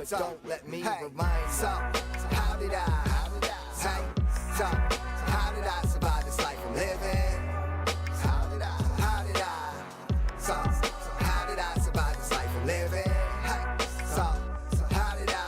but don't let me remind. So how did I, so how did I survive this life I'm living? How did I, so how did I survive this life I'm living? So how did I,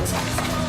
Time is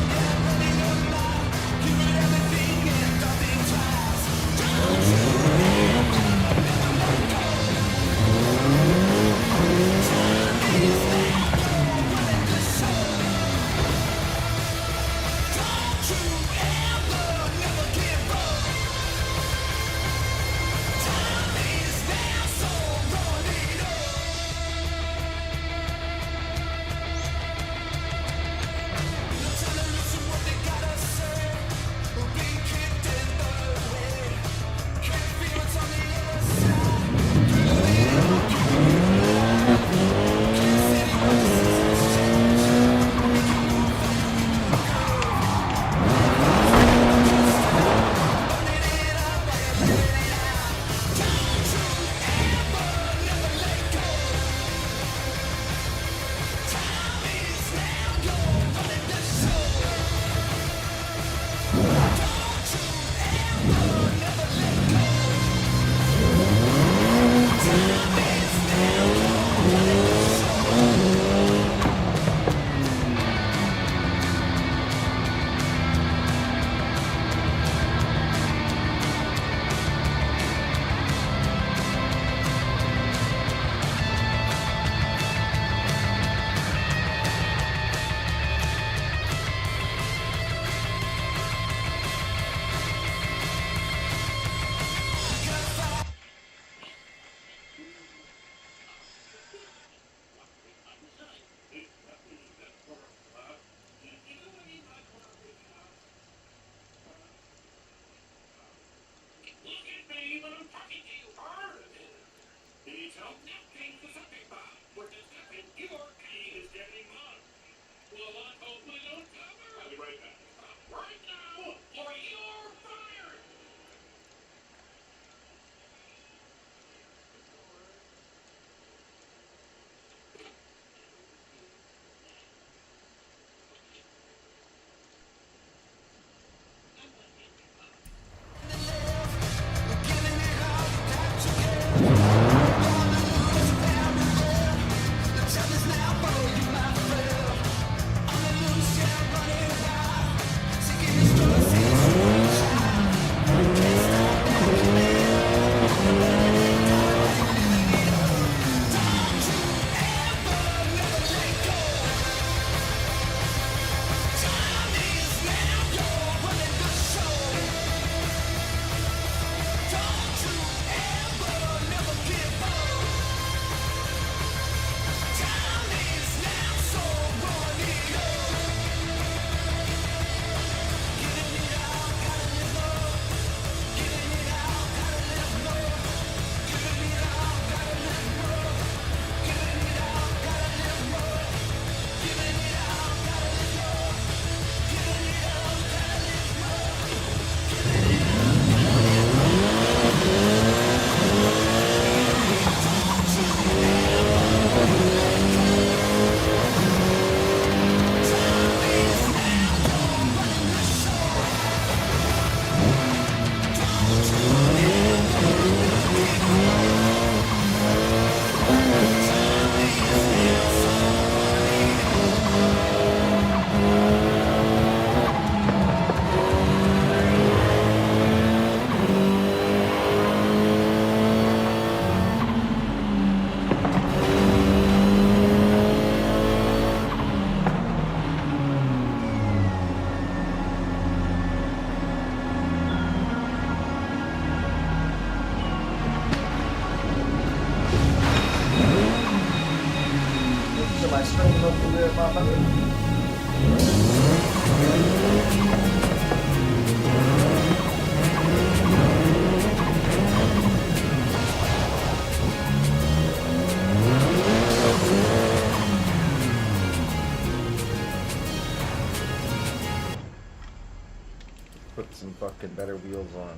Am I straight enough to do it, motherfucker? Put some fucking better wheels on.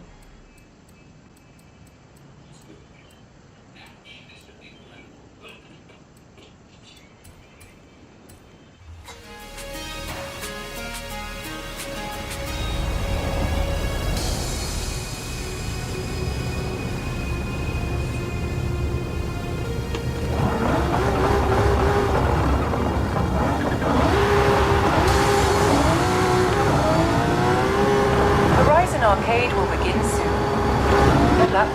Arcade will begin soon. Good luck.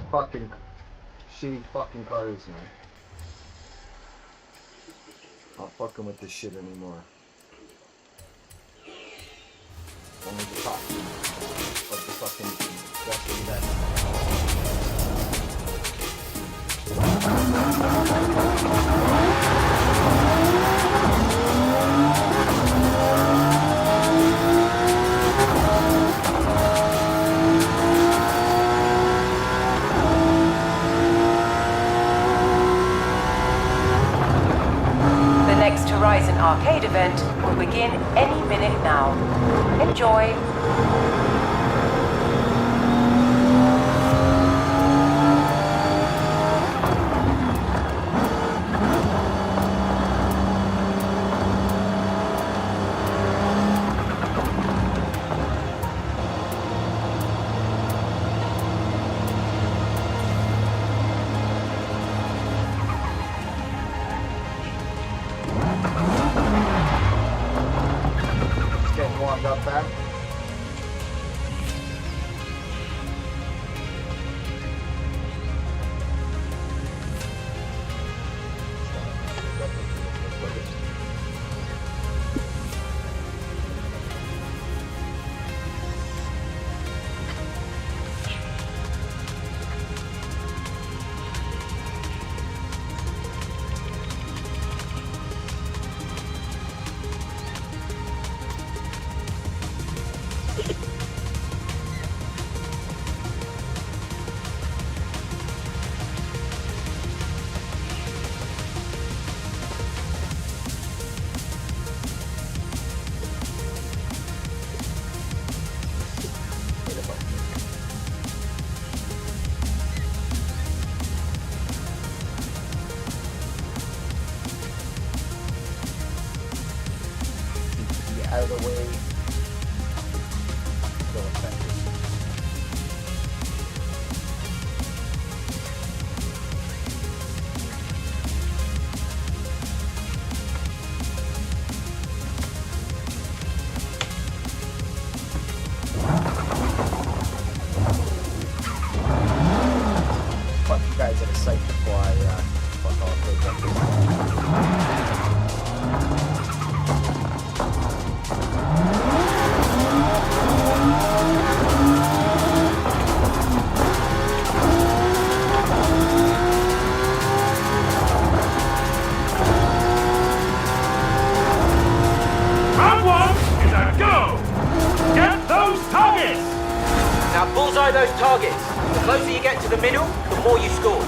Fucking shitty fucking cars, man. Not fucking with this shit anymore. Only the top of the fucking best of the best. The next Horizon Arcade event will begin any minute now. Enjoy! Getting warmed up, man. bullseye those targets. The closer you get to the middle, the more you score.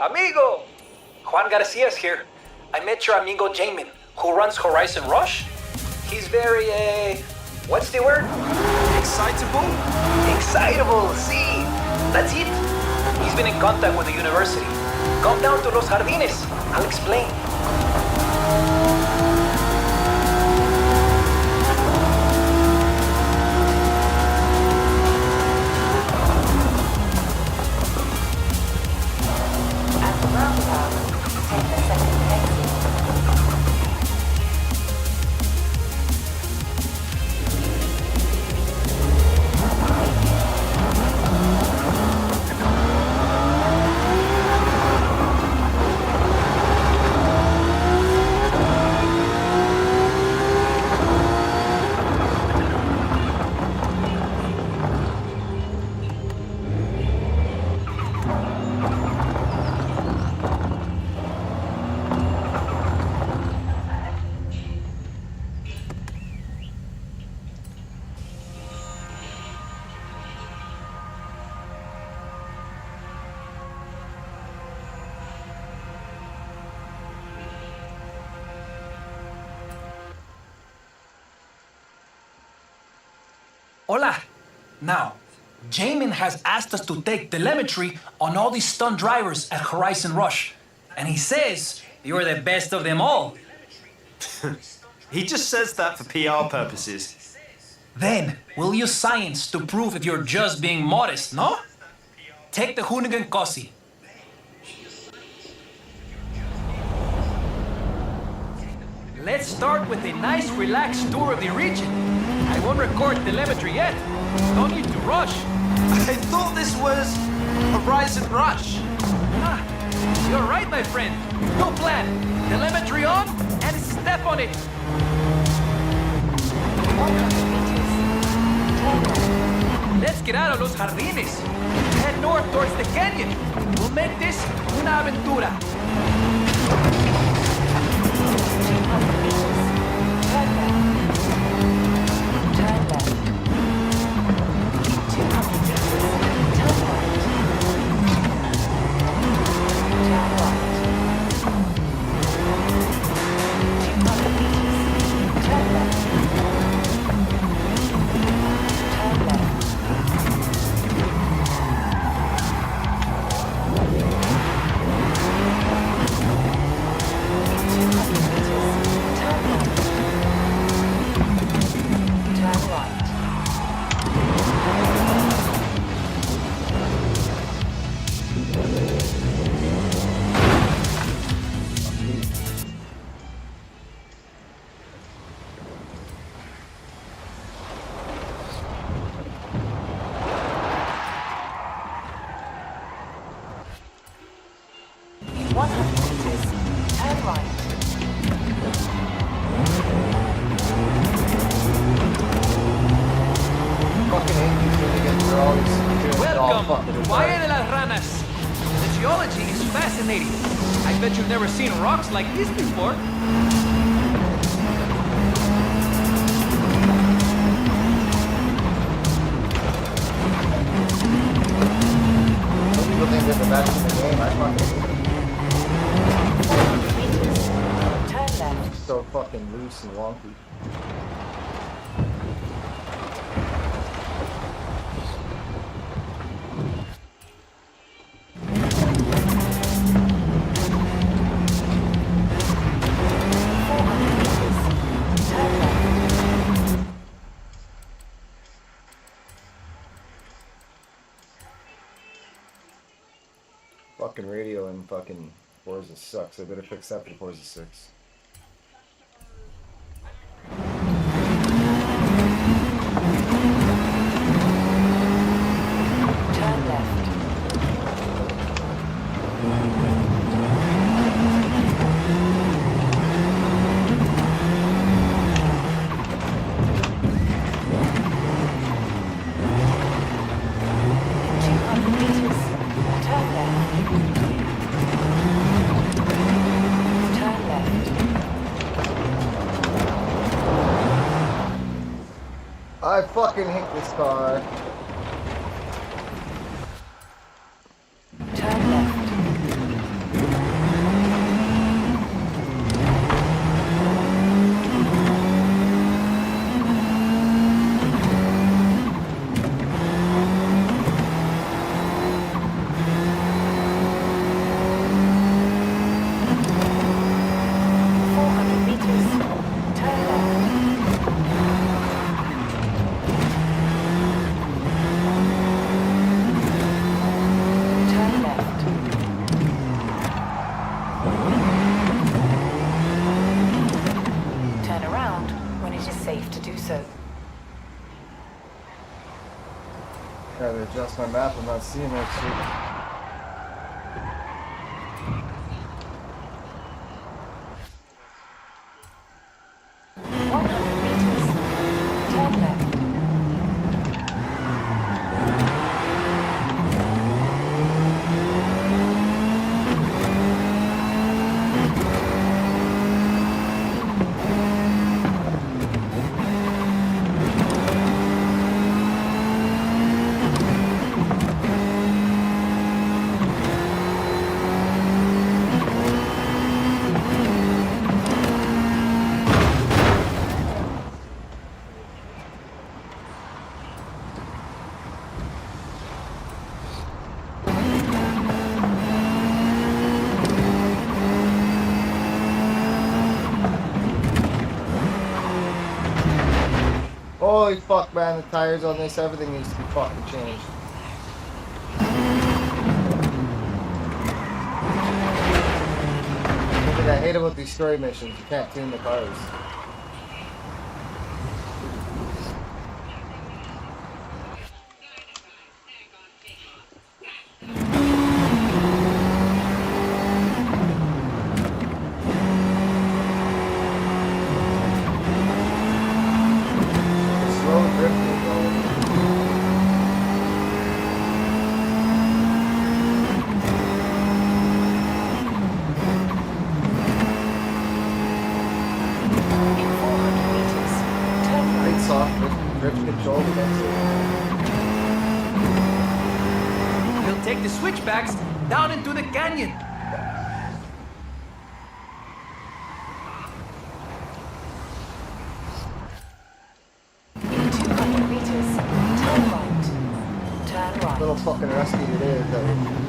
Amigo! Juan Garcia's here. I met your amigo Jamin, who runs Horizon Rush. He's very, what's the word? Excitable? Excitable, see. That's it. He's been in contact with the university. Come down to Los Jardines. I'll explain. Hola. Now, Jamin has asked us to take telemetry on all these stunt drivers at Horizon Rush. And he says you're the best of them all. He just says that for PR purposes. Then, we'll use science to prove if you're just being modest, no? Take the Hoonigan Cossi. Let's start with a nice, relaxed tour of the region. I won't record telemetry yet. No need to rush. I thought this was Horizon Rush. Ah, you're right, my friend. No plan. Telemetry on and step on it. Let's get out of Los Jardines. Head north towards the canyon. We'll make this una aventura. Welcome, Valle de las Ranas. The geology is fascinating. I bet you've never seen rocks like this before. People think they're the best in the game. I fucking Turn left. so fucking loose and wonky. fucking radio in fucking Forza sucks. I better fix that for Forza 6. Turn left. I fucking hate this car. Turn left. Gotta adjust my map, I'm not seeing that shit. Holy fuck, man, the tires on this, everything needs to be fucking changed. One thing I hate about these story missions, you can't tune the cars. We'll take the switchbacks down into the canyon. Little fucking rusty it is, though.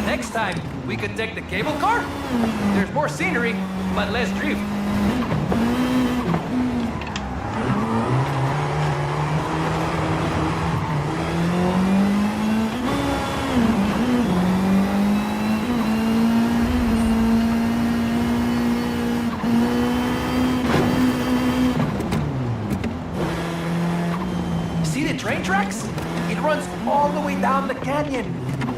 Next time, we could take the cable car. There's more scenery. but less drift. See the train tracks? It runs all the way down the canyon.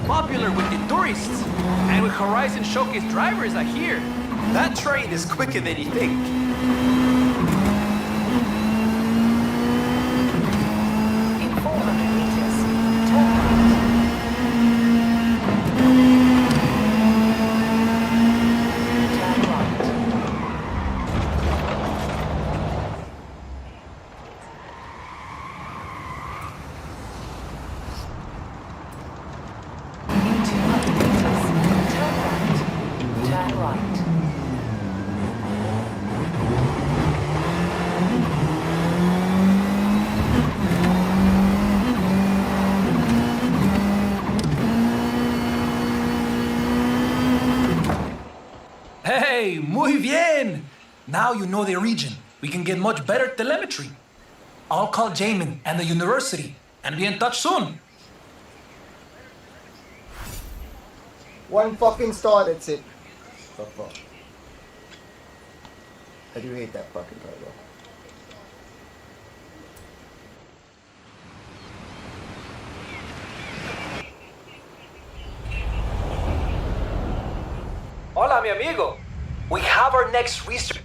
Popular with the tourists. And with Horizon Showcase drivers, I hear. That train is quicker than you think. In 400 meters, turn right. Turn right. In 200 meters, turn right. Turn right. Hey, muy bien! Now you know the region. We can get much better telemetry. I'll call Jamin and the university and be in touch soon. One fucking star, that's it. The fuck. I do hate that fucking car though. Hola, mi amigo. We have our next research.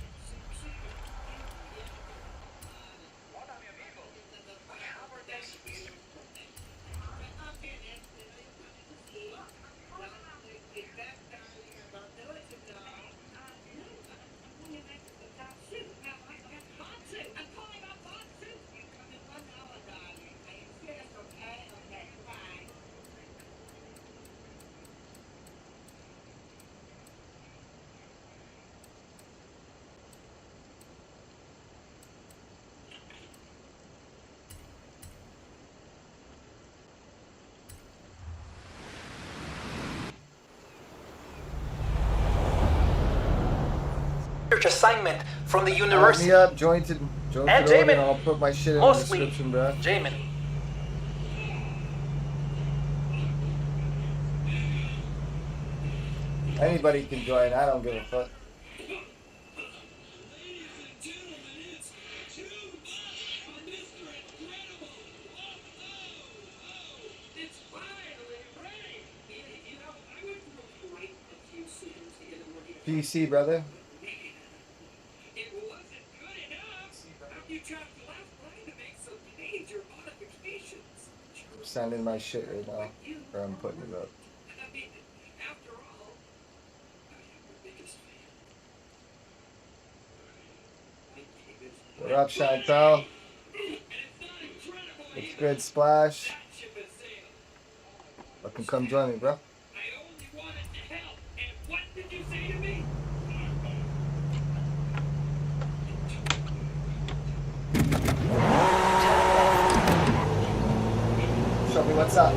Assignment from the Hit university. me up, joint it And over, Jamin. and I'll put my shit in Mostly the description, bro. Jamin. Anybody can join, I don't give a fuck. PC, brother. I'm sending my shit right now, or I'm putting it up. What up, Shine Pal? It's good, Splash. Fucking come join me, bro. Show me what's up.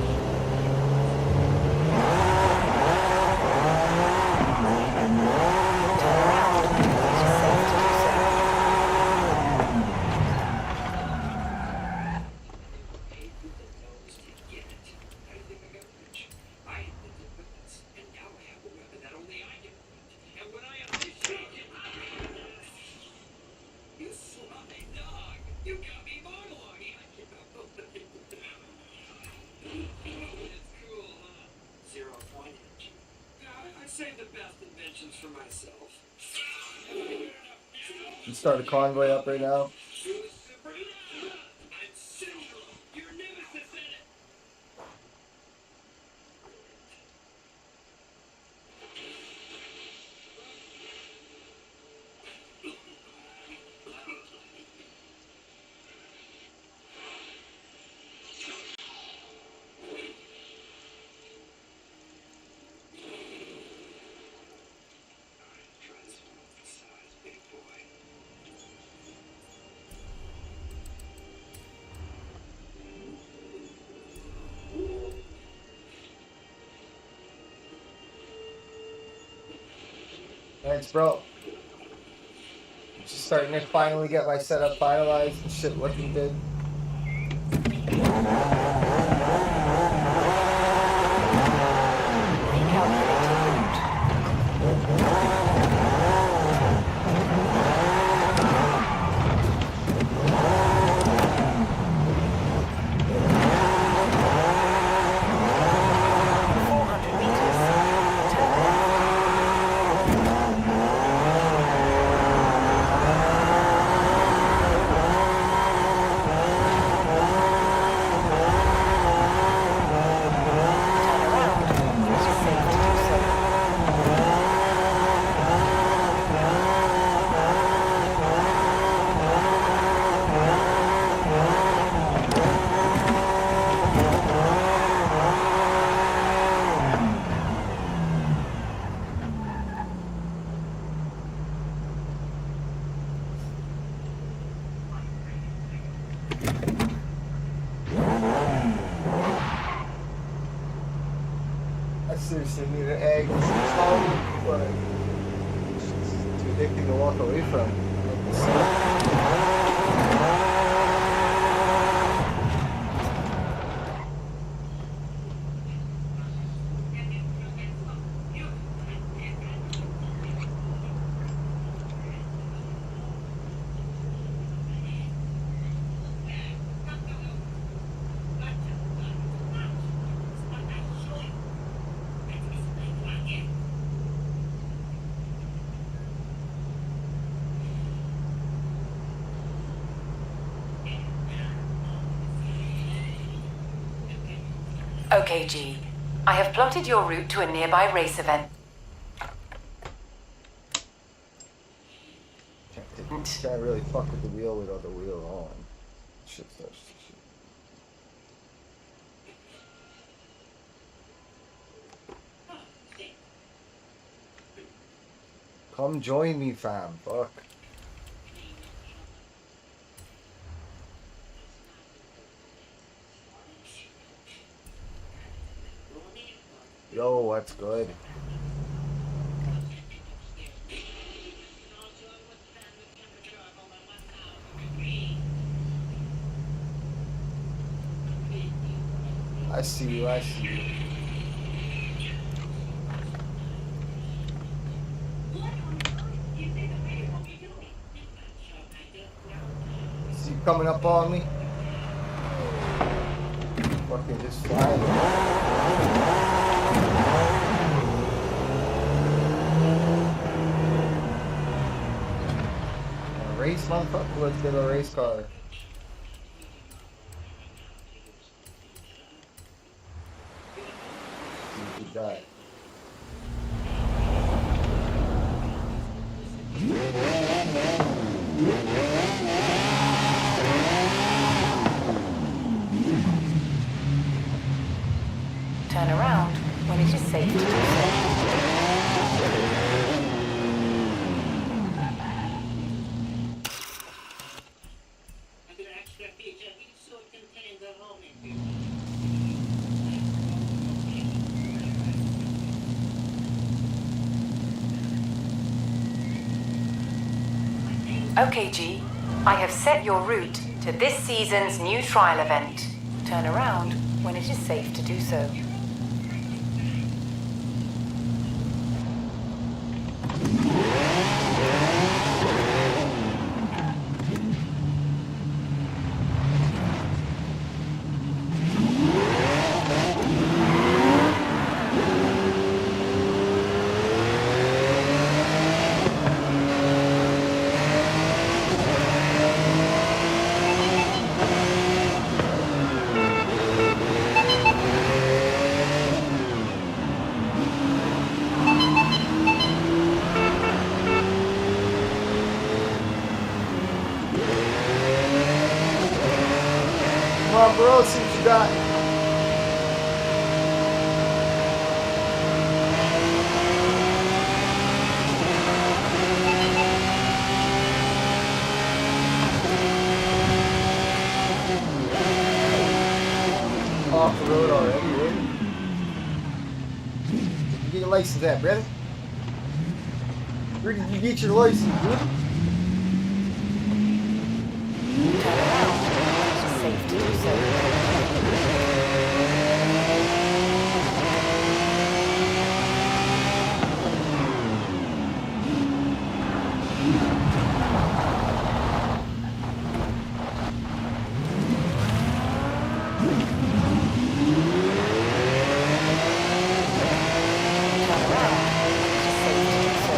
You start a convoy up right now. Thanks, bro. starting to finally get my setup finalized and shit looking good. I seriously need an egg. It's but it's too addicting to walk away from. Okay, G. I have plotted your route to a nearby race event. Can't really fuck with the wheel without the wheel on. Shit starts to shit. Come join me, fam. Fuck. Yo, what's good? I see you, I see you. See you coming up on me? Fucking just flying. Race, motherfucker, let's get a race car. Good guy. Turn around when it is safe to do so. Okay, G. I have set your route to this season's new trial event. Turn around when it is safe to do so. Come on, bro, see what you got. Off the road already, really? You get your license at, brother? Where did you get your license, dude? to do so. Turn around when it is safe to do so. Turn around when it is safe to do so.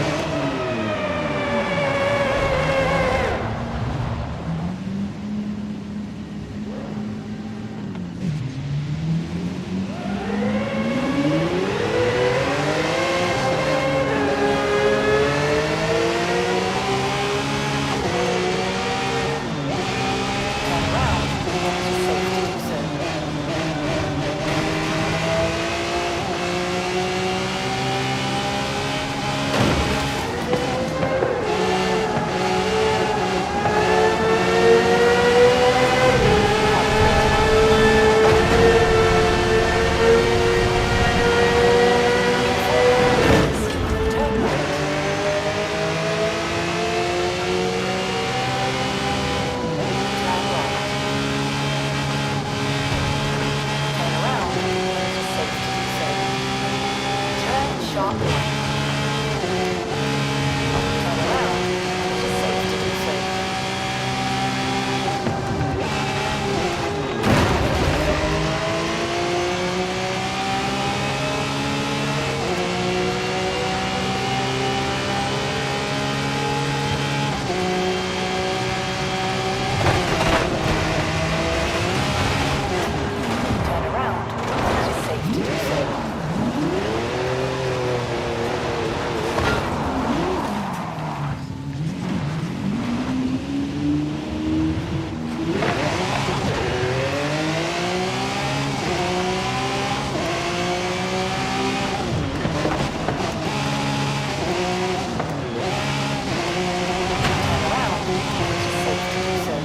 Turn right. Turn right. Turn around when it is safe to do so. Turn sharp right. Turn around when it is safe to do so. Turn around when it is safe to do so. Turn around when it is safe to do so.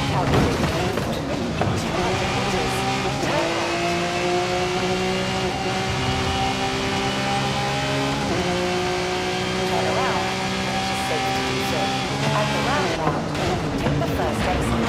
Calculated route. 200 meters. Turn right. Turn around when it is safe to do so. At the roundabout, take the first exit.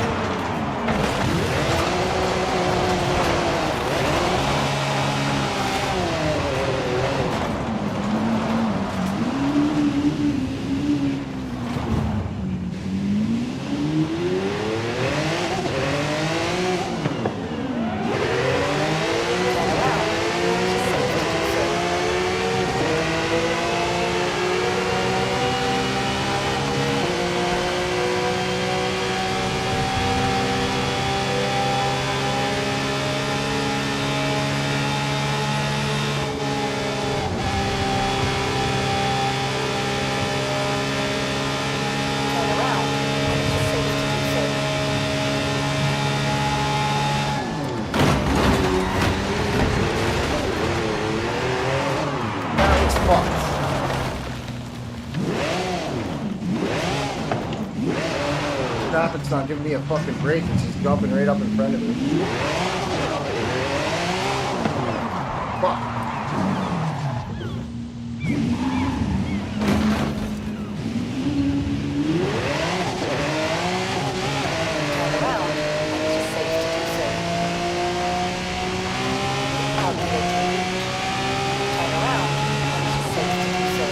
Turn around when it is safe to do so. Turn around when it is safe to do so. Now it's fucked. Traffic's not giving me a fucking break. It's just jumping right up in front of me. Fuck. Turn around when it is safe to do so. Calculated route. Turn around when it is safe to do so.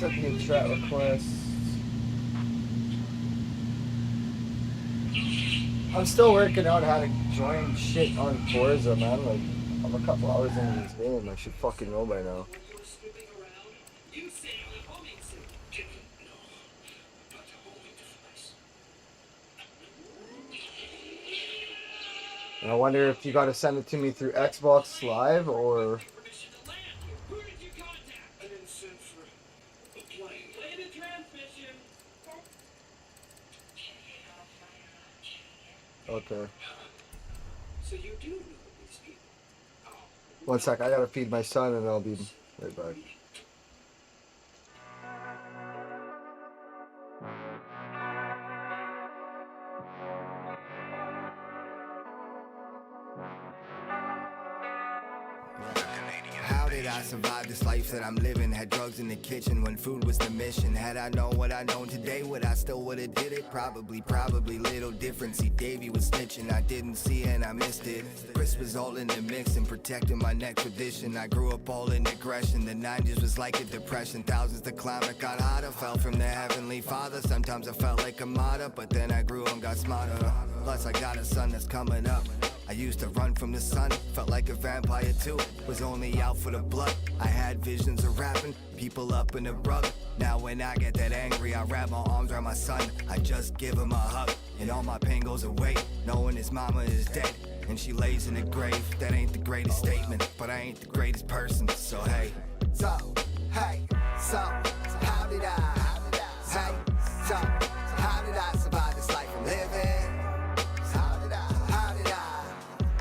accept new chat requests. I'm still working out how to join shit on Forza, man. Like, I'm a couple hours into this game. I should fucking know by now. And I wonder if you gotta send it to me through Xbox Live or... Okay. One sec, I gotta feed my son and I'll be right back. How did I survive this life that I'm living? Had drugs in the kitchen when food was the mission. Had I known what I know today, would I still would've did it? Probably little different. See, Davey was snitching, I didn't see it and I missed it. Chris was all in the mix and protecting my neck tradition. I grew up all in aggression, the 90s was like a depression. Thousands to climb, it got hotter, fell from the heavenly father. Sometimes I felt like a martyr, but then I grew and got smarter. Plus I got a son that's coming up. I used to run from the sun, felt like a vampire too. Was only out for the blood. I had visions of rapping, people up in the rug. Now when I get that angry, I wrap my arms around my son. I just give him a hug, and all my pain goes away, knowing his mama is dead and she lays in the grave. That ain't the greatest statement, but I ain't the greatest person. So hey, so how did I? Hey, so how did I survive this life I'm living? How did I?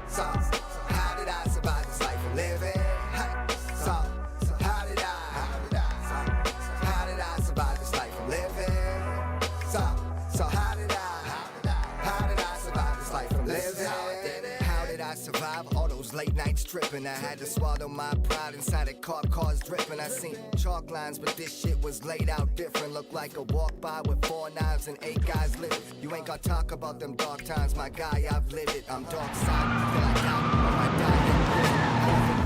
So how did I survive this life I'm living? Hey, so how did I? How did I survive this life I'm living? So how did I survive this life I'm living? How did I survive all those late nights tripping? I had to swallow my pride inside a cop cars dripping. I seen chalk lines, but this shit was laid out different. Looked like a walk by with 4 knives and 8 guys lit. You ain't gonna talk about them dark times, my guy, I've lived it. I'm dark side till I die, or I die in prison.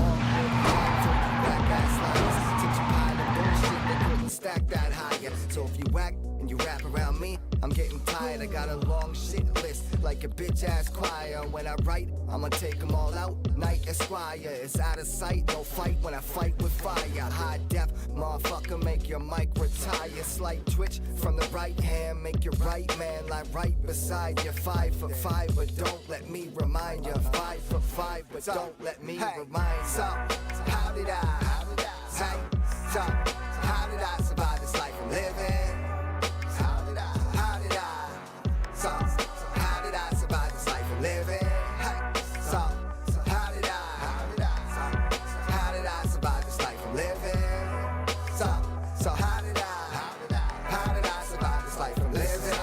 Teach you pile of bullshit that couldn't stack that higher. So if you whack and you rap around me, I'm getting tired. I got a long shit list like a bitch ass choir. When I write, I'ma take them all out. Night Esquire, it's out of sight. No fight when I fight with fire. High def, motherfucker, make your mic retire. Slight twitch from the right hand, make your right man lie right beside you. 5 for 5, but don't let me remind you. 5 for 5, but don't let me remind you. So how did I? Hey, so how did I survive this life I'm living? How did I? So how did I survive this life I'm living? Hey, so how did I survive this life I'm living? So how did I survive this life I'm living?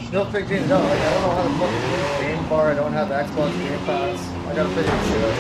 Still figuring it out. Like, I don't know how to fucking use Game Bar. I don't have Xbox Game Pass. I gotta figure this shit out.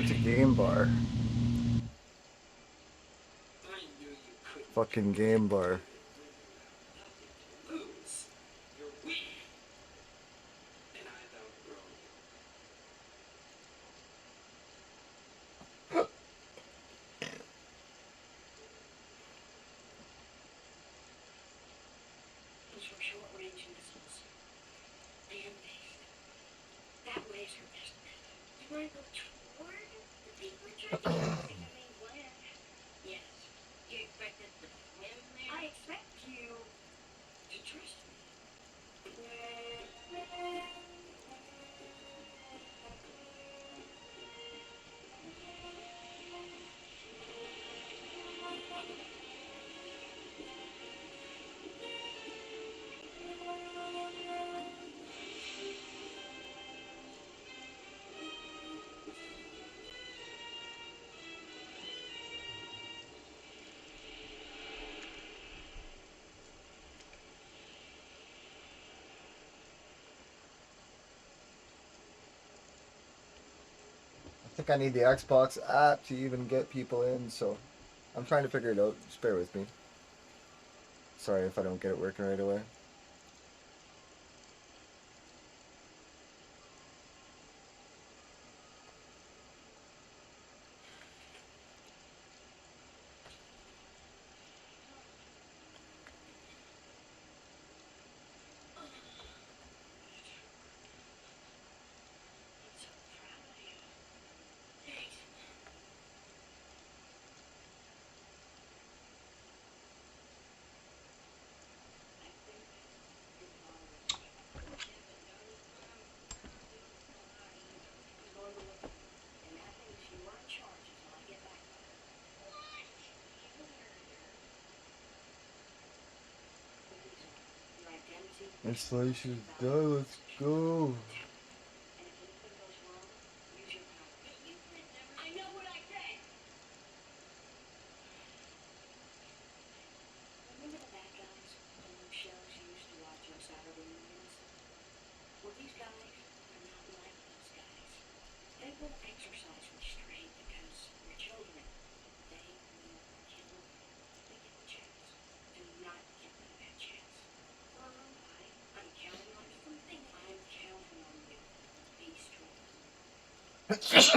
It's a game bar. Fucking game bar. I think I need the Xbox app to even get people in, so I'm trying to figure it out. Just bear with me. Sorry if I don't get it working right away. Installation's done, let's go.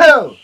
Oh!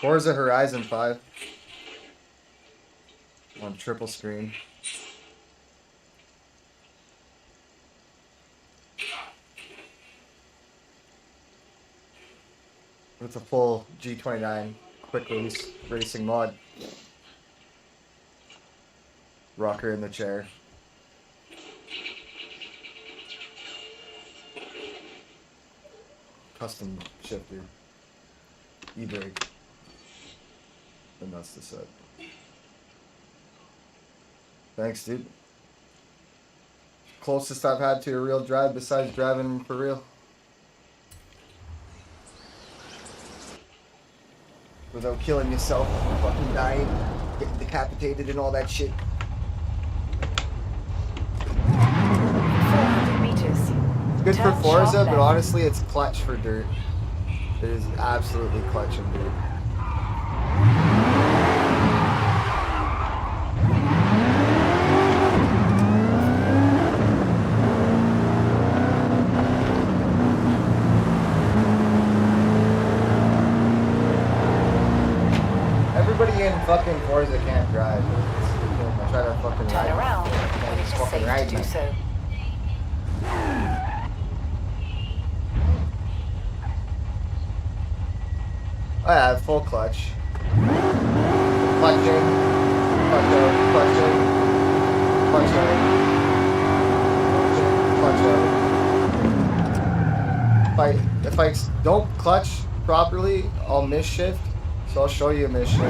Forza Horizon 5 on triple screen. With a full G29 quick release racing mod. Rocker in the chair. Custom shifter. E-brake. And that's the set. Thanks, dude. Closest I've had to a real drive besides driving for real. Without killing yourself, fucking dying, getting decapitated and all that shit. 400 meters. Good for Turn Forza, sharp but left. honestly it's clutch for dirt. It is absolutely clutch in dirt. Everybody in fucking Forza can't drive. I try to fucking Turn ride. around when I it just is fucking safe ride, to do man. so. Oh yeah, full clutch. Clutching. Clutch out. Clutch out. Clutch out. Clutch out. If I don't clutch properly, I'll miss shift. So I'll show you a miss shift. See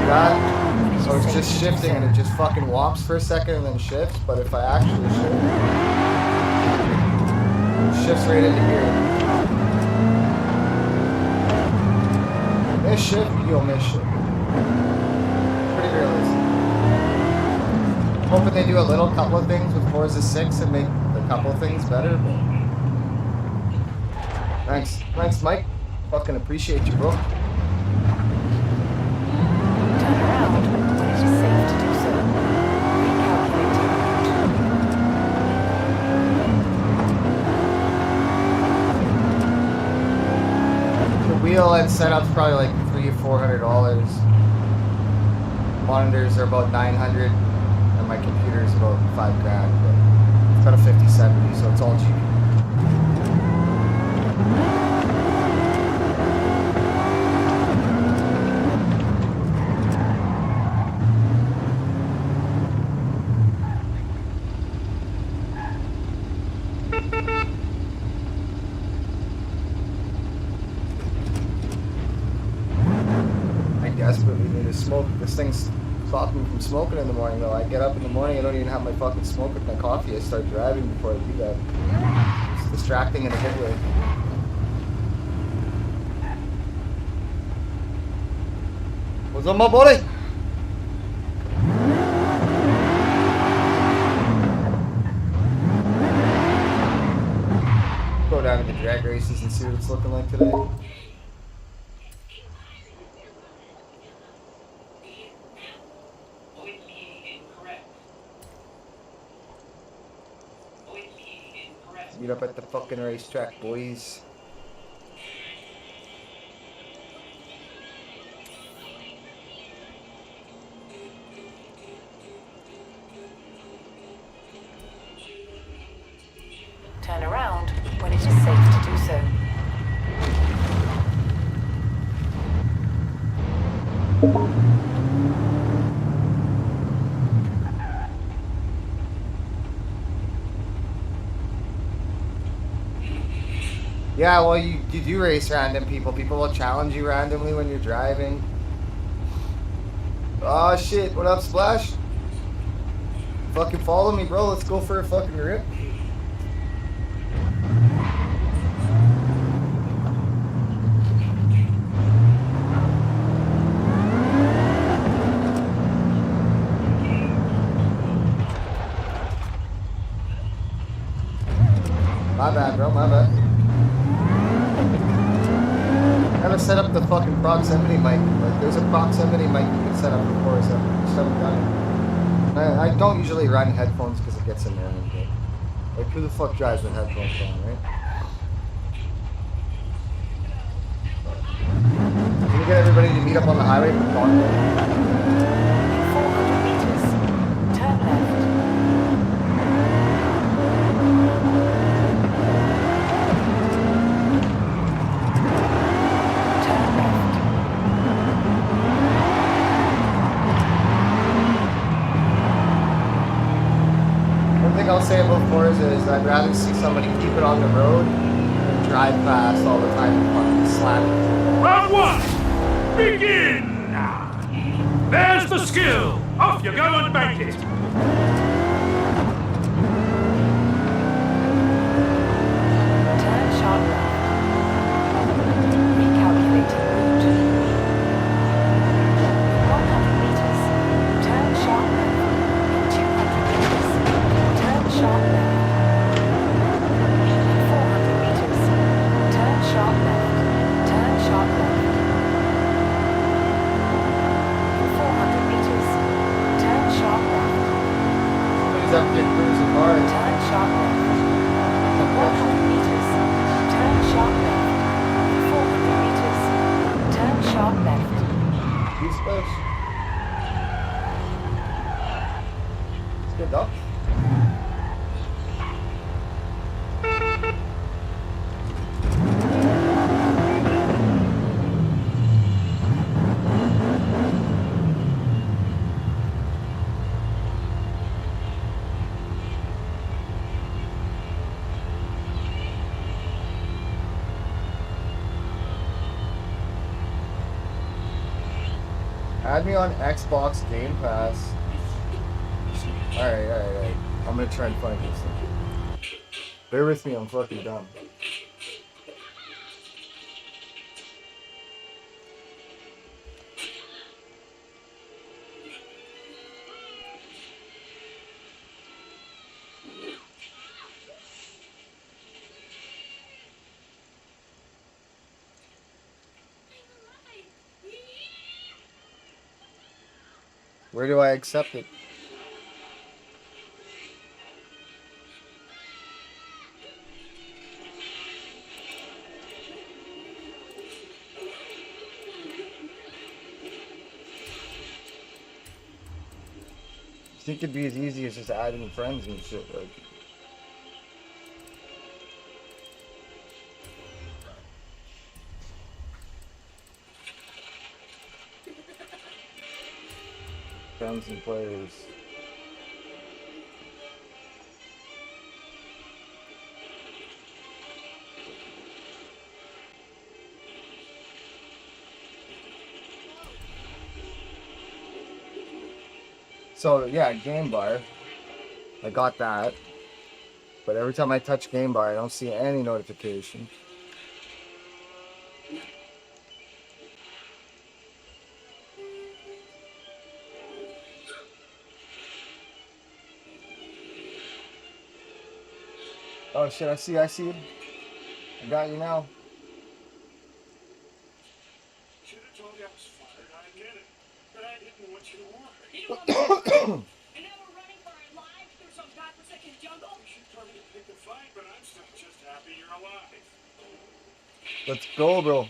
that? So it's just shifting and it just fucking whomps for a second and then shifts. But if I actually shift, it shifts right into here. Miss shift, you'll miss shift. Pretty realistic. Hoping they do a couple of things with Forza 6 and make a couple of things better. But thanks, Mike. Fucking appreciate you, bro. Turn around when it is safe to do so. Recalculating route. The wheel and setup's probably like $300-400. Monitors are about $900, and my computer's about $5,000. But it's got a 5070, so it's all cheap. Desperately need to smoke. This thing's stopping me from smoking in the morning though. I get up in the morning, I don't even have my fucking smoke with my coffee. I start driving before I do that. It's distracting in a good way. What's up, my buddy? Go down to the drag races and see what it's looking like today. Meet up at the fucking racetrack, boys. Turn around when it is safe to do so. Yeah, well, you do race random people. People will challenge you randomly when you're driving. Oh shit, what up, Splash? Fucking follow me, bro. Let's go for a fucking rip. My bad, bro, my bad. Gotta set up the fucking proximity mic. Like, there's a proximity mic you can set up before, so just haven't done it. I don't usually run headphones because it gets annoying, but like, who the fuck drives with headphones on, right? get everybody to meet up on the highway for Convoy. In 400 meters, turn left. Turn left. One thing I'll say about Forza is I'd rather see somebody keep it on the road than drive fast all the time and fucking slam it. Round one, begin! There's the skill. Off you go and bank it. Turn sharp left. Recalculating route. 100 meters, turn sharp left. In 200 meters, turn sharp left. In 400 meters, turn sharp left. Turn sharp left. In 400 meters, turn sharp left. Somebody's up here cruising hard. Turn sharp left. In 100 meters, turn sharp left. In 400 meters, turn sharp left. Who's first? It's good though. Add me on Xbox Game Pass. Alright. I'm gonna try and find this thing. Bear with me, I'm fucking dumb. Where do I accept it? I think it'd be as easy as just adding friends and shit. Like, friends and players. So yeah, game bar. I got that. But every time I touch game bar, I don't see any notification. Oh shit, I see you. I got you now. Should have told you I was fired. I get it. But I didn't want you to worry. And now we're running for our lives through some godforsaken jungle? You should probably pick a fight, but I'm still just happy you're alive. Let's go, bro.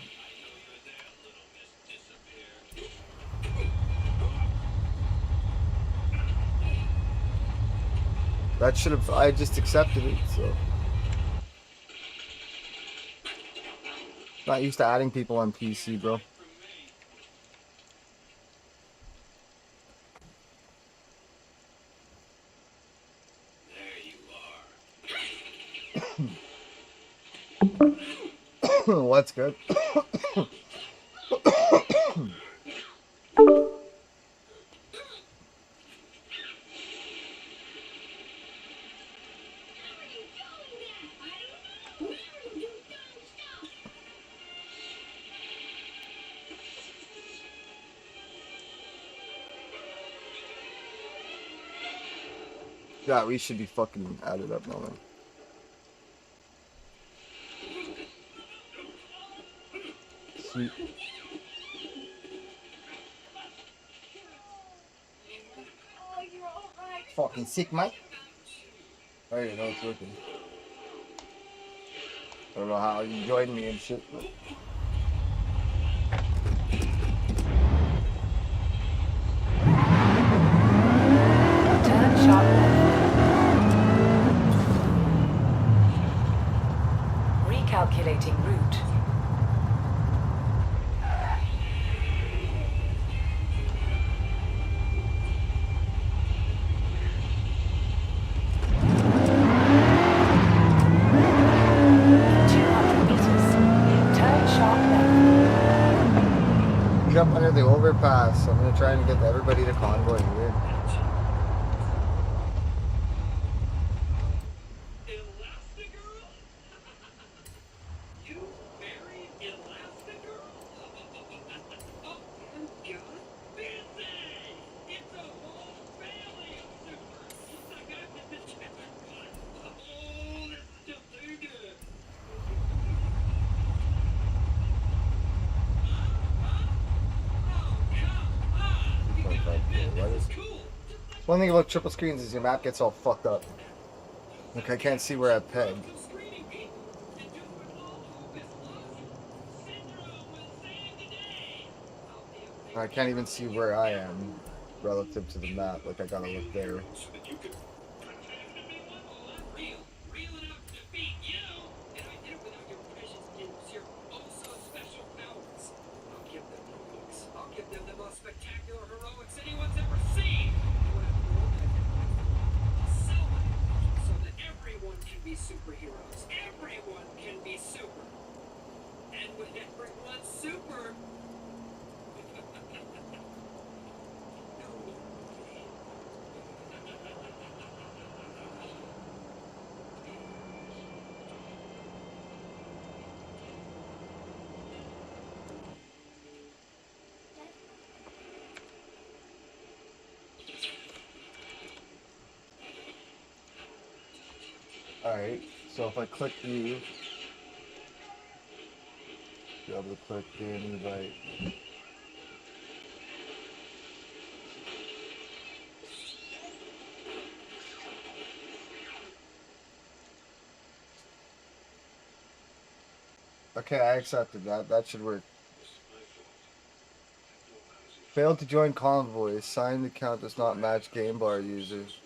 That should have, I just accepted it, so. Not used to adding people on PC, bro. What's good? Yeah, we should be fucking added up now, man. Sweet. Oh, you're all right. Fucking sick, mate. I already know it's working. I don't know how you joined me and shit, but... near the overpass. I'm gonna try and get everybody to Convoy here. Elastigirl? You married Elastigirl? Oh, and got busy! It's a whole family of supers! Oh, this is just too good! One thing about triple screens is your map gets all fucked up. Like I can't see where I pegged. I can't even see where I am relative to the map. Like I gotta look there. Real enough to defeat you, and I did it without your precious gifts, your oh-so-special powers. I'll give them heroics. I'll give them the most spectacular heroics anyone's ever seen. So that everyone can be superheroes. Everyone can be super. And when everyone's super... Alright, so if I click you, be able to click the invite. Okay, I accepted that. That should work. Failed to join Convoy. Signed account does not match game bar users.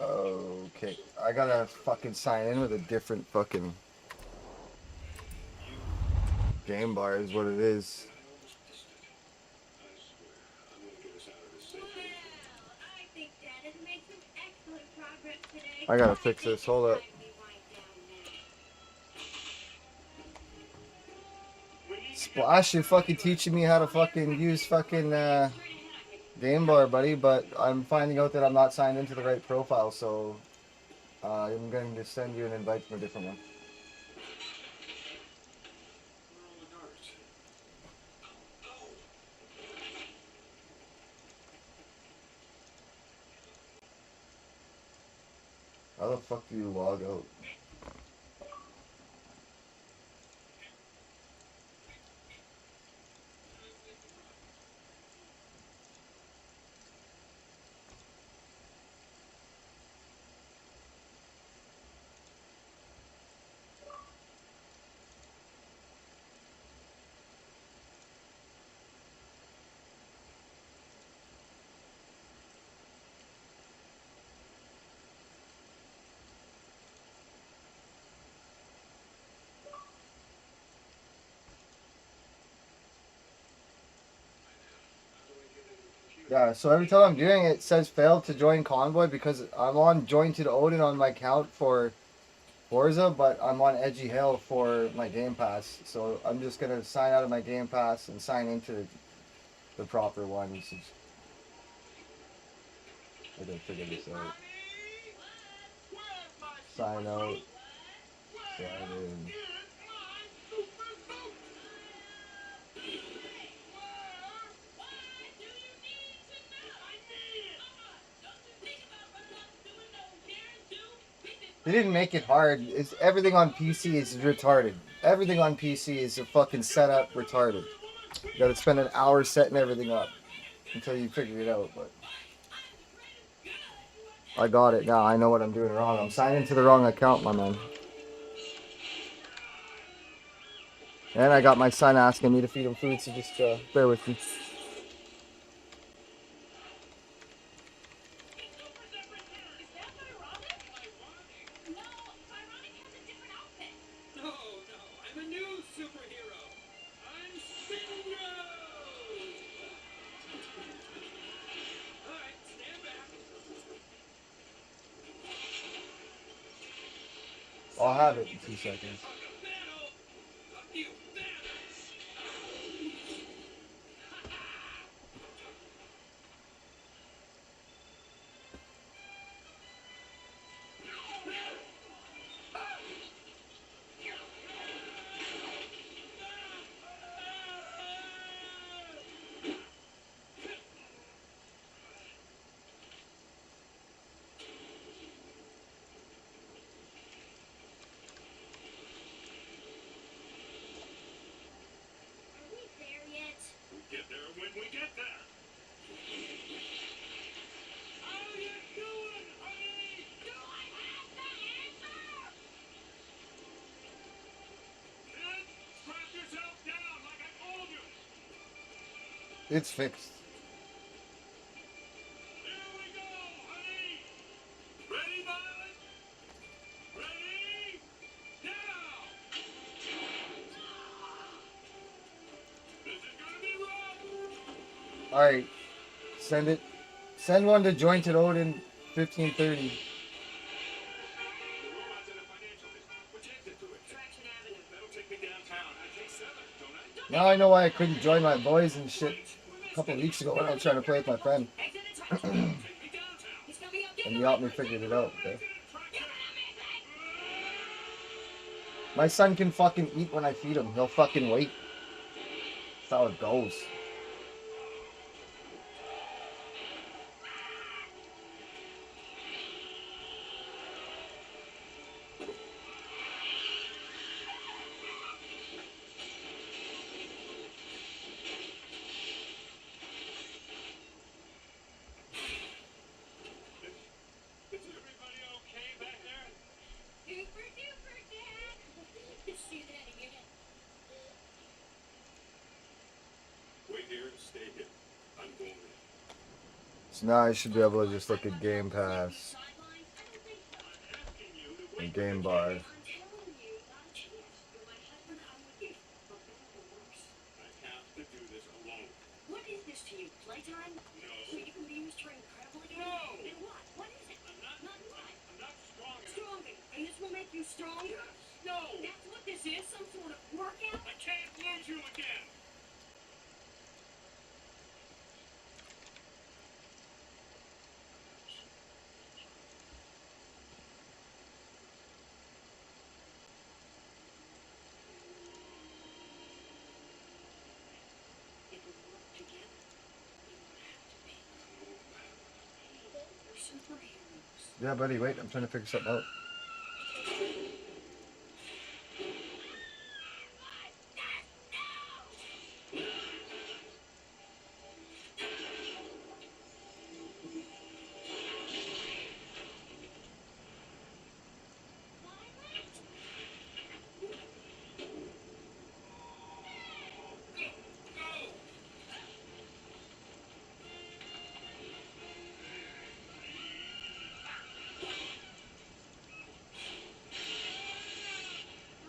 Okay, I gotta fucking sign in with a different fucking game bar is what it is. I gotta fix this. Hold up. Splash, you're fucking teaching me how to fucking use fucking game bar, buddy, but I'm finding out that I'm not signed into the right profile, so I'm going to send you an invite from a different one. How the fuck do you log out? Yeah, so every time I'm doing it, it says failed to join Convoy because I'm on Join to Odin on my account for FORZA, but I'm on Edgy Hill for my Game Pass. So I'm just going to sign out of my Game Pass and sign into the proper one. I gotta figure this out. Sign out. Sign in. They didn't make it hard. It's everything on PC is retarded. Everything on PC is a fucking setup retarded. You gotta spend an hour setting everything up until you figure it out, but I got it now. I know what I'm doing wrong. I'm signing to the wrong account, my man. And I got my son asking me to feed him food, so just bear with me. No, I'm a new superhero. I'm Spingo! Alright, stand back. I'll have it in 2 seconds. Battle! Fuck you. It's fixed. Here we go, honey! Ready, Violet? Ready? Now! This is gonna be rough! Alright. Send it. Send one to Jointed Odin 1530. The robot's in a financial business. Which exit to it? Traction Avenue. That'll take me downtown. I take 7, don't I? Now I know why I couldn't join my boys and shit a couple weeks ago when I was trying to play with my friend. Take me downtown. And you helped me figure it out. Okay? My son can fucking eat when I feed him. He'll fucking wait. That's how it goes. Is everybody okay back there? Super duper, Dad! See that again? Wait here and stay here. I'm going in. So now I should be able to just look at Game Pass Sidelines? I don't think so. I'm asking you to and wait. Game Bar. I'm telling you, not a chance. You're my husband, I'm with you. For better or worse. I have to do this alone. What is this to you? Playtime? No. So you can be used for incredible again? No. Then what? What is it? I'm not. Not what? I'm not strong enough. Stronger. And this will make you strong? Yes. No. That's what this is? Some sort of workout? I can't lose you again. If we work together, we won't have to be. We're superheroes. Yeah, buddy, wait. I'm trying to figure something out.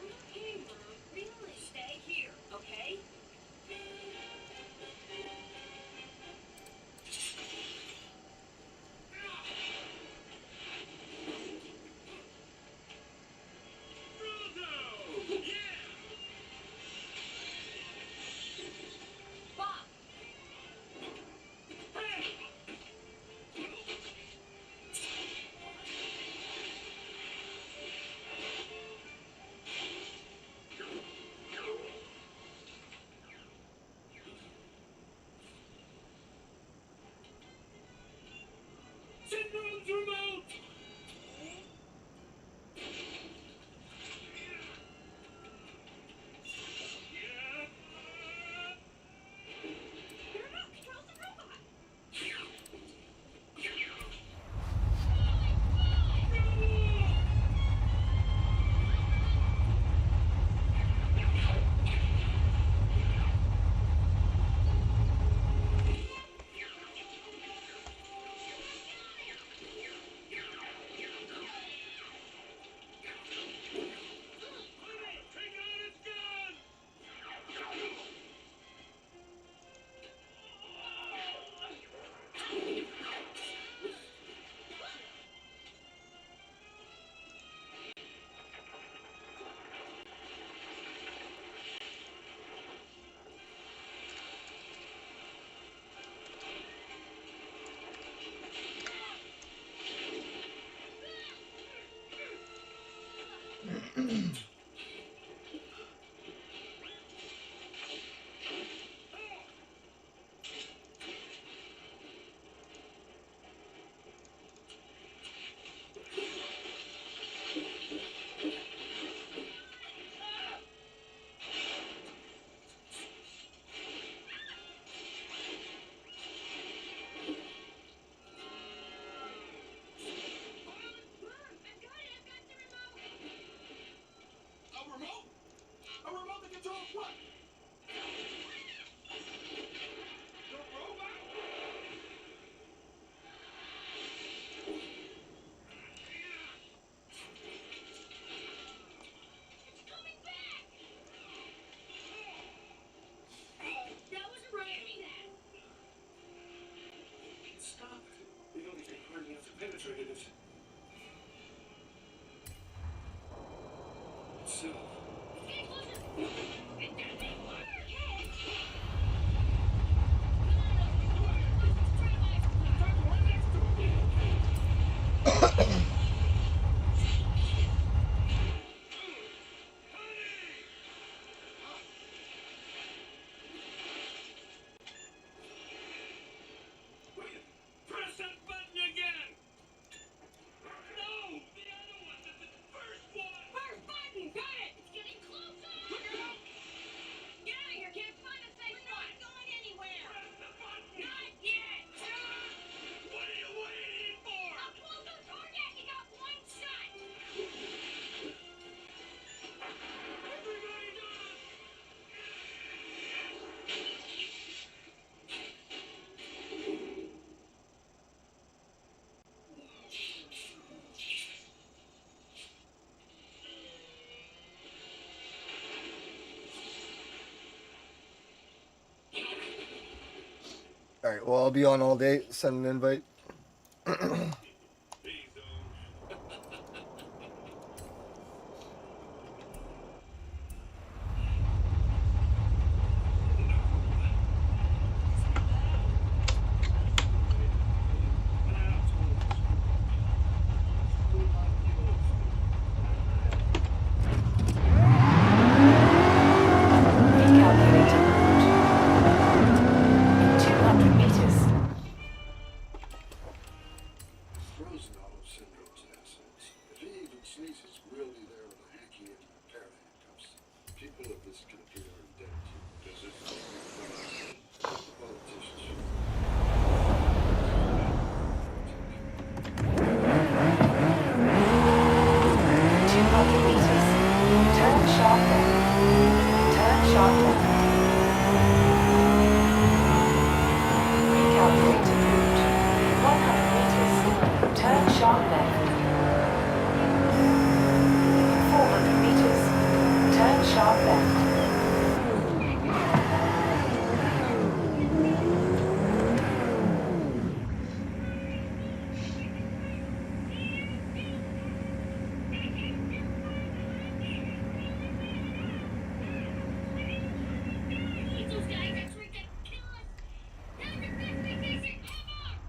Okay, Mom. Really? Stay here, okay? Bob! Syndrome's remote. Your remote controls the robot! Take out his gun. Mom, I've got it. I've got the remote. penetrated it. So. Press that button again! No! The other one! The first one! First button! Got it! It's getting closer! Look out! Get out of here, kid! Find a safe spot! We're not going anywhere! Press the button! Not yet! What are you waiting for? I'll close the target! You got one shot! Everybody down! All right. Well, I'll be on all day. Send an invite. Recalculating route. In 200 meters. Frozen all of Syndrome's assets. If he even sneezes, we'll be there with a hanky and a pair of handcuffs. People of this country are indebted to you. Does it? The politicians should. 200 meters. Turn sharp left. Turn sharp left. Recalculating route. 100 meters. Turn sharp left. 400 meters. Turn sharp left. Those guys are trying to kill us! That's the best vacation ever!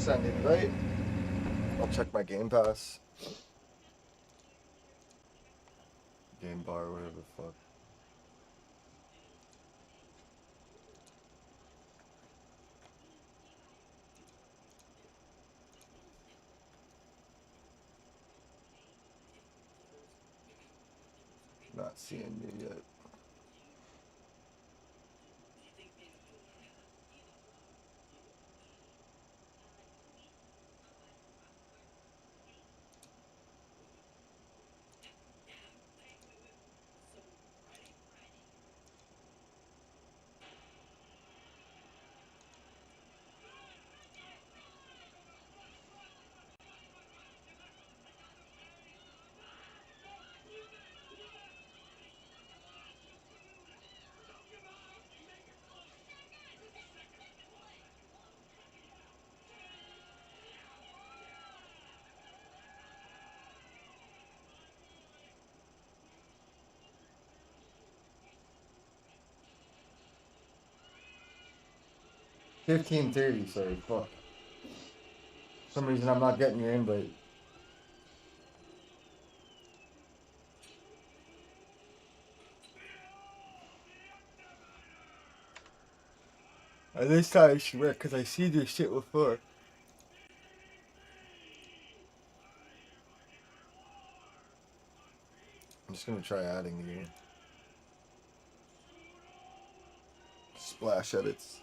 Send invite. I'll check my Game Pass. Game bar, whatever the fuck. Not seeing you yet. $15.30, sorry, fuck. For some reason I'm not getting your invite. And this time it should work, because I see this shit before. I'm just gonna try adding you. Splash edits.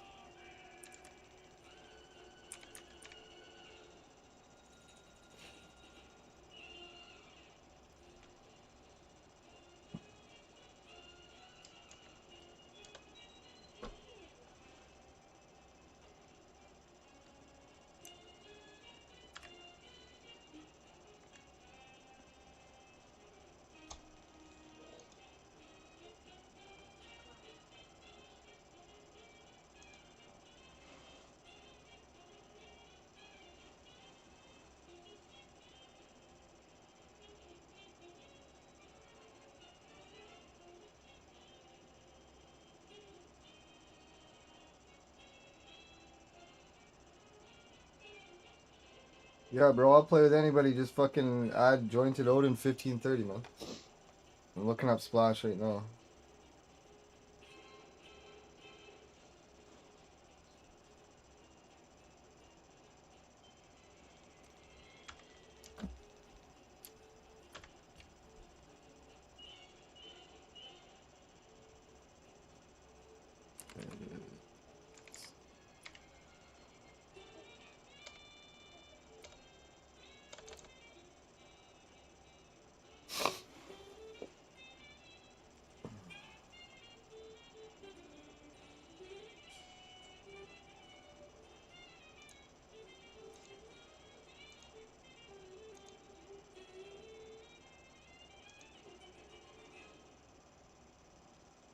Yeah, bro, I'll play with anybody. Just fucking add jointed Odin 1530, man. I'm looking up Splash right now.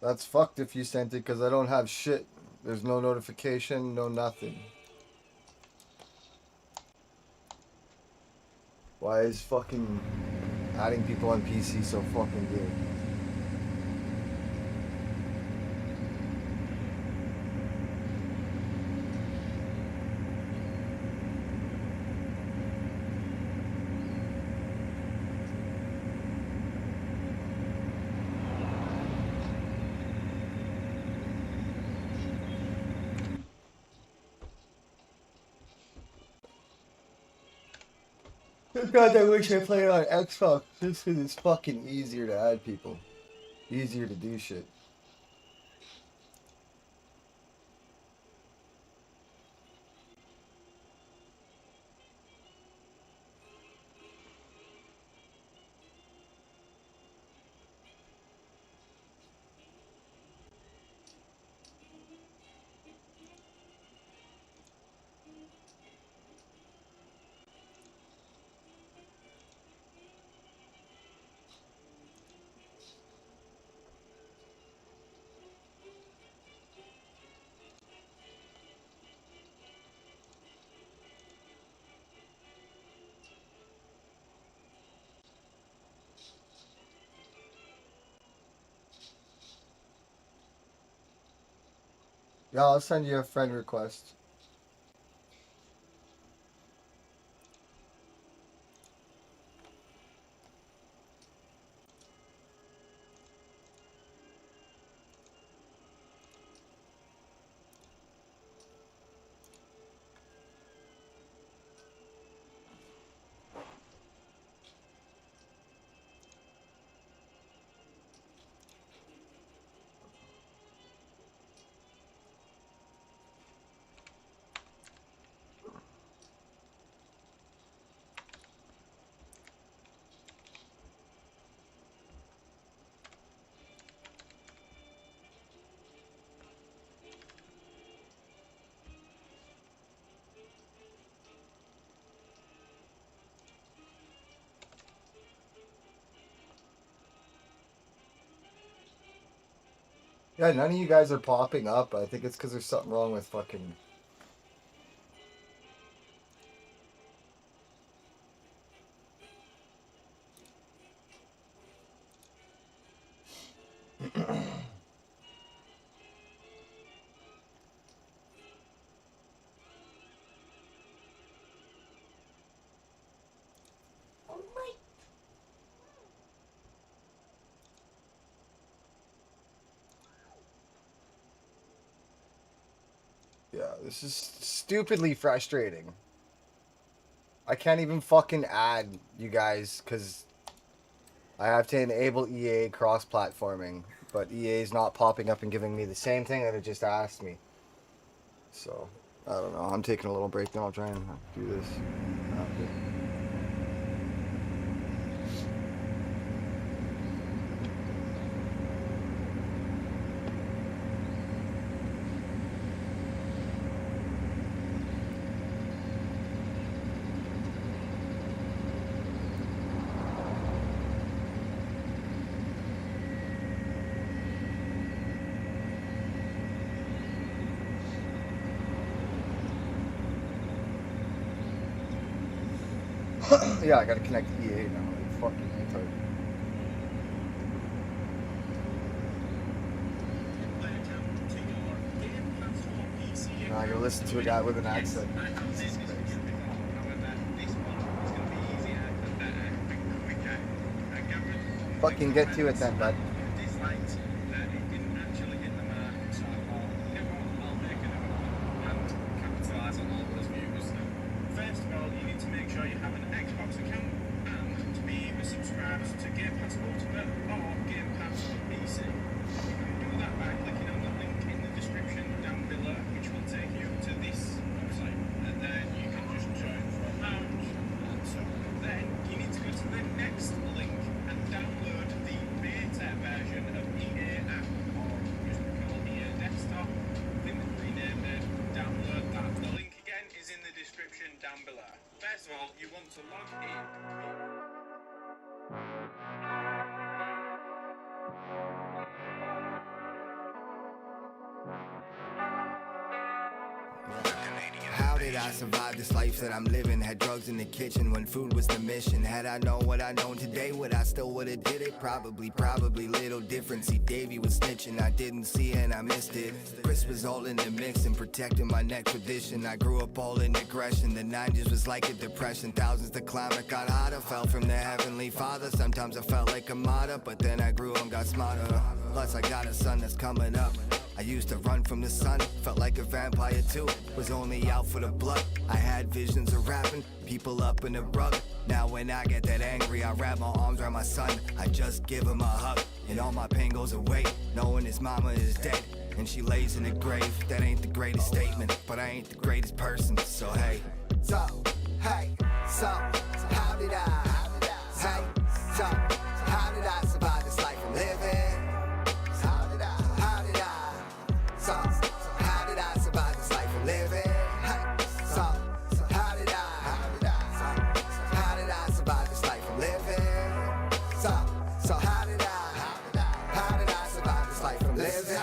That's fucked if you sent it, because I don't have shit. There's no notification, no nothing. Why is fucking adding people on PC so fucking good? God, I wish I played on Xbox just because it's fucking easier to add people. Easier to do shit. Yeah, I'll send you a friend request. Yeah, none of you guys are popping up. I think it's because there's something wrong with fucking. Yeah, this is stupidly frustrating. I can't even fucking add you guys because I have to enable EA cross-platforming, but EA is not popping up and giving me the same thing that it just asked me. So, I don't know. I'm taking a little break now. I'll try and do this after. Yeah, I gotta connect to EA now. Like, fucking retard. Now I gotta listen to a guy with an accent. Fucking get to it then, bud. First of all, you need to make sure you have an Xbox account and to be either subscribed to Game Pass Ultimate or Game Pass PC. You can do that by clicking on the link in the description down below, which will take you to this website, and then you can just join from lounge. And so then you need to go to the next link and download the beta version of EA app, or just call EA Desktop. I think they've renamed it. Download that. The link again is in the description down below. First of all, you want to log in. How did I survive this life that I'm living? Had drugs in the kitchen when food was the mission. Had I known what I know today, would I still would've did it? Probably little different. See, Davey was snitching, I didn't see it and I missed it. Chris was all in the mix and protecting my neck tradition. I grew up all in aggression. The 90s was like a depression. Thousands to climb, it got hotter. Fell from the heavenly father. Sometimes I felt like a martyr, but then I grew and got smarter. Plus I got a son that's coming up. I used to run from the sun, felt like a vampire too. Was only out for the blood. I had visions of rapping, people up in the rug. Now when I get that angry, I wrap my arms around my son. I just give him a hug, and all my pain goes away, knowing his mama is dead and she lays in the grave. That ain't the greatest statement, but I ain't the greatest person. So hey, so how did I? Hey, so how did I survive this life I'm living? How did I? So how did I survive this life I'm living? Hey, so how did I? How did I survive this life I'm living? So how did I survive this life I'm living?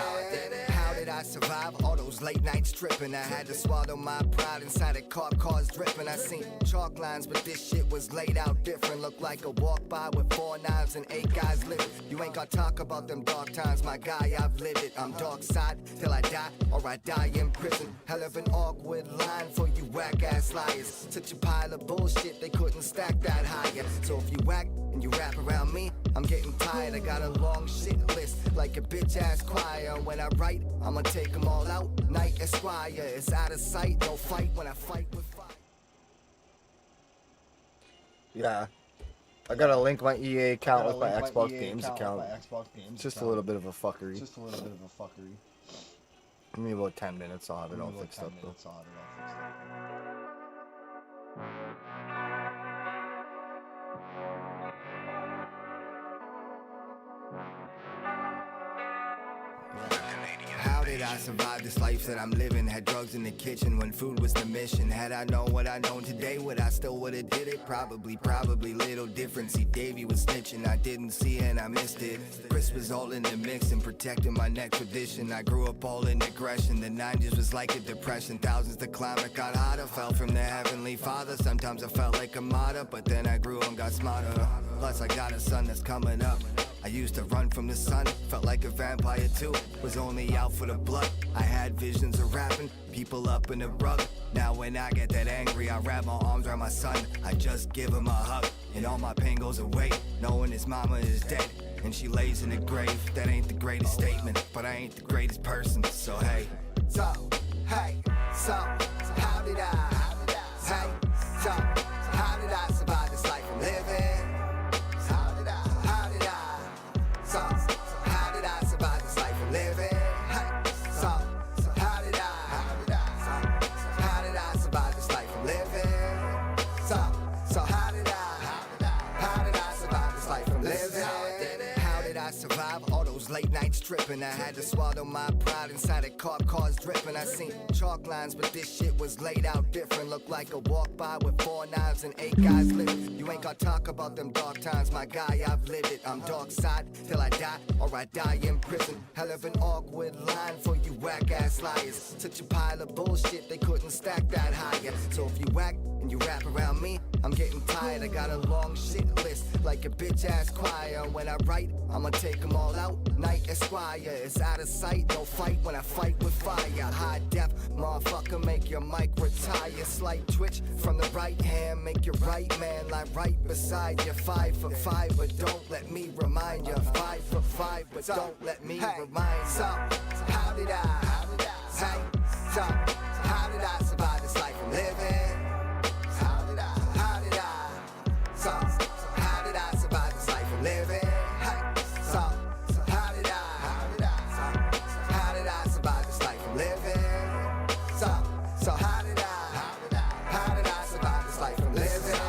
How did I survive all those late nights tripping? I had to swallow my pride inside a cop cars dripping. I seen chalk lines, but this shit was laid out different. Looked like a walk by with 4 knives and 8 guys living. You ain't gonna talk about them dark times, my guy, I've lived it. I'm dark side till I die, or I die in prison. Hell of an awkward line for you whack ass liars. Such a pile of bullshit, they couldn't stack that higher. So if you whack and you rap around me, I'm getting tired. I got a long shit list like a bitch ass choir. When I write, I'ma take them all out. Night Esquire, it's out of sight, no fight when I fight with fire. Yeah. I gotta link my EA account with my Xbox Games account. Just a little bit of a fuckery. Give me about 10 minutes, I'll have it all fixed up though. How did I survive this life that I'm living? Had drugs in the kitchen when food was the mission. Had I known what I know today, would I still would've did it? Probably, little different. See, Davey was snitching, I didn't see it and I missed it. Chris was all in the mix and protecting my neck tradition. I grew up all in aggression, the 90s was like a depression. Thousands to climb, it got hotter, fell from the heavenly father. Sometimes I felt like a martyr, but then I grew and got smarter. Plus I got a son that's coming up. I used to run from the sun, felt like a vampire too. Was only out for the blood. I had visions of rapping, people up in the rug. Now when I get that angry, I wrap my arms around my son. I just give him a hug, and all my pain goes away, knowing his mama is dead and she lays in the grave. That ain't the greatest statement, but I ain't the greatest person. So hey, so how did I? Hey, so how did I survive this life I'm living? How did I? So how did I survive this life I'm living? Hey, so how did I? How did I survive this life I'm living? So how did I survive this life I'm living? How did I survive all those late nights tripping? I had to swallow my pride inside a cop cars dripping. I seen chalk lines, but this shit was laid out different. Looked like a walk by with 4 knives and 8 guys living. You ain't gonna talk about them dark times, my guy, I've lived it. I'm dark side till I die, or I die in prison. Hell of an awkward line for you whack ass liars. Such a pile of bullshit, they couldn't stack that higher. So if you whack and you rap around me, I'm getting tired. I got a long shit list like a bitch ass choir. When I write, I'ma take them all out. Night Esquire, it's out of sight, no fight when I fight with fire. High def, motherfucker, make your mic retire. Slight twitch from the right hand, make your right man lie right beside you. 5 for 5, but don't let me remind you. 5 for 5, but don't let me remind you. So how did I? Hey, so how did I survive this life I'm living? How did I? So how did I survive this life I'm living? Hey, so how did I? How did I survive this life I'm living? So how did I? How did I survive this life I'm living?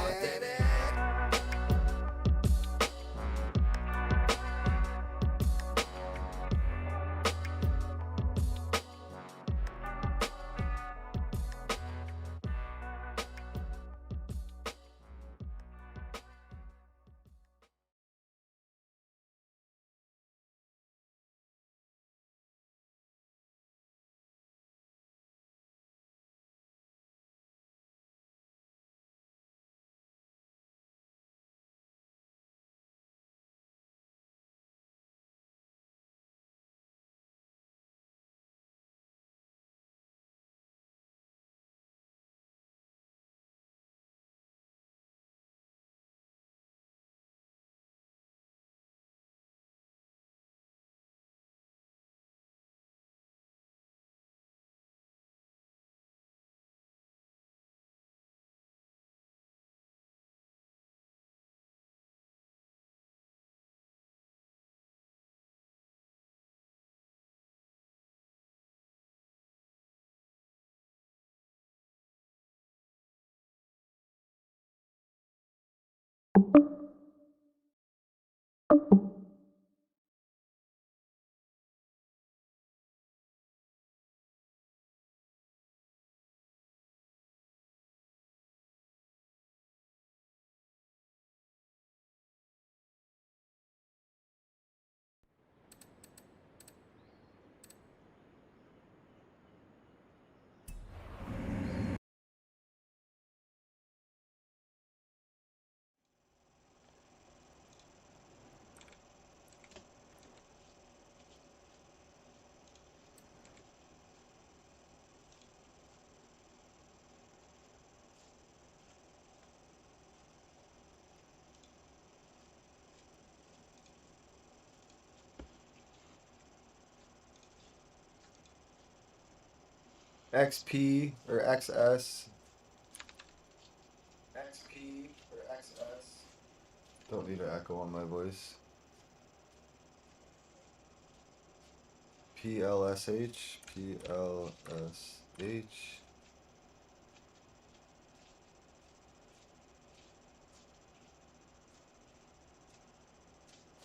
XP or XS. XP or XS. Don't need an echo on my voice. PLSH. PLSH.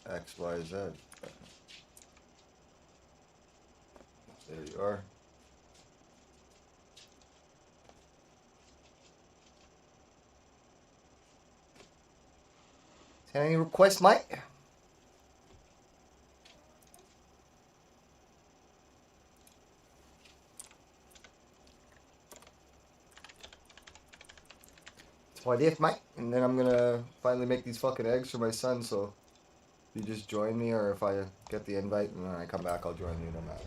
XYZ. There you are. Any requests, Mike? It's my day, Mike. And then I'm gonna finally make these fucking eggs for my son, so you just join me, or if I get the invite and then I come back, I'll join you no matter.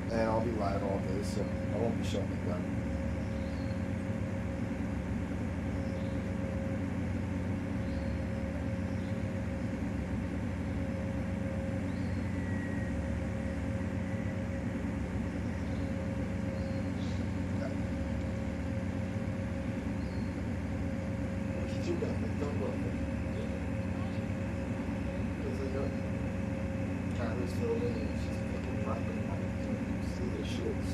And I'll be live all day, so I won't be showing the gun. Tyler's filming and she's fucking dropping my see the shits.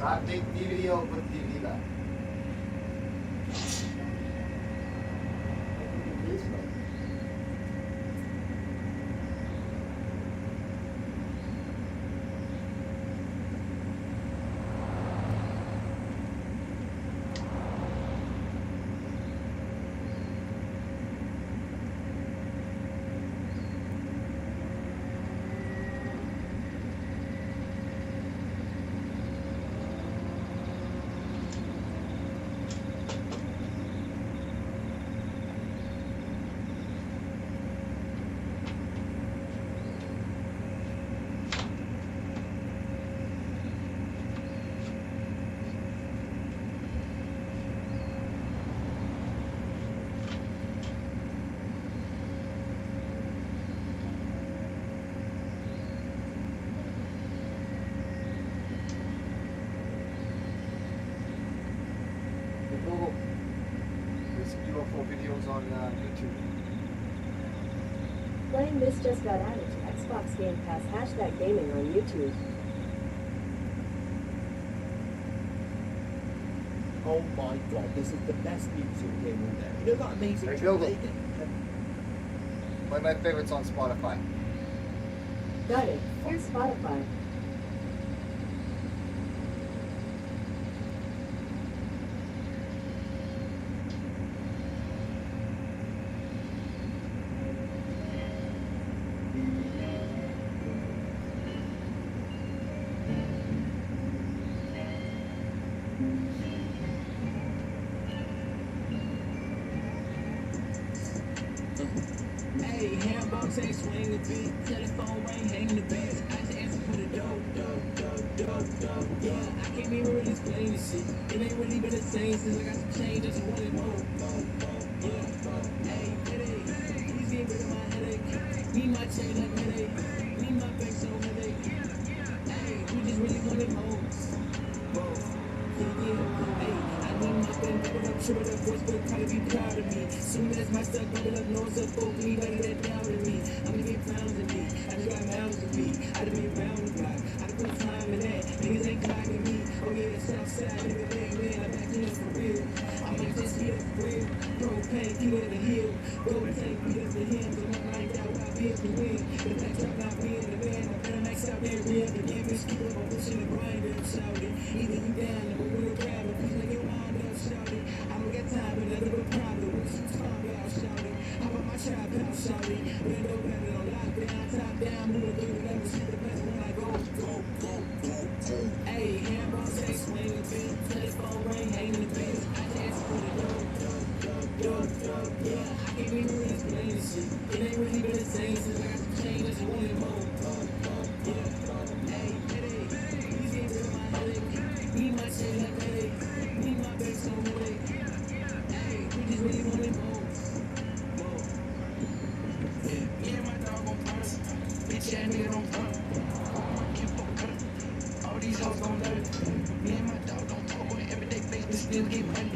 I take DVD out with DVD back. Google. There's UFO videos on YouTube. Playing this just got added to Xbox Game Pass #gaming on YouTube. Oh my god, this is the best music game on there. You know that amazing There you go. AAA game? One of my favorites on Spotify. Got it. Here's Spotify. Hey, handball say swing the beat, telephone ring, hang the beat. I just answer for the dope. Yeah, I can't even really explain this shit. It ain't really been the same since I got some change, just wanted more. Yeah, hey, please get rid of my headache. Need my chain like headache. Need my back so headache. Hey, we just really wanted more. Hey, I need my pen, better up, sure that voice will probably be proud of me. Soon as my stuff bubble up, no one's up, me, better that down with me. I'ma get pounds of me, I just got miles to be. I done been round the block, I done put time in that. Niggas ain't clocking me, oh yeah, the south side, nigga, man, I'm back in this for real. I might just be up for real, propane, keep it in the hill. Gold tank, beat up the hymns, I'm not like that, why be up the win. The back drop, not being the man, I'm better max out there, real. The game is keep up, I'm pushing the grind, I'm shouting. Either you down, or we're grabbing, please make it wind up, shouting. I don't got time, but let it go private, what you talking about, shouting. How about my trap out, shouting. Window better on lockdown, top down, moving through the level, see the best when I go. Hey, handball say swing the beat, telephone ring, hang the beat. I dance for the dope. Yeah, I can't even really explain this shit. It ain't really been the same since I got some change, just wanted more. Yeah, hey, please get rid of my headache. Need my chain like headache. Need my back so headache. Hey, we just really wanted more. Yeah, my dog on purse. Bitch ass nigga don't front. Keep on cut. All these hoes gon' learn. Me and my dog don't talk on an everyday basis, but still get money.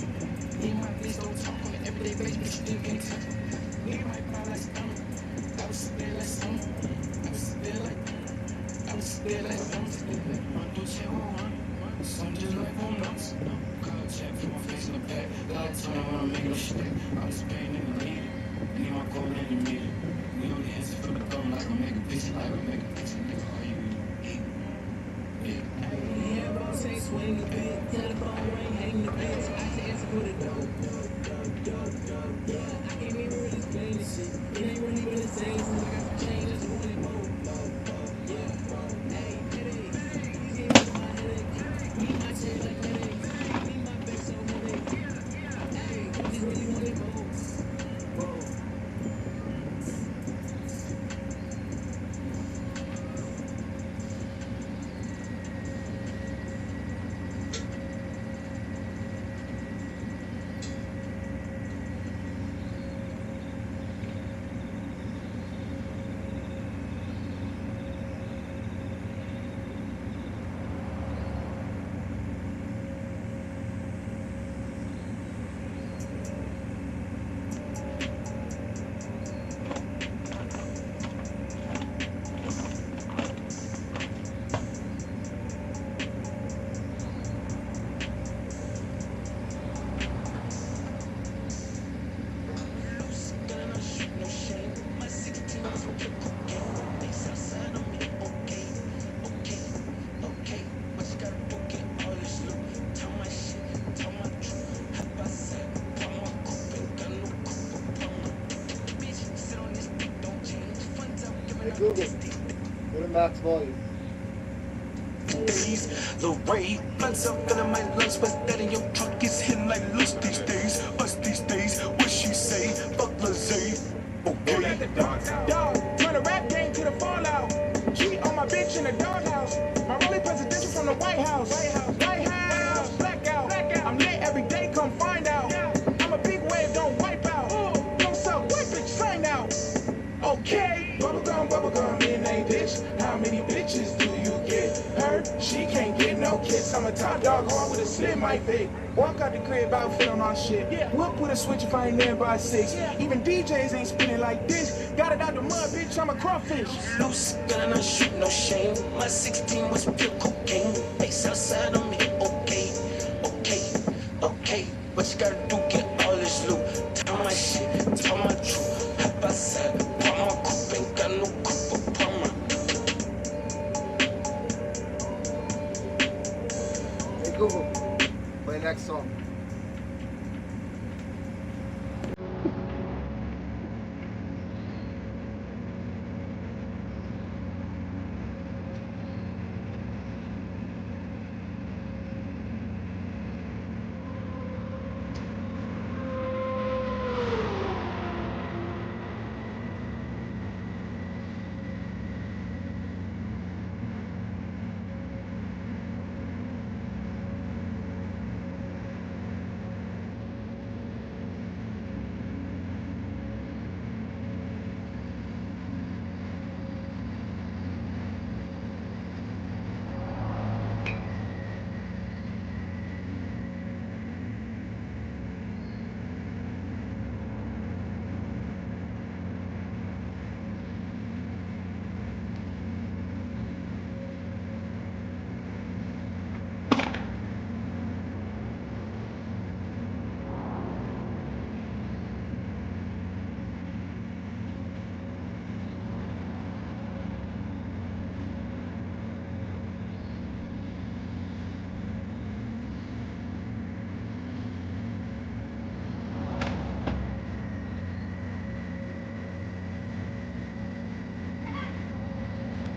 Me and my bitch don't talk on an everyday basis, but still get touch. Nigga might buy like stomach. I was spit like stomach. I was spit like stomach. Run through check one. Some just like home nuts. Call check for my face in the back. God told me I wanna make no shit. I'm just paying in the need. Need my code in the meter. We don't answer for the phone like I make a picture, nigga. Are you eat? Yeah. Handball say swing the beat, telephone ring, hang the bitch. I just answer for the dope. Yeah, I can't even really explain this shit. It ain't really been the same since I got some change, just wanted more. Yeah, hey, please get rid of my headache. Need my chain like headache. Need my back so headache. Hey, we just really wanted more. Google. Go to max volume. The way bloods up in my lungs, but that in your truck is hitting like loose these days. Us these days, what she say? Fuck Lazay. Okay. Let the dogs out. Dog, turn the rap game to the fallout. Cheat on my bitch in the doghouse. My rolling presidential from the White House. White House, blackout. I'm lit every day, come find out. I'm a big wave, don't wipe out. Don't suck, white bitch, sign out. Okay. Bubblegum, in a bitch. How many bitches do you get? Her, she can't get no kiss. I'm a top dog, hard with a slim mic pick. Walk out the crib, outfit on our shit. We'll put a switch if I ain't there by 6. Even DJs ain't spinning like this. Got it out the mud, bitch, I'm a crawfish. Loose gun, I shoot no shame. My 16 was pure cocaine. Face outside on me, okay. What you gotta do, get all this loot. Tell my shit, tell my truth. Hop outside, pop my coupe, ain't got no coupe, pop my. Hey Google, play next song.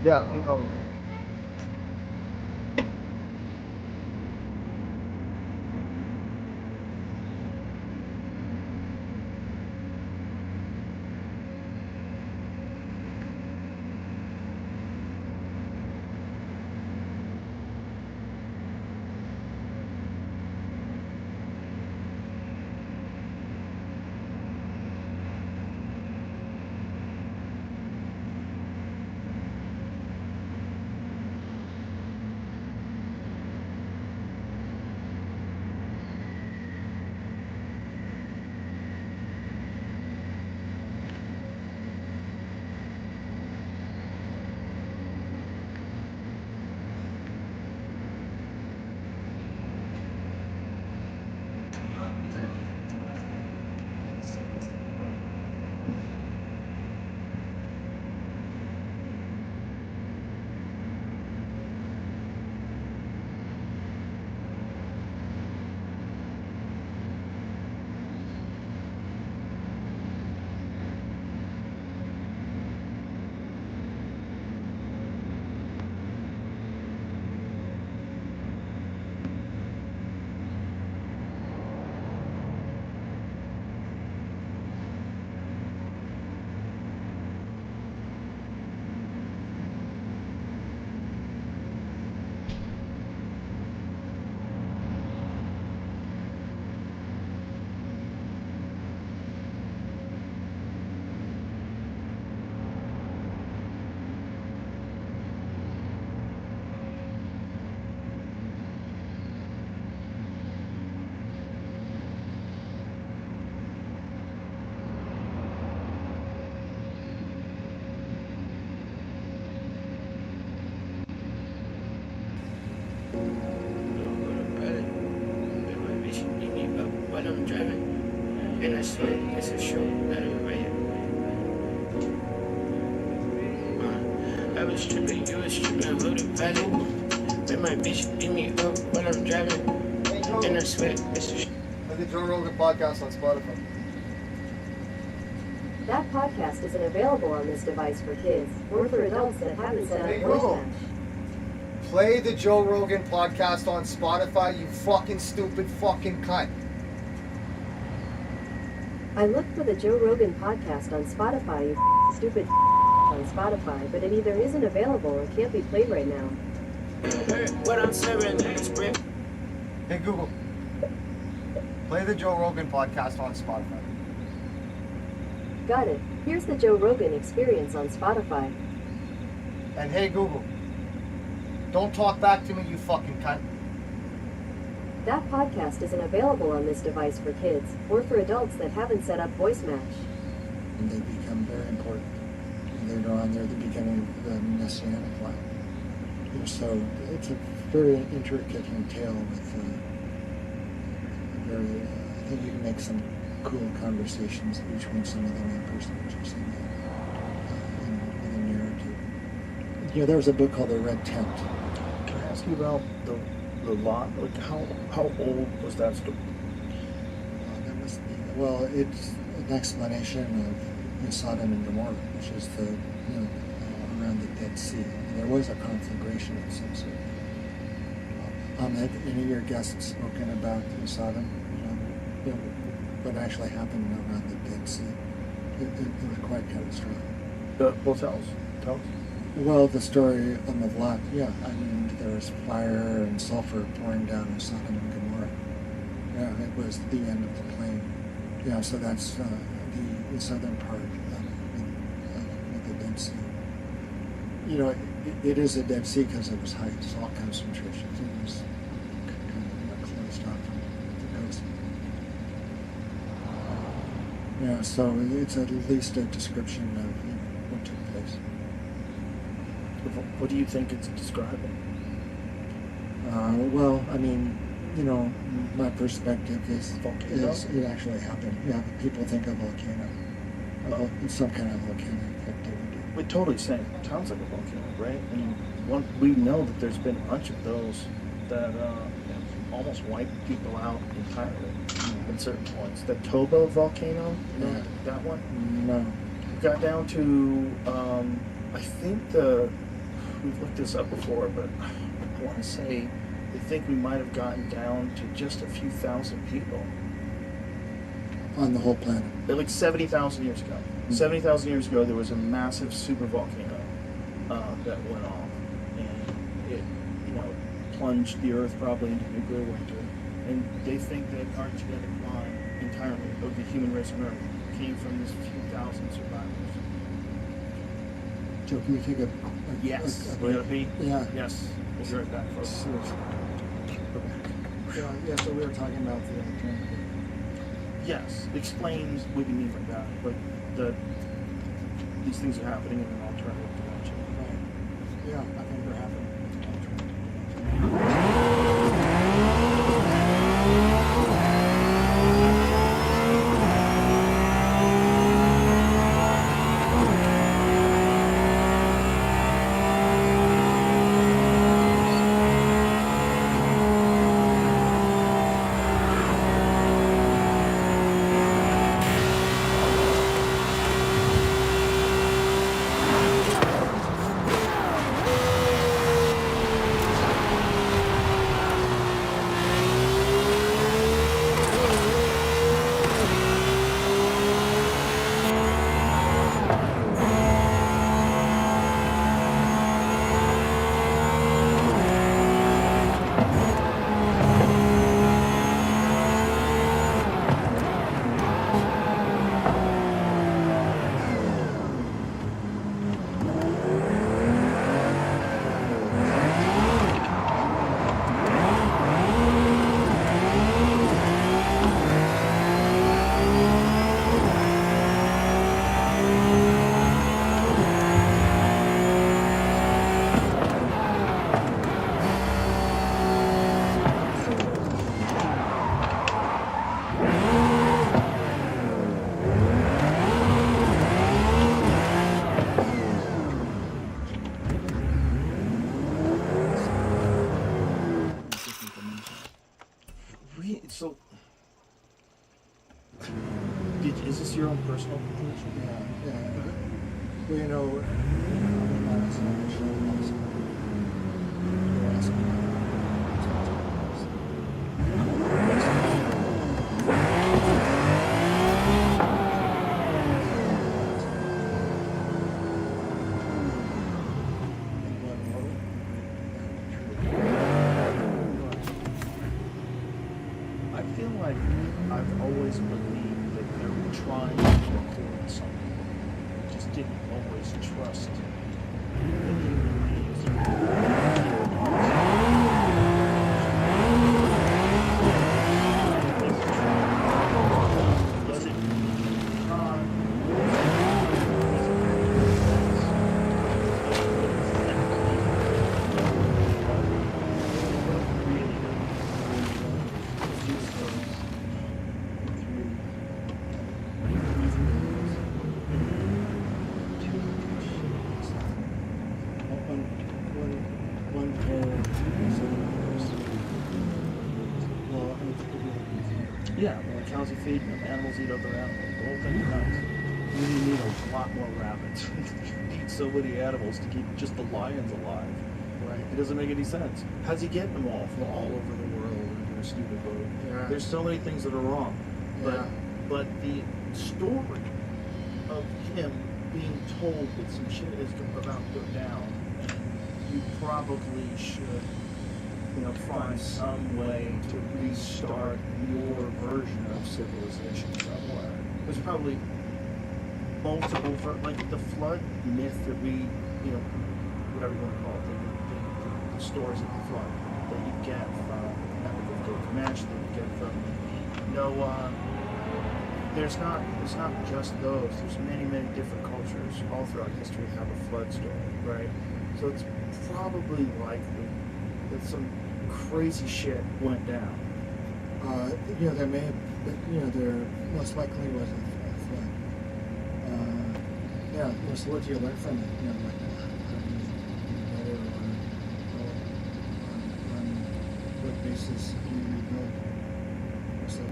Yeah, I'm going. While I'm driving, and I swear it's a show that I'm right. I was stripping, you was stripping, loaded value. Then my bitch beat me up while I'm driving, and I swear it's a show. Look at Joe Rogan podcast on Spotify. That podcast isn't available on this device for kids or for adults that haven't set Hey, up voice Google. match. Play the Joe Rogan podcast on Spotify, you fucking stupid fucking cunt. I looked for the Joe Rogan podcast on Spotify, you stupid on Spotify, but it either isn't available or can't be played right now. What I'm serving is bread. Hey Google, play the Joe Rogan podcast on Spotify. Got it. Here's the Joe Rogan Experience on Spotify. And hey Google, don't talk back to me, you fucking cunt. That podcast isn't available on this device for kids or for adults that haven't set up voice match. And they become very important. Later on, they're the beginning of the Messianic line. So it's a very intricate tale with very, I think you can make some cool conversations between some of the main personages in the narrative. You know, there was a book called The Red Tent. Can I ask you about the lot? Like, how old was that story? That must be, well, it's an explanation of Sodom and Gomorrah, which is the, you know, around the Dead Sea. There was a conflagration of some sort. Have any of your guests spoken about Sodom? You know, what actually happened around the Dead Sea? It was quite catastrophic. Well, tell us. Well, the story on the lot, yeah. I mean, there was fire and sulfur pouring down on Sodom and Gomorrah. Yeah, it was the end of the plain. Yeah, so that's the southern part of the Dead Sea. You know, it is a Dead Sea because it was high salt concentrations. It was kind of closed off from the coast. Yeah, so it's at least a description of what took place. What do you think it's describing? Well, I mean, you know, my perspective is it actually happened. Yeah, people think a volcano, some kind of volcanic activity. It totally sounds like a volcano, right? I mean, we know that there's been a bunch of those that almost wiped people out entirely at certain points. The Toba volcano, you know, that one? No. It got down to, I think we've looked this up before, but I want to say they think we might have gotten down to just a few thousand people. On the whole planet? Like 70,000 years ago. 70,000 years ago, there was a massive supervolcano that went off, and it, you know, plunged the Earth probably into nuclear winter. And they think that our genetic line entirely of the human race on Earth came from this few thousand survivors. Joe, can we take a Yes. break? You gotta pee? Yeah. Yes. We'll be right back, folks. Yeah, so we were talking about the alternative. Yes. Explain what you mean by that. Like these things are happening in an alternative dimension. Right. Yeah, I think they're happening in an alternative So Is this your own personal conclusion? Yeah. Well, you know, I'm not sure what's you're asking I feel like I've always believed that they were trying to record something. I just didn't always trust the human beings. Was it one pair. Well, yeah, well, cows are feeding them, animals eat other animals. The whole thing's nuts. You need a lot more rabbits. You need so many animals to keep just the lions alive. right. It doesn't make any sense. How's he getting them all from all over the world in a stupid boat? Yeah. There's so many things that are wrong. Yeah. But the story of him being told that some shit is about to go down, and you probably should, find some way to restart your version of civilization somewhere. There's probably multiple, like the flood myth that we, whatever you want to call it, the stories of the flood that you get from Gilgamesh, that you get from Noah. It's not just those. There's many different cultures all throughout history have a flood story, right? So it's probably likely that some crazy shit went down. There may have, there most likely was a flood. So what do you learn from it? Like how do you better on what basis do you rebuild? So,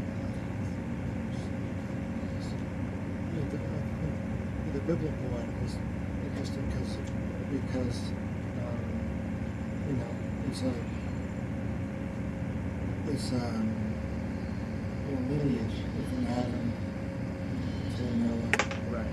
the biblical one was interesting because it's lineage from Adam to Noah. Right.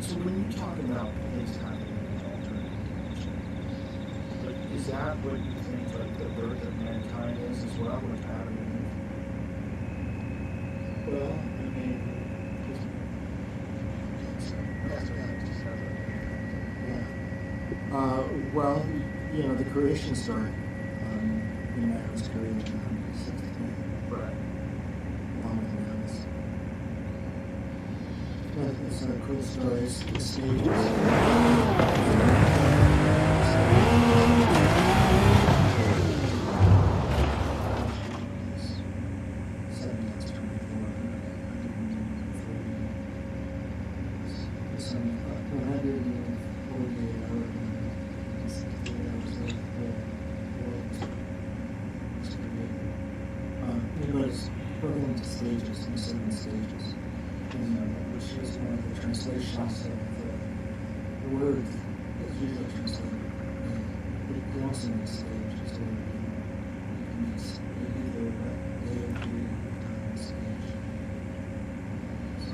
So when you talk about things happening in the alternate dimension, like, is that what you think like the birth of mankind is as well, like Adam and Eve? Well, I mean, well, the creation story. Man was created in 163. Right. Along with Moses. It's a cool story. It's the stages. Broken into stages, in 7 stages, which is one of the translations of the word is usually translated. But it can also mean stage, so it means either day or 3 times stage. So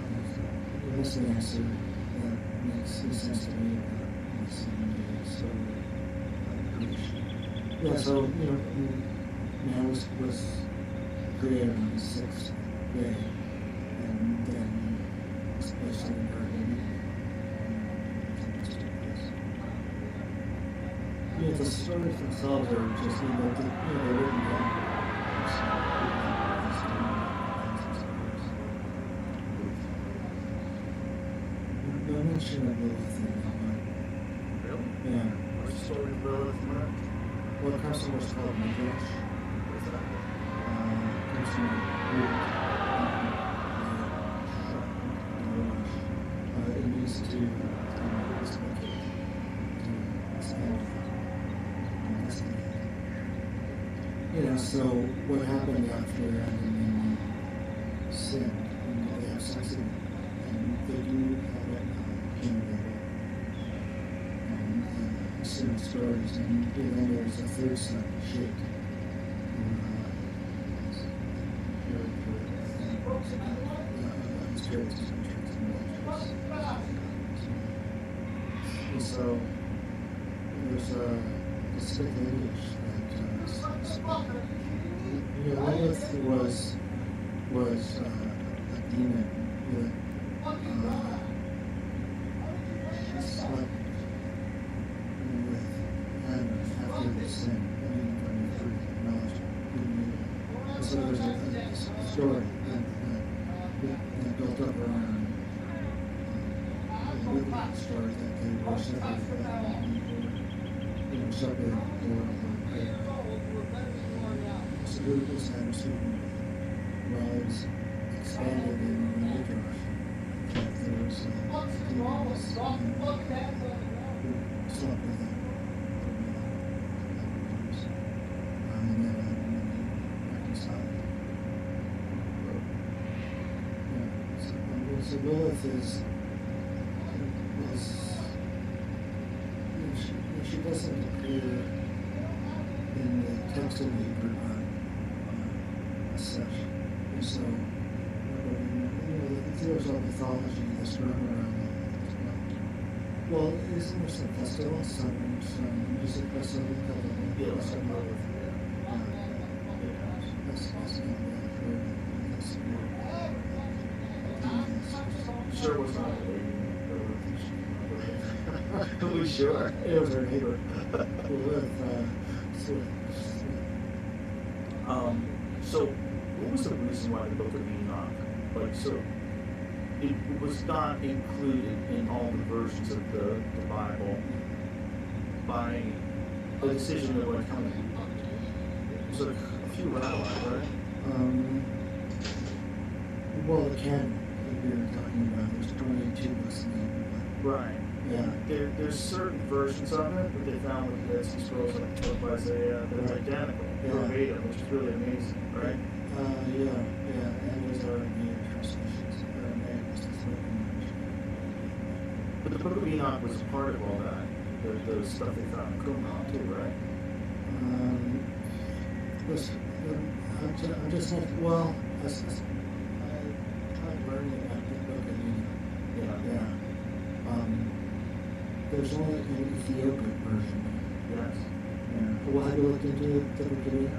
that's the answer that makes sense to me about the 7 days. So, creation. So, man was created on the 6th day, and then especially in Garden. The stories themselves are just, they're written down. The mention of Lilith in that. Really? Yeah. What's the story of Lilith and Mark? Well, it comes from what's called Midrash. What's that? It means to expand. Yeah, so what happened after Adam and Eve sinned, and they have sex again, and they do have it in the certain stories, and then there's a third son, Jake, who his parents is and so there's a speculation that Lilith was a demon that slept with Adam after they sinned, and when they first acknowledged good and evil. So there's a story that built up around the Lilith story that they were separated from Adam and Eve, separated or prayer. So this attitude was expanded in the Midrash, that there was demons who slept with them. And then reconciled. Yeah, so Lilith she doesn't appear in the text of the Hebrew as such. And so, there's all mythology that's run around that as well. Well, isn't there some festival, some music festival called the That's not bad. Sure was not Are we sure? It was our neighbor. So, what was the reason why the Book of Enoch? So it was not included in all the versions of the Bible by a decision of kind of. There's a few rabbis, right? Well, the canon that we were talking about, there's 22 books in the Bible. Right. Yeah. There's certain versions of it, but they found with the Dead Sea Scrolls like the Book of Isaiah that are identical, verbatim, which is really amazing, right? And those are Aramaic translations. But the Book of Enoch was a part of all that, the stuff they found in Qumran too, right? I'm just not, well, I tried learning about the Book of Enoch. Yeah. There's only an Ethiopic version. Yes. Yeah. Well, have you looked into the Book of Enoch?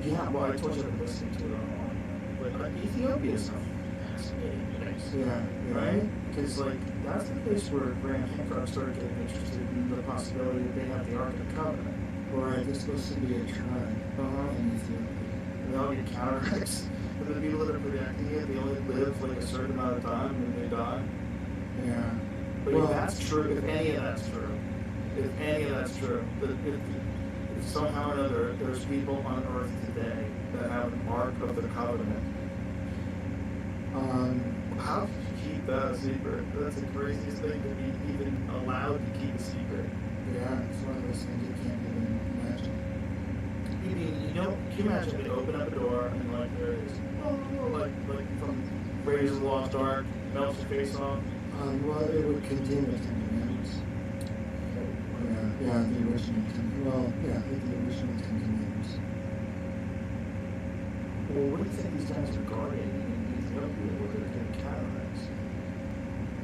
Yeah, well, I told you I've been listening to it online. But Ethiopia is a fascinating place. Yeah. Right? Because, that's the place where Graham Hancock started getting interested in the possibility that they have the Ark of the Covenant. Right, there's supposed to be a tribe in Ethiopia. And they all get cataracts. And the people that are projecting it, they only live a certain amount of time and then they die. Yeah. But if that's true, if any of that's true, if somehow or another there's people on Earth today that have an Ark of the Covenant, how could you keep that a secret? That's the craziest thing to be even allowed to keep a secret. Yeah, it's one of those things you can't even imagine. Can you imagine they open up a door and there it is, from Raiders of the Lost Ark, melts your face off? Well, it would contain the Ten Commandments. The original Ten Commandments. Well, what do you think these guys are guarding in Ethiopia where they're getting cataracts?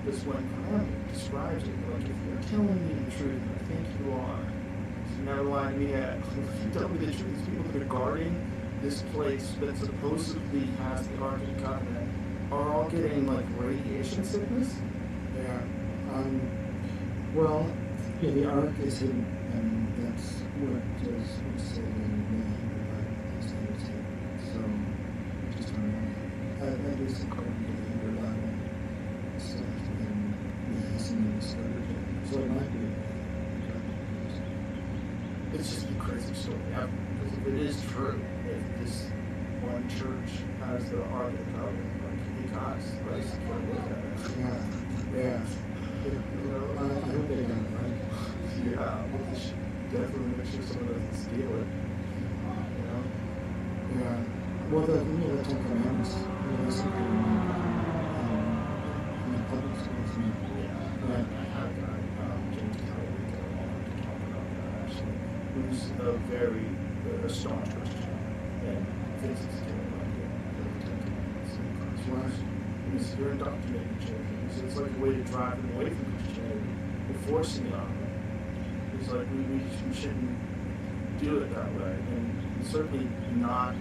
Because when Graham describes it, if you're telling me the truth, and I think you are, you never lied to me yet. If you tell me the truth, these people that are guarding this place that supposedly has the Ark of the Covenant are all getting radiation sickness? Yeah. Well, the Ark is hidden, and that's what is said in the Hebrew Bible. So, just don't know. At least according to the Hebrew Bible, stuff hasn't been discovered yet. So it might be. It's just a crazy story. Because if it is true, if this one church has the Ark of the Covenant, guys, let's look at it. Yeah. I hope they got it right. Yeah, we should definitely make sure someone doesn't steal it. Yeah. Well, the Ten Commandments, that's something in the public schools now. Yeah, I had a guy, James Kelly, who's a very staunch Christian and thinks it's killing like because you're indoctrinating children. It's like a way to drive them away from Christianity. We're forcing it on them. It's like we shouldn't do it that way, and certainly not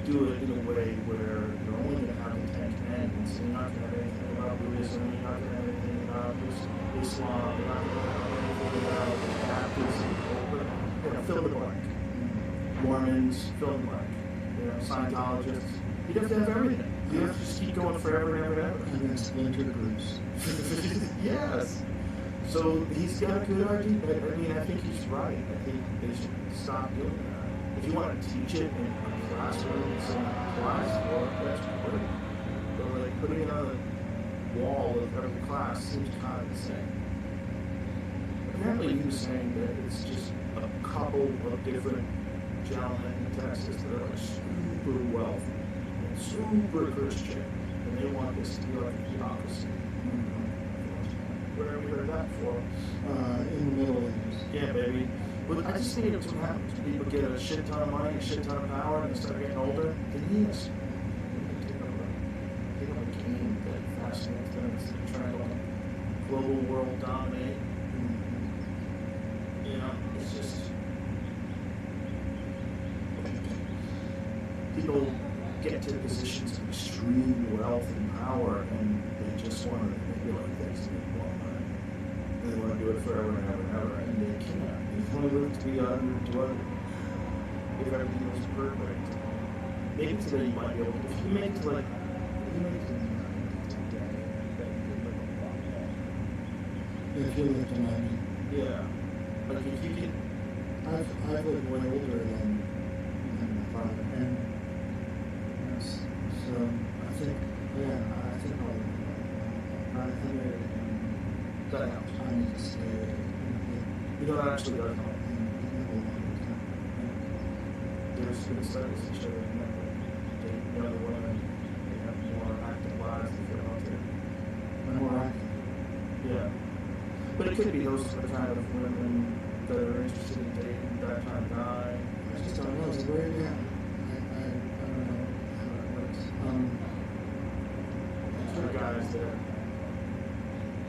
do it in a way where you're only going to have the Ten Commandments, and you're not going to have anything about Buddhism, you're not going to have anything about Islam, you're not going to have anything about Baptism, fill the blank. Mormons, fill the blank. Scientologists. You have to have everything. You have to just keep going forever and ever and ever. And then splinter groups. Yes. So he's got a good idea. I mean, I think he's right. I think they should stop doing that. If you want to teach it in a classroom, in some class, well, that's great. But like putting it on a wall of every class seems kind of the same. Apparently he was saying that it's just a couple of different gentlemen in Texas that are like super wealthy and super Christian, and they want this to be like a theocracy. Where have we heard that before? In the Middle Ages. Yeah, baby. But I just think it's what happens. People get a shit ton of money, a shit ton of power, and they start getting older. Then yes, they don't have a game that fascinates them. It's the trend on global world dominate. You know, it's just people get to positions of extreme wealth and power, and they just want to manipulate things to make more money. They want to do it forever and ever and ever, and they can't. You can only live to be 100 to 100 if everything was perfect. Maybe today you might be able to. If you make it to like, if you make it to today, then you could live a lot more. If you live to 90. Yeah. Like if you can. I've lived way older than my father, and yes, so I think, yeah, I think I'll That helps. I need to stay You know, that actually does help. There's been studies that show that younger women, they have more active lives if they're healthier. more active. Yeah. But it could be those are the kind of women that are interested in dating that kind of guy. I just don't know. It's weird, yeah. I don't know how it works. For guys that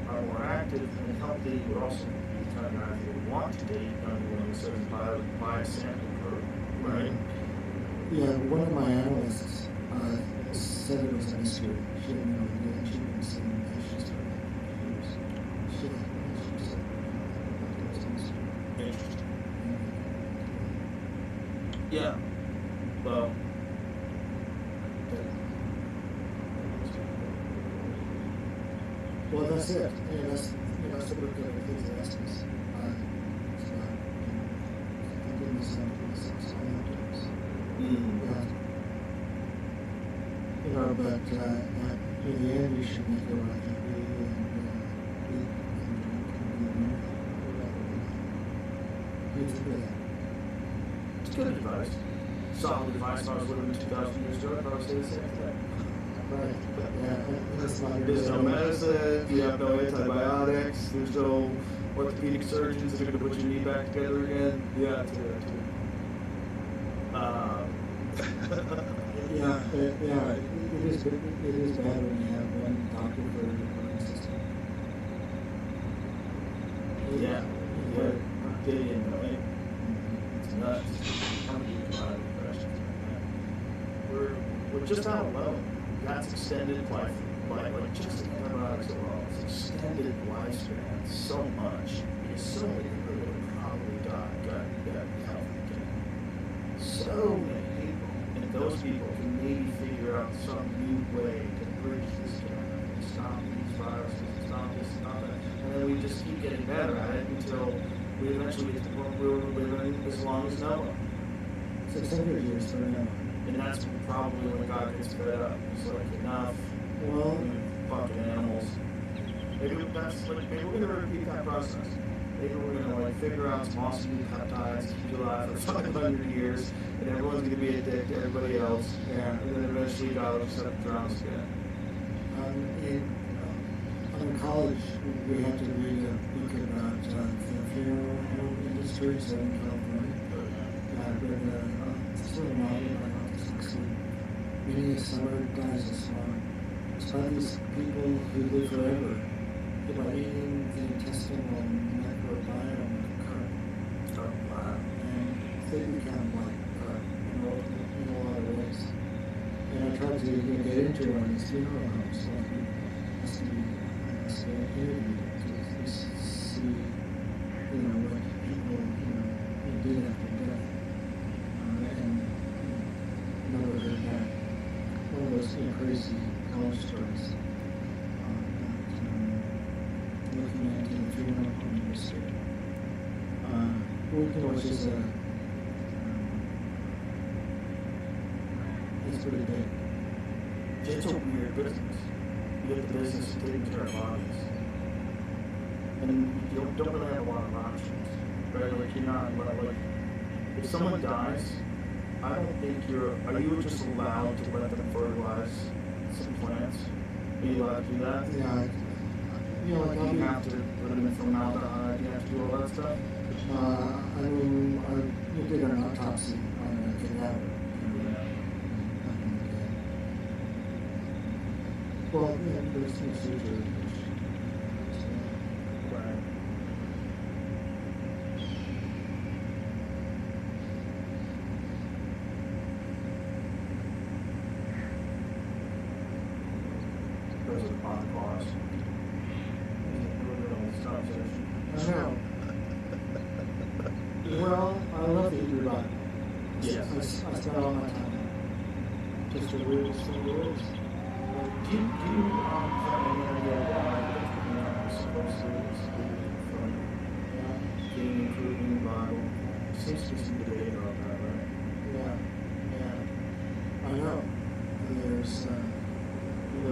are more active and healthy, but also the kind of guys that want to date younger women, so by a sample curve, right? Yeah, one of my analysts said it was a mystery. She didn't know the she didn't see the she started. She said it was a mystery. Interesting. Yeah. Well. Well, that's it. Yeah, that's the book of Ecclesiastes. So, goodness, all but in the end, you should make it right happy and eat and drink and be merry. It's good advice. Solid advice. If I was living 2,000 years ago, I'd probably say the same thing. Right. There's no medicine, you have no antibiotics, there's no orthopedic surgeons that are going to put your knee back together again. Yeah, it's good. It is bad when you have one doctor for your immune system. Yeah. It's nuts. How many depressions right now? We're just not alone. That's extended life, like just antibiotics alone. It's extended lifespan so much because so many people would probably got health again. So many people, and those people can maybe figure out some new way to bridge this gap and stop these viruses, stop this, stop that, and then we just keep getting better at it until we eventually get to the point where we're living as long as Noah. 600 years from now. And that's probably when God gets fed up. He's like, enough. Well, fucking animals. Maybe we're going to repeat that process. maybe we're gonna like figure out some awesome new peptides, keep you alive for 500 years, and everyone's gonna be a dick to everybody else. Yeah. And then eventually God will just have to drown us again. In college, we had to read a book about the funeral home industry in Southern California. I read a sort of novel by August Huxley. Many a summer dies a swan. It's about these people who live forever by eating the intestinal microbiome of carp. Oh, wow. And they become like carp in a lot of ways. And I tried to get into one of these funeral homes, so I must be interviewed to see, what people, did after death. And never heard that. One of those crazy college stories looking into the funeral home industry. Which is it's pretty big. It's a weird business. You get the business of taking care of bodies. And you don't really have a lot of options. Right? Like you're not like if someone dies, I don't think are you just allowed to let them fertilize some plants? Are you allowed to do that? Yeah. You have to put them in formaldehyde, you have to do all that stuff? I did an autopsy on a cadaver. Well, there's no surgery. Right. Those are on cars. I know. Well, I love the Hebrew Bible. Yes. I spent all my time on it. Just the weirdest thing there is. Do you have any idea why the is supposed to exclude from being included in the Bible? There seems to be some debate about that, right? Yeah. I know. There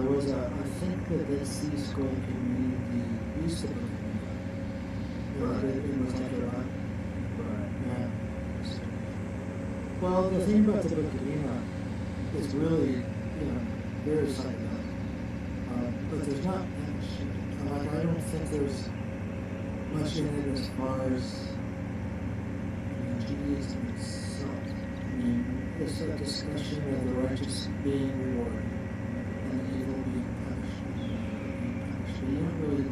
was I think that the Sea Scroll community used to look at it was like a right. Right. Yeah. Well, the thing about the Book of Enoch is really, very psychedelic. But there's not much, I don't think there's much in it as far as Judaism itself. I mean, it's a discussion of the righteous being rewarded and the evil being punished. But you don't really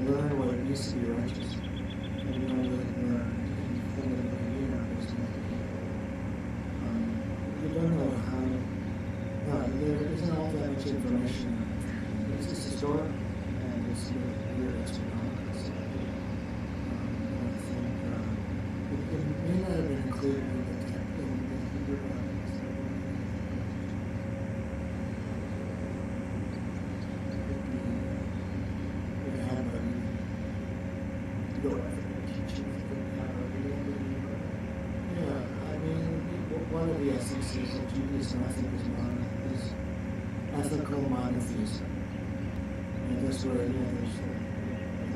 learn what it means to be righteous. And you don't really learn in the Book of Enoch. You don't know how. There isn't all that much information. It's just historic and it's weird astronomical. So, I think it may not have been included in the Hebrew Bible. One of the essences of Judaism, I think, is ethical monotheism. And that's where, there's the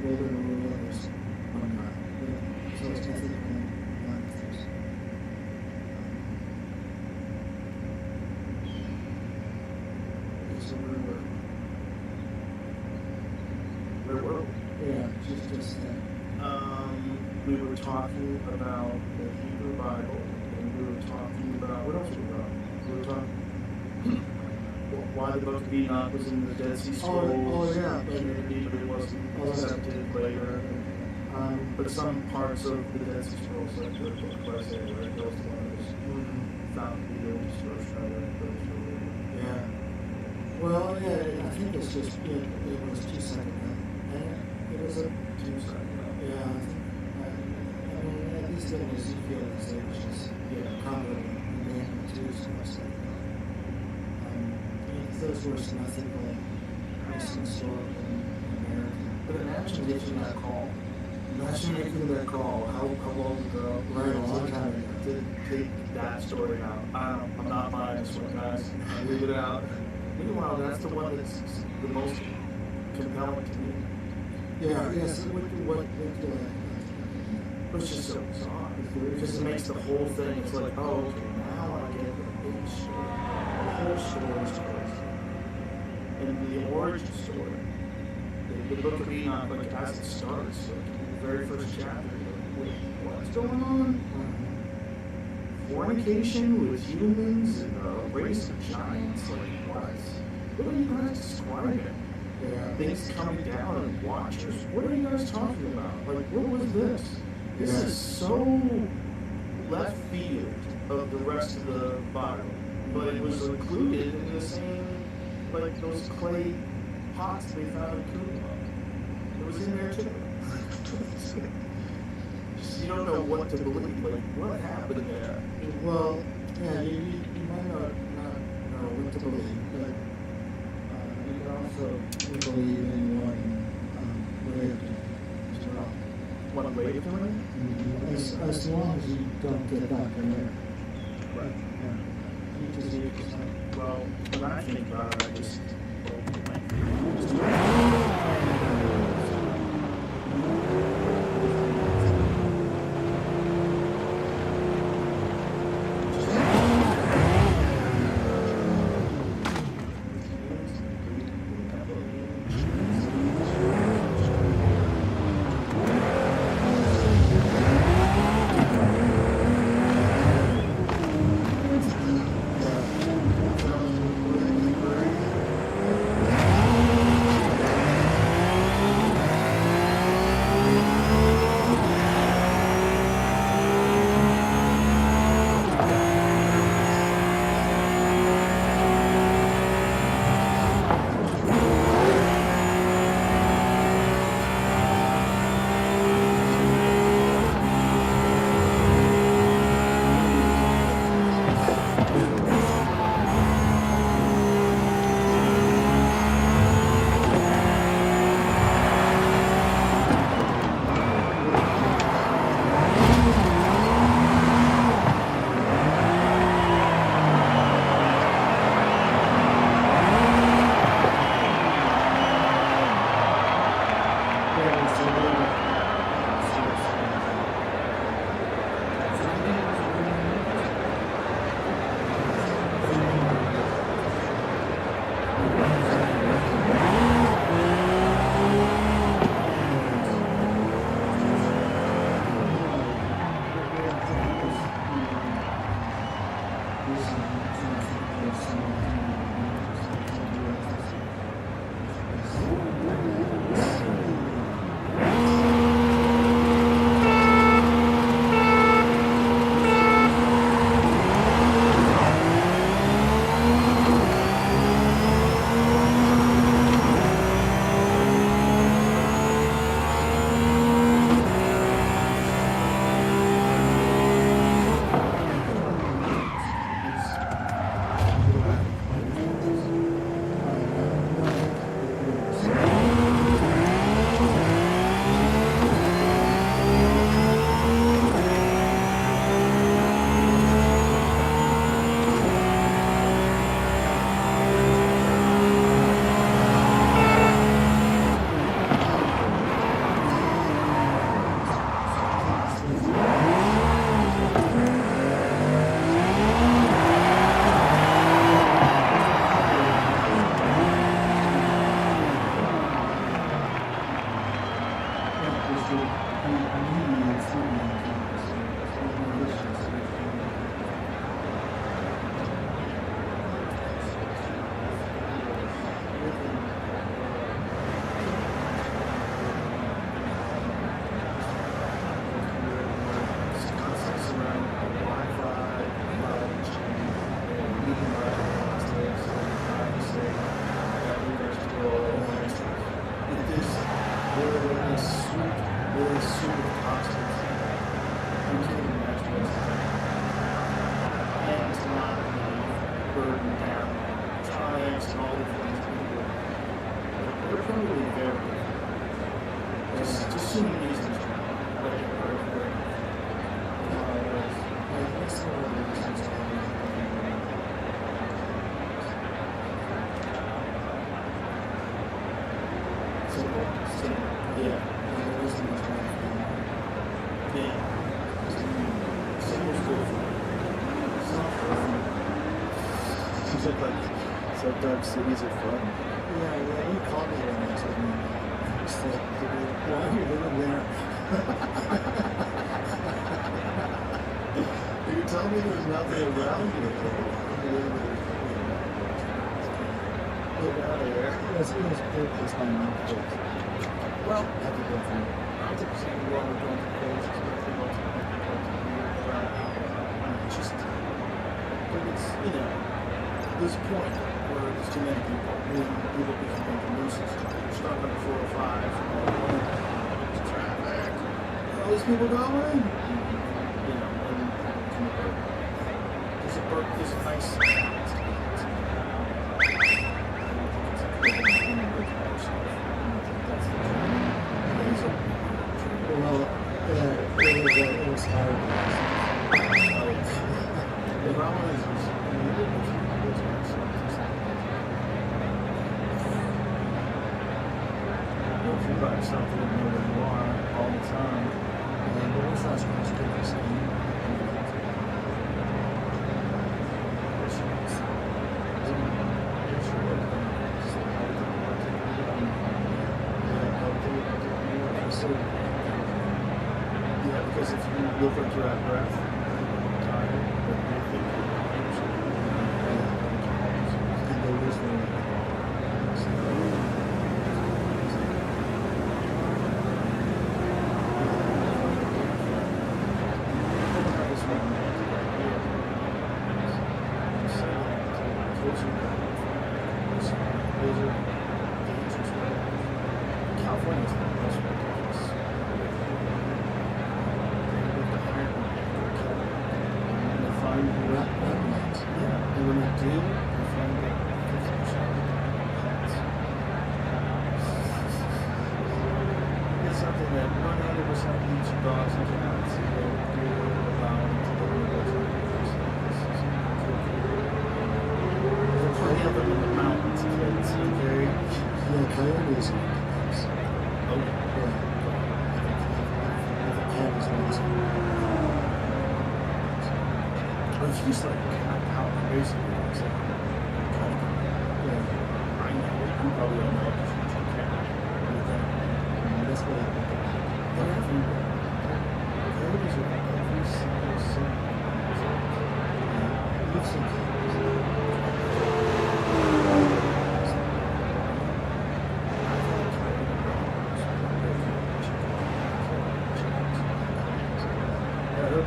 golden rule, there's one God. So it's ethical monotheism. It's a weird word. Where were we? Yeah, just that. We were talking about the Hebrew Bible. We were talking about, what else were we talking? We were talking why the Book of Enoch was in the Dead Sea Scrolls. Yeah. Community, but it wasn't accepted later. But some parts of the Dead Sea Scrolls, like the Book of Isaiah, right? Those ones found to be the oldest source Yeah. Well, yeah, I think it's just, it was too psychedelic. It was a... Too psychedelic. Yeah, I mean, at least in Ezekiel, it was just, comparable in the end, too, so it's like, those were some ethical, nice and historical American. But imagine getting that call. Imagine making that call. How long ago? Right, a long time ago. To take that story out. I'm not buying this one, guys. Leave it out. Meanwhile, that's the one that's the most compelling to me. Yeah, yes. What it's just so bizarre because it makes the whole thing. It's like, oh, okay, now I get the big story. The whole story is crazy, and the origin story. The book of Enoch, like as it starts, like the very first chapter, you're like, wait, what's going on? Fornication with humans and a race of giants? Like what? What are you guys describing? Yeah. Things coming down and watchers. What are you guys talking about? Like, what was this? This is so left field of the rest of the Bible, but it was included in the same, like those clay pots they found in Convoy. It was in there too. Just, you don't know what to believe. Like, what happened there? Well, yeah, you might not know what to believe, but you can also believe in one way of doing it as well. One way of doing it? As long as you don't get back in there. Right. Yeah. Each is each. Well, when I think about it, I just Yeah. Sometimes cities are fun. Yeah, you called me when I told me it's like, why are you living there? You tell me there's nothing around you. Get out of here. It was my mom. Well, Happy birthday. I don't think there's anything wrong with going to the place. There's nothing wrong with just, but it's, there's a point where there's too many people. People become nuisance. You're stuck on the 405. There's traffic. All these people going. And there's a nice. Well, it was hard. The problem is if you buy something and know where you are all the time, And what was that supposed to do? Yeah, because if you look like you're out of breath, tired, but you think you're And they lose their California's the most ridiculous. They find not nights. yeah, and when they do, they find that 50% pets. It's something that 100% of each dogs and cats will do allow them to live in those areas. There's plenty of them in the mountains, kids, okay? Yeah, coyotes are nice. Oh, Yeah. The cat is nice. but if you just like how basically it's like, Yeah. I know, you probably don't know because you're a cat. That's what I think. They're everywhere. Coyotes are every single city. You've seen coyotes.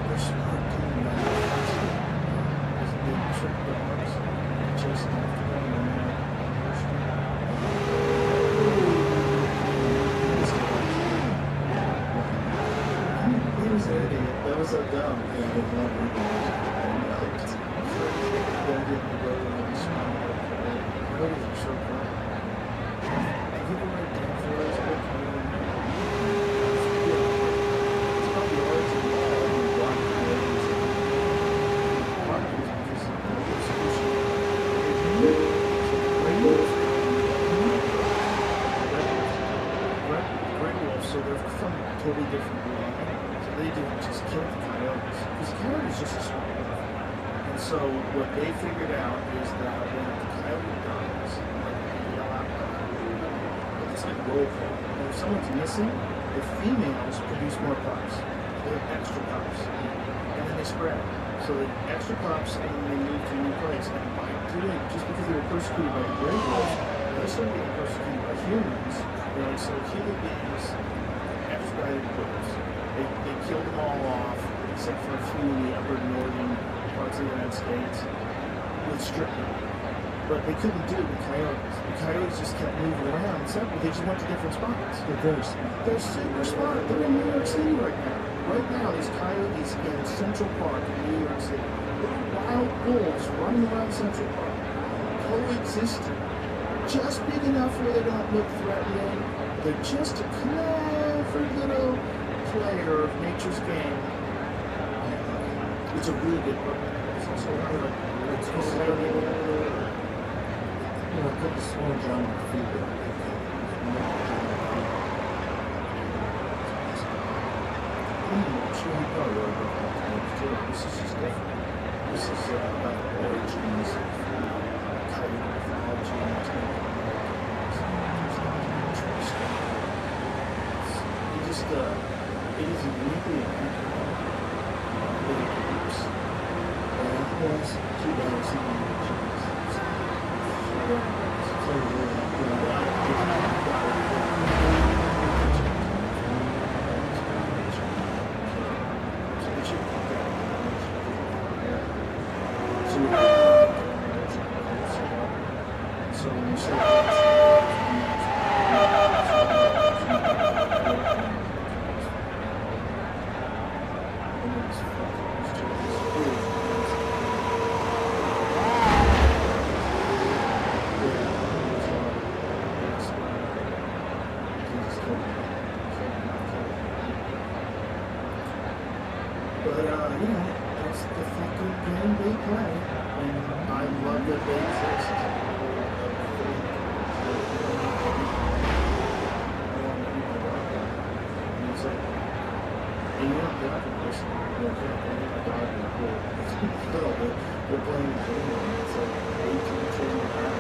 They're smart too, man. There's a big trick dogs chasing after them and he was an idiot. That was so dumb. Yeah, they love it. Coyotes are so cool. Have you ever read Dan Forrest's book? It's about the origin of black coyotes. Part of it is because of the persecution. Gray wolves, so they're from a totally different line. So they didn't just kill the coyotes. Because the coyote is just a small wolf. And so what they figured out is that when the coyote dies, like they yell out, it's like roll call. And if someone's missing, the females produce more pups. They have extra pups. And then they spread. So the extra pups, and then they move to a new place. And by doing, just because they were persecuted by gray wolves, they started getting persecuted by humans. So human beings extradited wolves. They killed them all off, except for a few in the upper northern parts of the United States, with strip net. But they couldn't do it with coyotes. The coyotes just kept moving around, except they just went to different spots. They're very smart. They're super smart. They're in New York City right now. Right now, these coyotes in Central Park in New York City. Little wild wolves running around Central Park, coexisting. Just big enough where they don't look threatening. They're just a clever little player of nature's game. It's a really good book. It's also kind of like it's coyote. You know, put the small drum on the feet. I'm sure you probably wrote about that too. This is just different. This is about the origins of It is uniquely So when you say But, you know, that's the fucking game they play. And I love that they exist. And it's like, and you don't get up and listen. You know, my dog in the pool. No, but they're playing the game. And it's like 18 children back.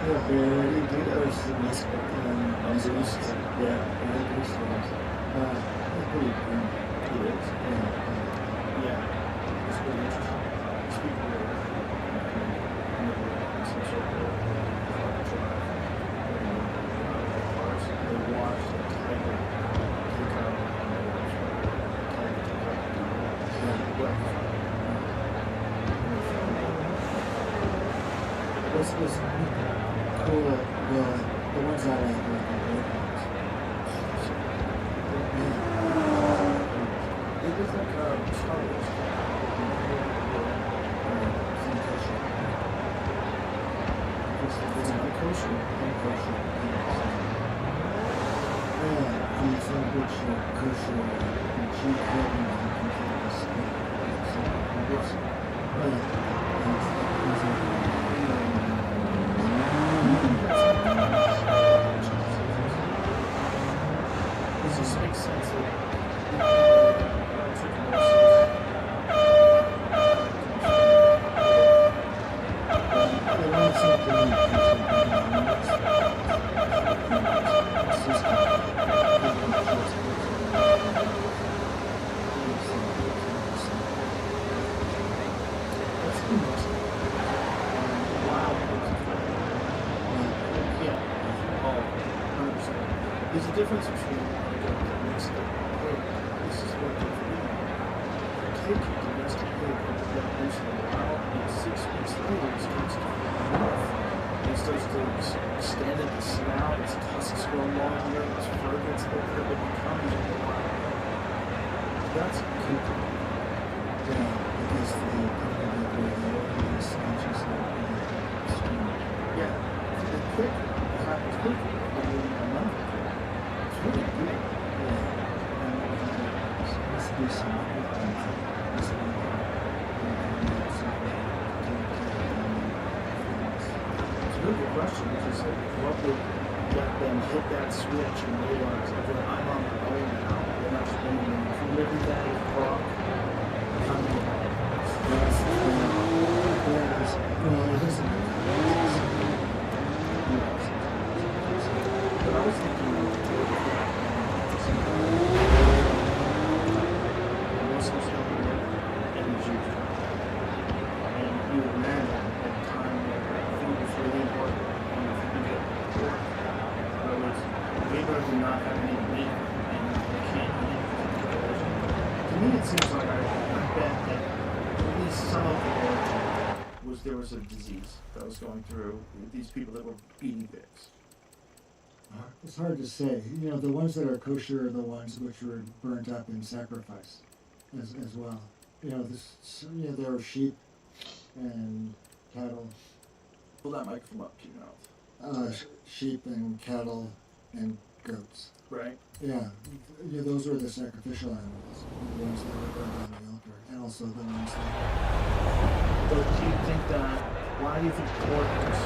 Yeah, he did those things on Zeus. Yeah, he did those things. That's pretty cool. It is. Yeah. It's pretty interesting. Speaking of some sort of drive, cars, they watched a tiger take out This was cool. The ones that I like are great ones. It was like Star Wars. It's unkosher. Yeah, and it's like which kosher and cheap clothing and This just makes sense. There's a difference between this is what they're doing. Take a domestic pig that once in a while, and 6 weeks later it starts to morph. It starts to extend at the snout, its tusks grow longer, its fur gets thicker, it becomes a wild. That's cool. yeah, because the Yeah, it's quick. It happens quickly. It's really good. must be some other things. It's a really good question because like, what would let them hit that switch and realize, okay, I'm on my own now. They're not spending from every day clock. But I was thinking Muslims don't get energy. And you would imagine at a time where food was really important and if you could get work. In other words, labor do not have any meat and they can't eat because to me it seems like I bet that at least some of the work was there was a disease that was going through these people that were eating pigs. It's hard to say. You know, the ones that are kosher are the ones which were burnt up in sacrifice as well. You know, there are sheep and cattle. Pull that microphone up to your mouth. Sheep and cattle and goats. Right? Yeah, those were the sacrificial animals, the ones that were burned on the altar, and also the ones that... But do you think that, why do you think pork is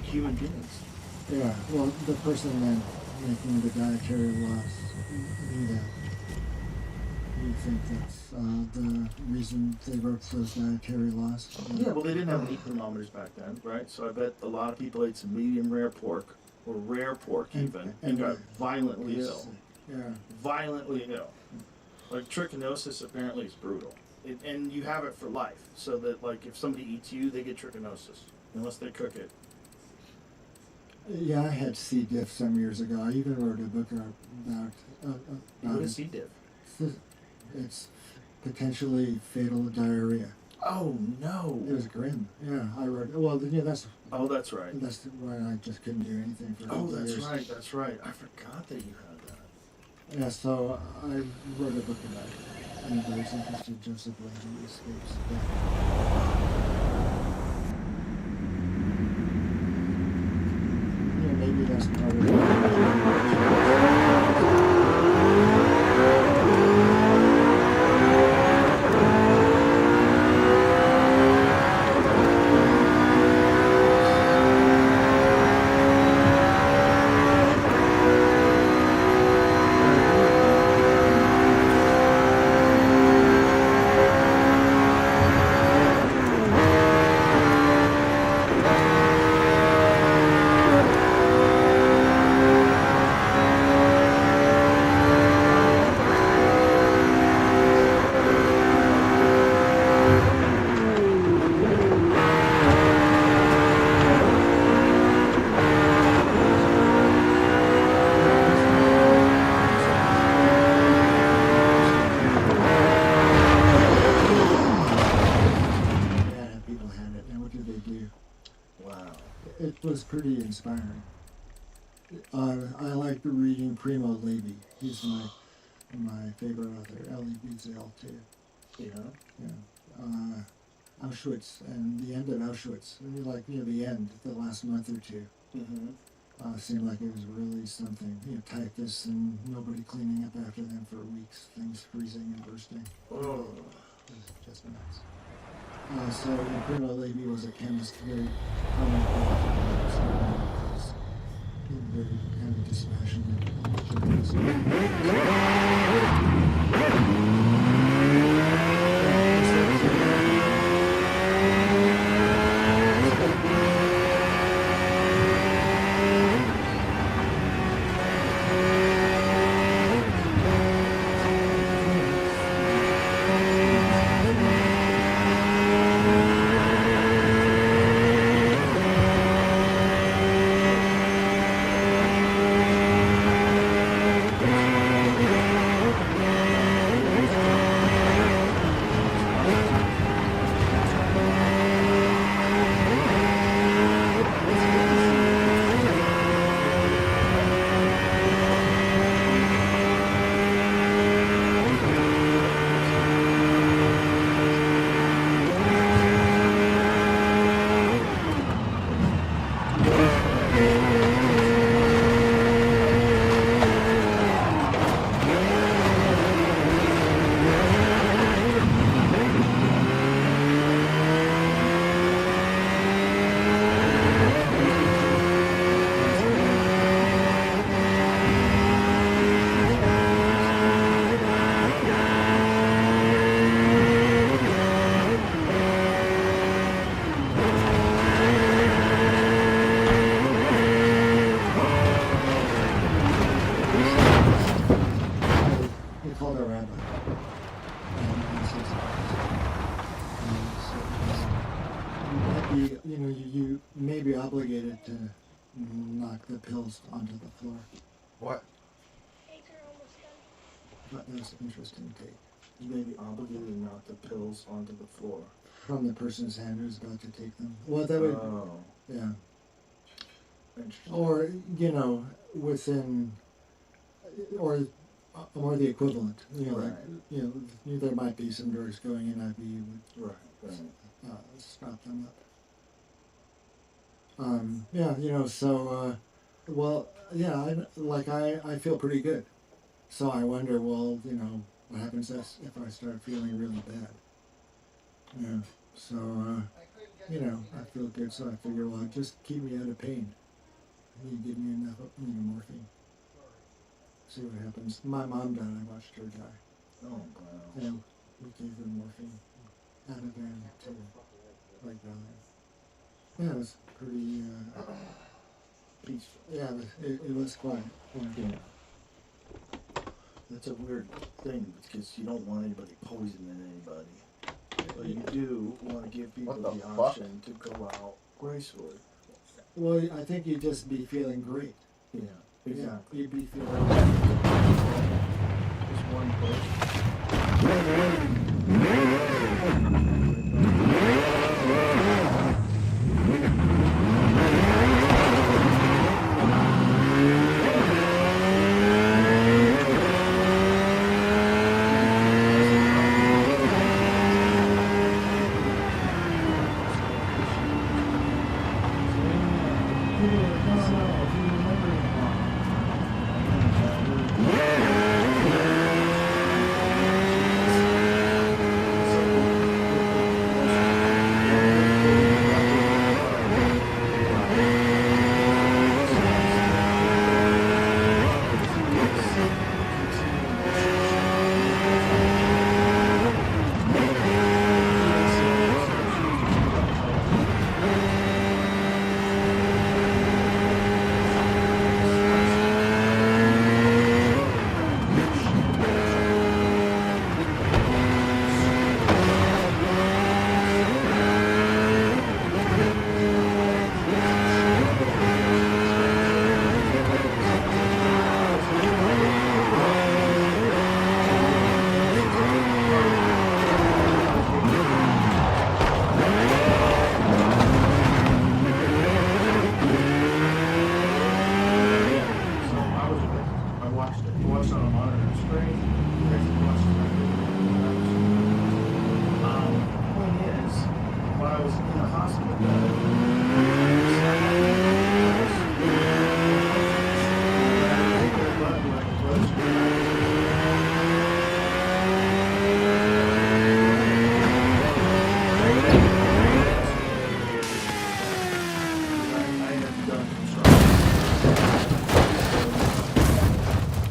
human beings. Yeah, well, the person then making the dietary laws knew that. You think that's the reason they wrote those dietary laws? Yeah, well, they didn't have meat thermometers back then, right? So I bet a lot of people ate some medium rare pork, or rare pork even, and got violently ill. Yeah. Violently ill. Like trichinosis apparently is brutal. And you have it for life. So that, like, if somebody eats you, they get trichinosis, unless they cook it. Yeah, I had C. diff some years ago. I even wrote a book about What it. is C. diff? It's potentially fatal diarrhea. Oh no! It was grim. Yeah, I wrote. Well, yeah, that's. Oh, that's right. That's why I just couldn't do anything for. Oh, that's years. right. That's right. I forgot that you had that. Yeah, so I wrote a book about it. Anybody's interested, Joseph Lady Escapes Death. Yeah, maybe that's part of it. It was pretty inspiring. I liked reading Primo Levi. He's my favorite author. L.E.B.Z.L. too. Yeah. Yeah. Auschwitz and the end of Auschwitz. Like the end, the last month or two. Mm-hmm. Seemed like it was really something. Typhus and nobody cleaning up after them for weeks. Things freezing and bursting. Oh. It was just nuts. So Primo Levi was a chemist, very prominent, very kind of dispassionate. You may be obligated to knock the pills onto the floor. What? That was an interesting take. You may be obligated to knock the pills onto the floor. From the person's hand who's about to take them. Well, that would... Oh. Yeah. Interesting. Or, within... Or the equivalent. Right. There might be some drugs going in IV would Right. stop them up. I feel pretty good. So I wonder, what happens if I start feeling really bad? Yeah, so, you know, I feel good, so I figure, well, just keep me out of pain. You give me enough, morphine. See what happens. My mom died. I watched her die. Oh, wow. And we gave her morphine. Ativan to like Valium. Yeah, it was pretty. Peaceful. Yeah, it was quite. Yeah. That's a weird thing because you don't want anybody poisoning anybody. But you do want to give people What the the fuck? option to go out gracefully. Well, I think you'd just be feeling great. Yeah, Yeah, exactly. you'd be feeling. Just one push.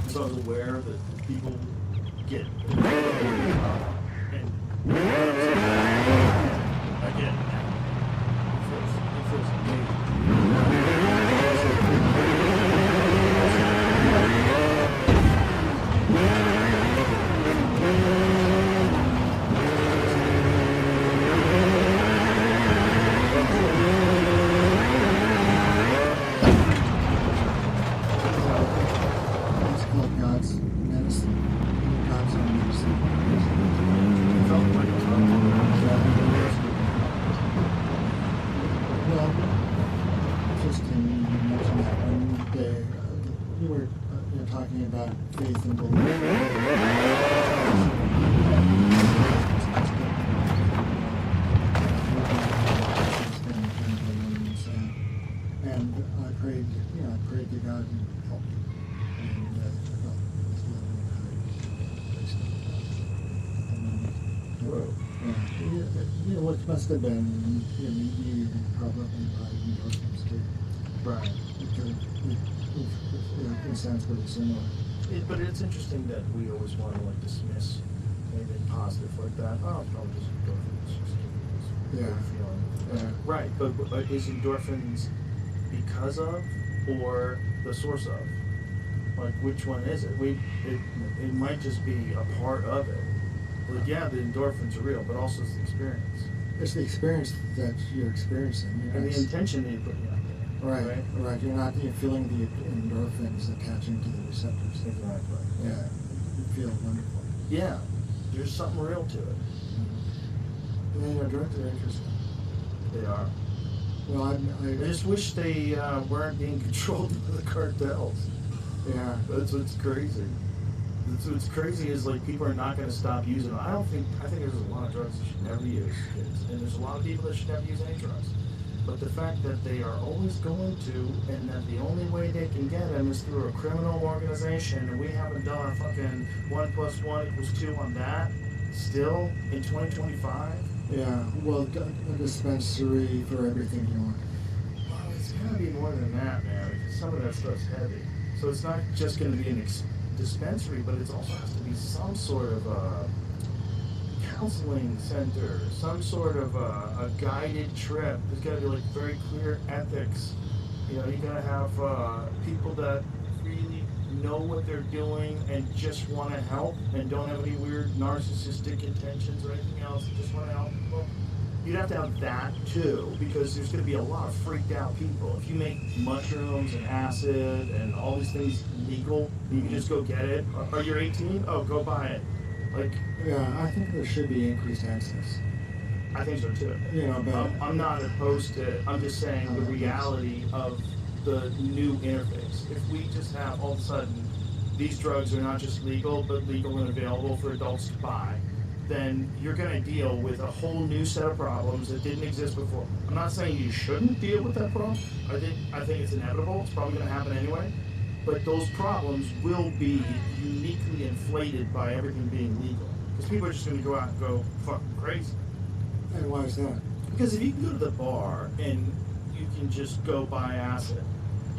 So I was aware that people get and again, it feels It's called God's medicine. God's own medicine. it felt like Well, interesting you mentioned that one day. You were talking about faith and belief. And I prayed, I prayed to God and help me. And I felt this little what must have been, you probably by endorphins too. right. It sounds pretty similar. But it's interesting that we always want to like dismiss anything positive like that. Oh, it's probably just endorphins. Just Yeah. good feeling. Yeah. Right, but is endorphins because of or the source of? Like, which one is it? It might just be a part of it. Like, yeah, the endorphins are real, but also it's the experience. It's the experience that you're experiencing. And the intention that you're putting out there. Right. You're feeling the endorphins attaching to the receptors. Exactly. Yeah. You feel wonderful. Yeah, there's something real to it. And drugs are interesting. They are. Well, I I just wish they weren't being controlled by the cartels. Yeah. That's what's crazy. What's crazy is like people are not going to stop using them. I think there's a lot of drugs that should never use, and there's a lot of people that should never use any drugs. But the fact that they are always going to, and that the only way they can get them is through a criminal organization, and we haven't done our fucking 1 + 1 = 2 on that, still in 2025. Yeah, well, a dispensary for everything you want. Well, it's gotta be more than that, man, because some of that stuff's heavy. So it's not just gonna be an dispensary, but it also has to be some sort of a counseling center, some sort of a guided trip. There's gotta be like very clear ethics. You know, you gotta have people that really know what they're doing and just want to help and don't have any weird narcissistic intentions or anything else. Just want to help people. You'd have to have that too, because there's going to be a lot of freaked out people. If you make mushrooms and acid and all these things legal, you can just go get it. Are you 18? Oh, go buy it. Like, Yeah, I think there should be increased access. I think so too. You know, but I'm not opposed to it. I'm just saying the reality of the new interface. If we just have all of a sudden these drugs are not just legal, but legal and available for adults to buy, then you're going to deal with a whole new set of problems that didn't exist before. I'm not saying you shouldn't deal with that problem. I think it's inevitable. It's probably going to happen anyway. But those problems will be uniquely inflated by everything being legal. Because people are just going to go out and go fucking crazy. And why is that? Because if you can go to the bar and you can just go buy acid,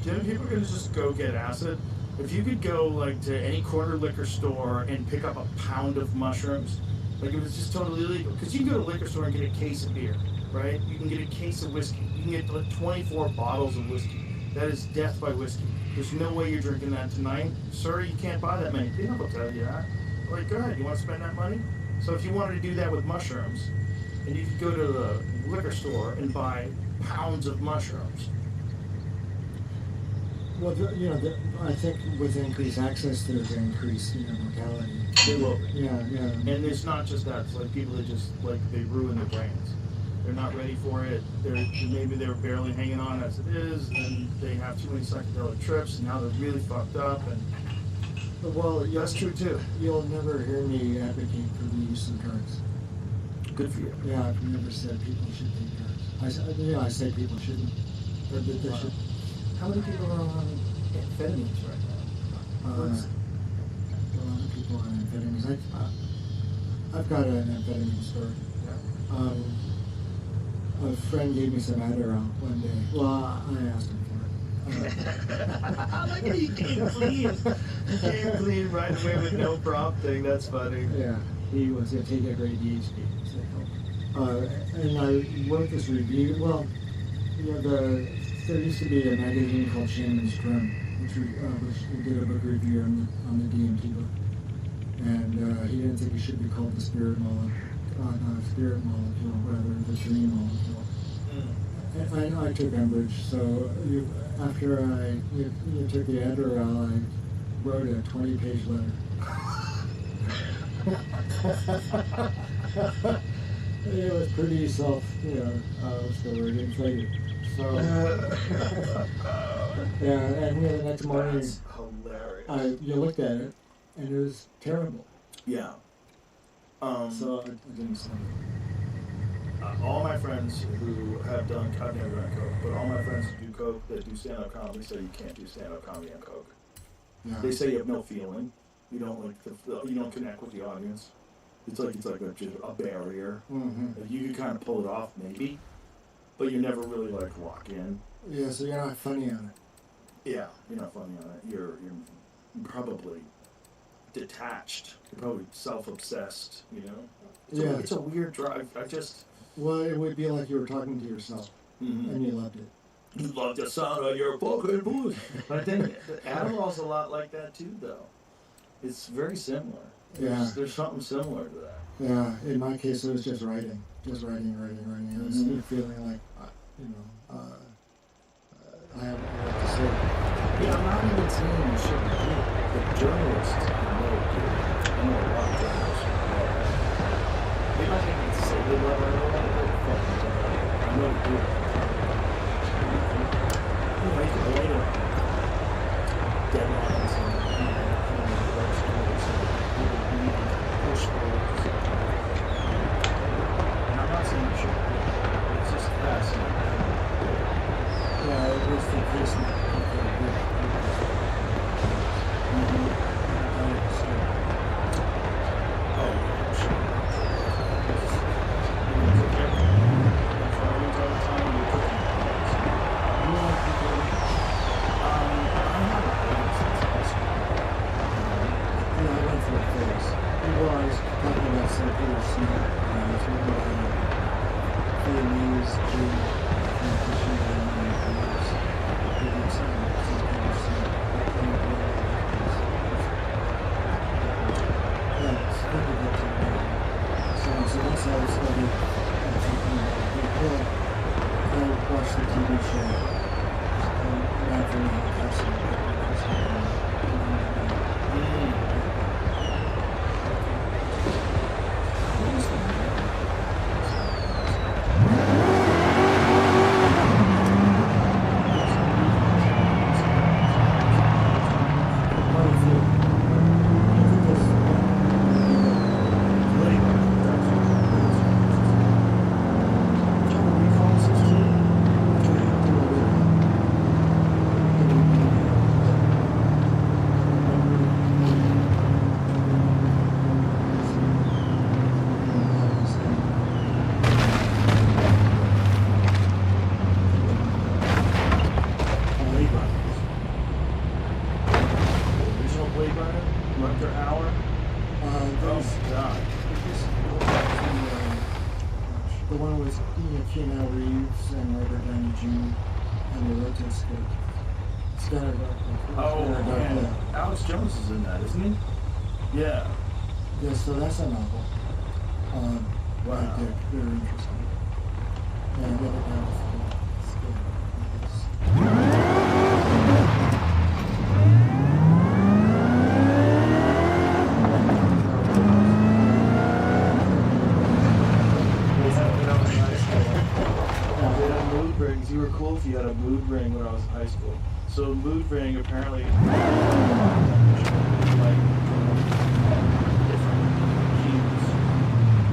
do you know people are going to just go get acid? If you could go like to any corner liquor store and pick up a pound of mushrooms, like it was just totally illegal. Because you can go to a liquor store and get a case of beer, right? You can get a case of whiskey. You can get like 24 bottles of whiskey. That is death by whiskey. There's no way you're drinking that tonight. Sir, you can't buy that many. They will tell you that. Like, go ahead, you want to spend that money? So if you wanted to do that with mushrooms, and you could go to the liquor store and buy pounds of mushrooms. Well, I think with increased access, there's increased, mortality. They will be. Yeah. And it's not just that. It's like people that just, like, they ruin their brains. They're not ready for it. Maybe they're barely hanging on as it is, and they have too many psychedelic trips, and now they're really fucked up. And well, that's true too. You'll never hear me advocate for the use of drugs. Good for you. Yeah, I've never said people should take drugs. I say people shouldn't. But they should. How many people are on amphetamines right now? A lot of people on amphetamines. I've got an amphetamine story. A friend gave me some Adderall one day. Well, I asked him for it. I like how you came clean right away with no prompting. That's funny. Yeah, he was going to take a great DHD. And I wrote this review. Well, there used to be a magazine called Shaman's Drum, which did a book review on the DMT book. And he didn't think it should be called the spirit molecule, rather the dream molecule. And I took umbrage, so after you took the Adderall, I wrote a 20-page letter. It was pretty inflated. So, yeah, and the next morning, That's hilarious. You looked at it, and it was terrible. Yeah. So I didn't say it. All my friends who have done, I've never done coke, but all my friends who do coke, that do stand-up comedy, say you can't do stand-up comedy on coke. Yeah. They say you have no feeling. You don't you don't connect with the audience. It's like just a barrier. Mm-hmm. You can kind of pull it off maybe, but you never really like lock in. Yeah, so you're not funny on it. Yeah, you're not funny on it. You're probably detached. You're probably self-obsessed. It's a weird drive. Well, it would be like you were talking to yourself, and you loved it. You love the sound of your fucking voice. But then Adderall's a lot like that too, though. It's very similar. There's something similar to that. Yeah, in my case, it was just writing. It was feeling like, I have what to say. Yeah, I'm not even saying you shouldn't do it. The journalists know do it. I know a lot of journalists who know that. They might think it's say they love it or not, but fucking do it. I know they do it. You can relate it. Deadlines and push forward. And I'm not saying you should. It's just fascinating. Yeah, it was the case of Oh, sure. very Original Blade Runner, Rutger Hauer. There's God. the one with Keanu Reeves and Robert Downey Jr. and the rotoscope. It's got a Oh man, Alex Jones is in that, isn't he? Yeah. Yeah, so that's a novel. Wow. Right there, very interesting. Yeah, I got it down before. It's They had mood rings. You were cool if you had a mood ring when I was in high school. So mood ring apparently like different cues.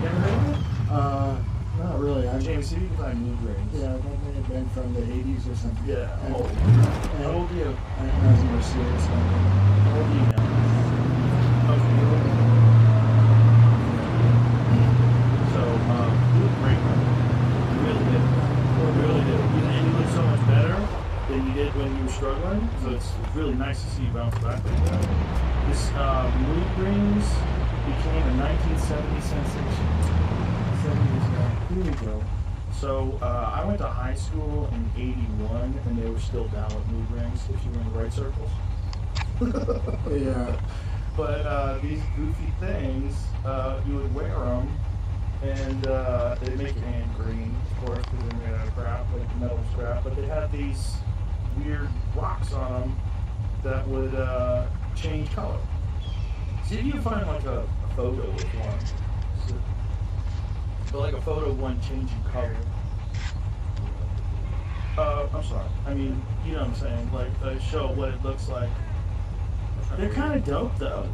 You ever heard of it? not really. James, see if you can find mood rings. Yeah, that may have been from the 80s or something. Yeah. And, How old are you? I was more serious about it. How old are you now? Okay. So, mood ring. Really did. Really did. And you look so much better than you did when you were struggling. So it's really nice to see you bounce back like that. This mood rings became a 1970 sensation. 70s now. Here we go. So I went to high school in '81, and they were still down with mood rings if you were in the right circles. Yeah. But these goofy things, you would wear them, and they'd make your hand green, of course, because they're made out of crap, like metal scrap. But they had these weird rocks on them that would change color. See if you can find like a photo with one. But like a photo of one changing color. I'm sorry. I mean, you know what I'm saying? Like, show what it looks like. They're kind of dope, though.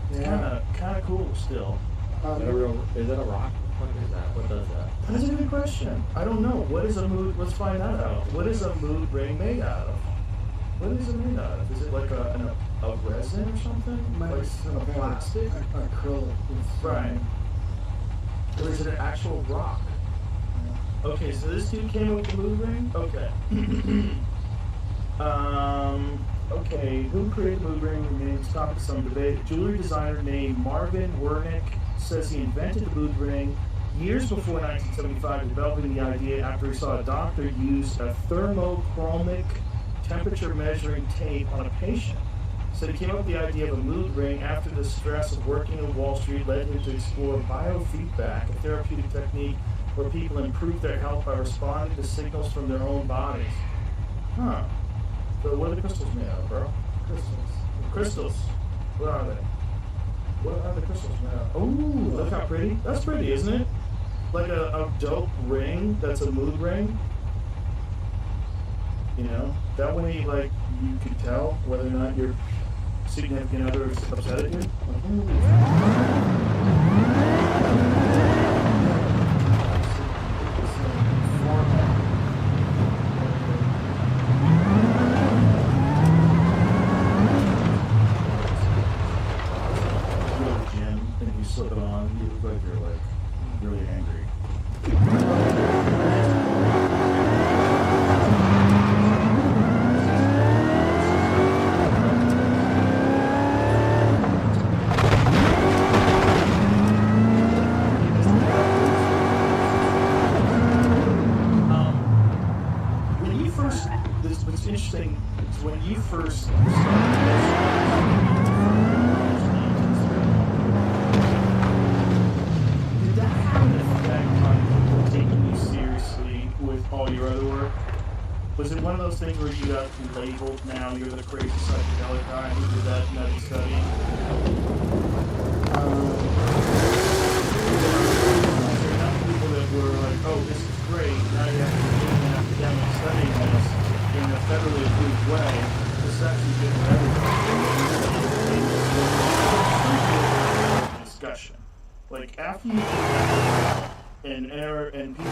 It's Yeah. kind of cool still. Is it a rock? What is that? What does that? That's a good question. I don't know. What is a mood? Let's find that out. What is a mood ring made out of? What is it made out of? Is it like a resin or something? Like a plastic? Acrylic. Right. Or is it an actual rock? Okay, so this dude came up with the mood ring? Okay. Okay, who created the mood ring remains topic of some debate. A jewelry designer named Marvin Wernick says he invented the mood ring years before 1975, developing the idea after he saw a doctor use a thermochromic temperature measuring tape on a patient. So he came up with the idea of a mood ring after the stress of working on Wall Street led him to explore biofeedback, a therapeutic technique where people improve their health by responding to signals from their own bodies. Huh. So what are the crystals made out of, bro? Crystals. Crystals. What are they? What are the crystals made out of? Ooh, look how pretty. That's pretty, isn't it? Like a dope ring that's a mood ring. You know? That way, like, you can tell whether or not your significant other is upset at you. Like, slip it on, you look like you're like really angry. When you first, what's interesting is when you first all your other work, Was it one of those things where you got labeled now you're the crazy psychedelic guy who did that nutty study? There are enough people that were like, oh, this is great, now you have to be an academic studying this in a federally approved way. This is actually good for everybody. Discussion. Like, after you do that, and error and people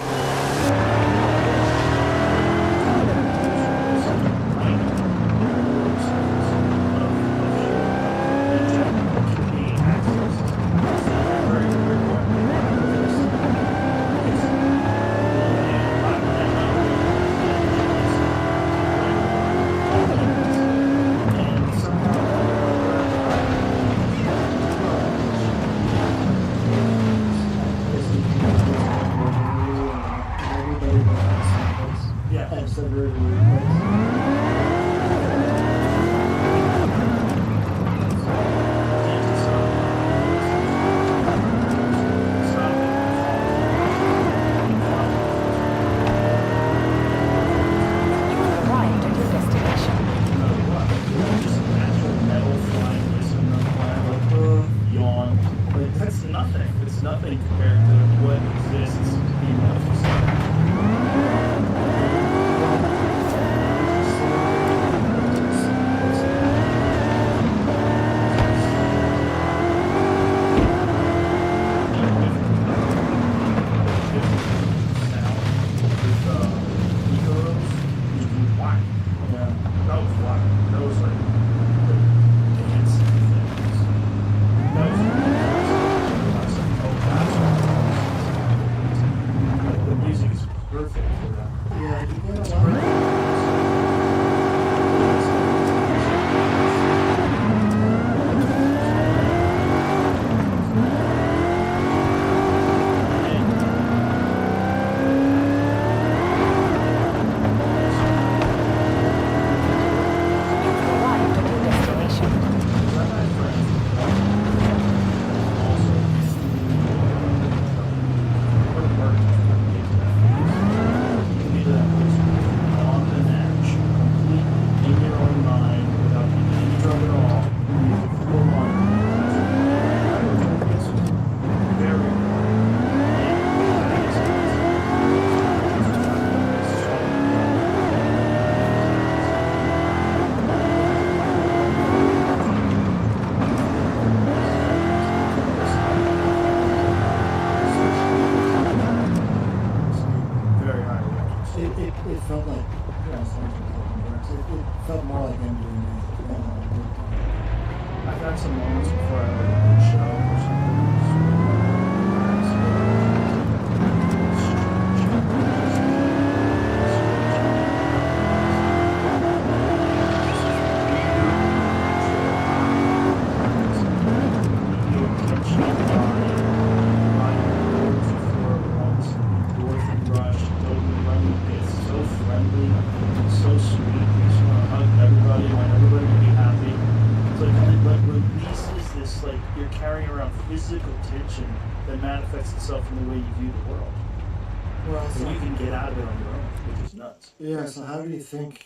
Yeah, so how do you think,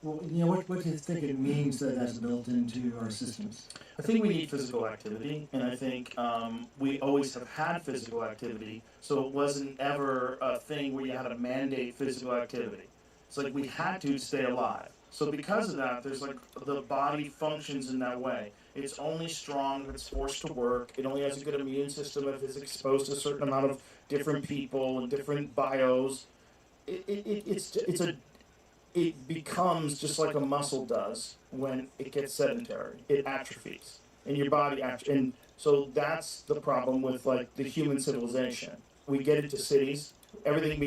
well, you know, what do you think it means that that's built into our systems? I think we need physical activity, and I think we always have had physical activity, so it wasn't ever a thing where you had to mandate physical activity. It's like we had to stay alive. So because of that, there's like the body functions in that way. It's only strong if it's forced to work. It only has a good immune system if it's exposed to a certain amount of different people and different bios. It becomes just like a muscle does when it gets sedentary. It atrophies, and your body and so that's the problem with like the human civilization. We get into cities, everything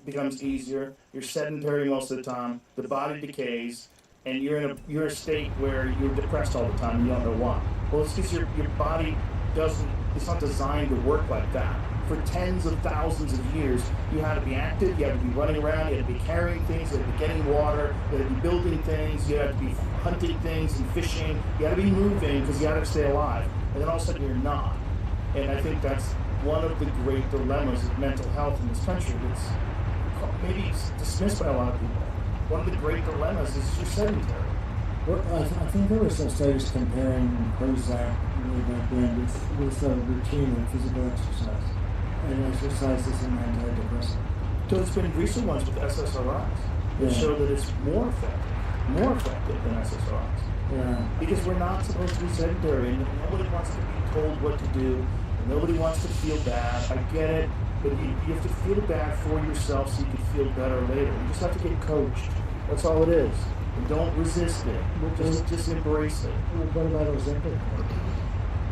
becomes easier. You're sedentary most of the time. The body decays, and you're in a state where you're depressed all the time. You don't know why. Well, it's because your body doesn't. It's not designed to work like that. For tens of thousands of years, you had to be active, you had to be running around, you had to be carrying things, you had to be getting water, you had to be building things, you had to be hunting things and fishing, you had to be moving because you had to stay alive. And then all of a sudden you're not. And I think that's one of the great dilemmas of mental health in this country that's maybe dismissed by a lot of people. one of the great dilemmas is you're sedentary. Well, I think there were some studies comparing Prozac way back then with routine and physical exercise. And exercise is an antidepressant. So there's been recent ones with SSRIs that show that it's more effective than SSRIs. Yeah. Because we're not supposed to be sedentary, and nobody wants to be told what to do, and nobody wants to feel bad. I get it, but you have to feel bad for yourself so you can feel better later. You just have to get coached. That's all it is. And don't resist it. Just embrace it. What about Ozempic?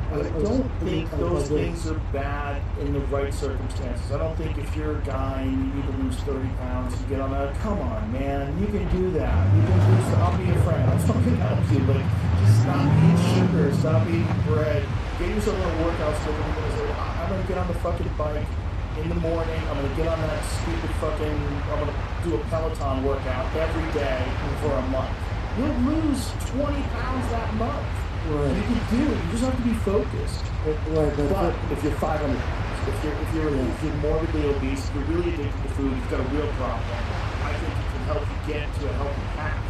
I don't think those things are bad in the right circumstances. I don't think if you're a guy and you need to lose 30 pounds, you get on that. Come on, man, you can do that. You can lose. I'll be a friend. I'm fucking help you, but just stop eating sugar, stop eating bread. Get yourself on a workout schedule. I'm gonna get on the fucking bike in the morning. I'm gonna get on that stupid fucking. I'm gonna do a Peloton workout every day for a month. You'll lose 20 pounds that month. Right. You can do it. You just have to be focused. Right, But if you're 500 pounds, if you're morbidly obese, if you're really addicted to food, you've got a real problem. I think it can help you get to a healthy path.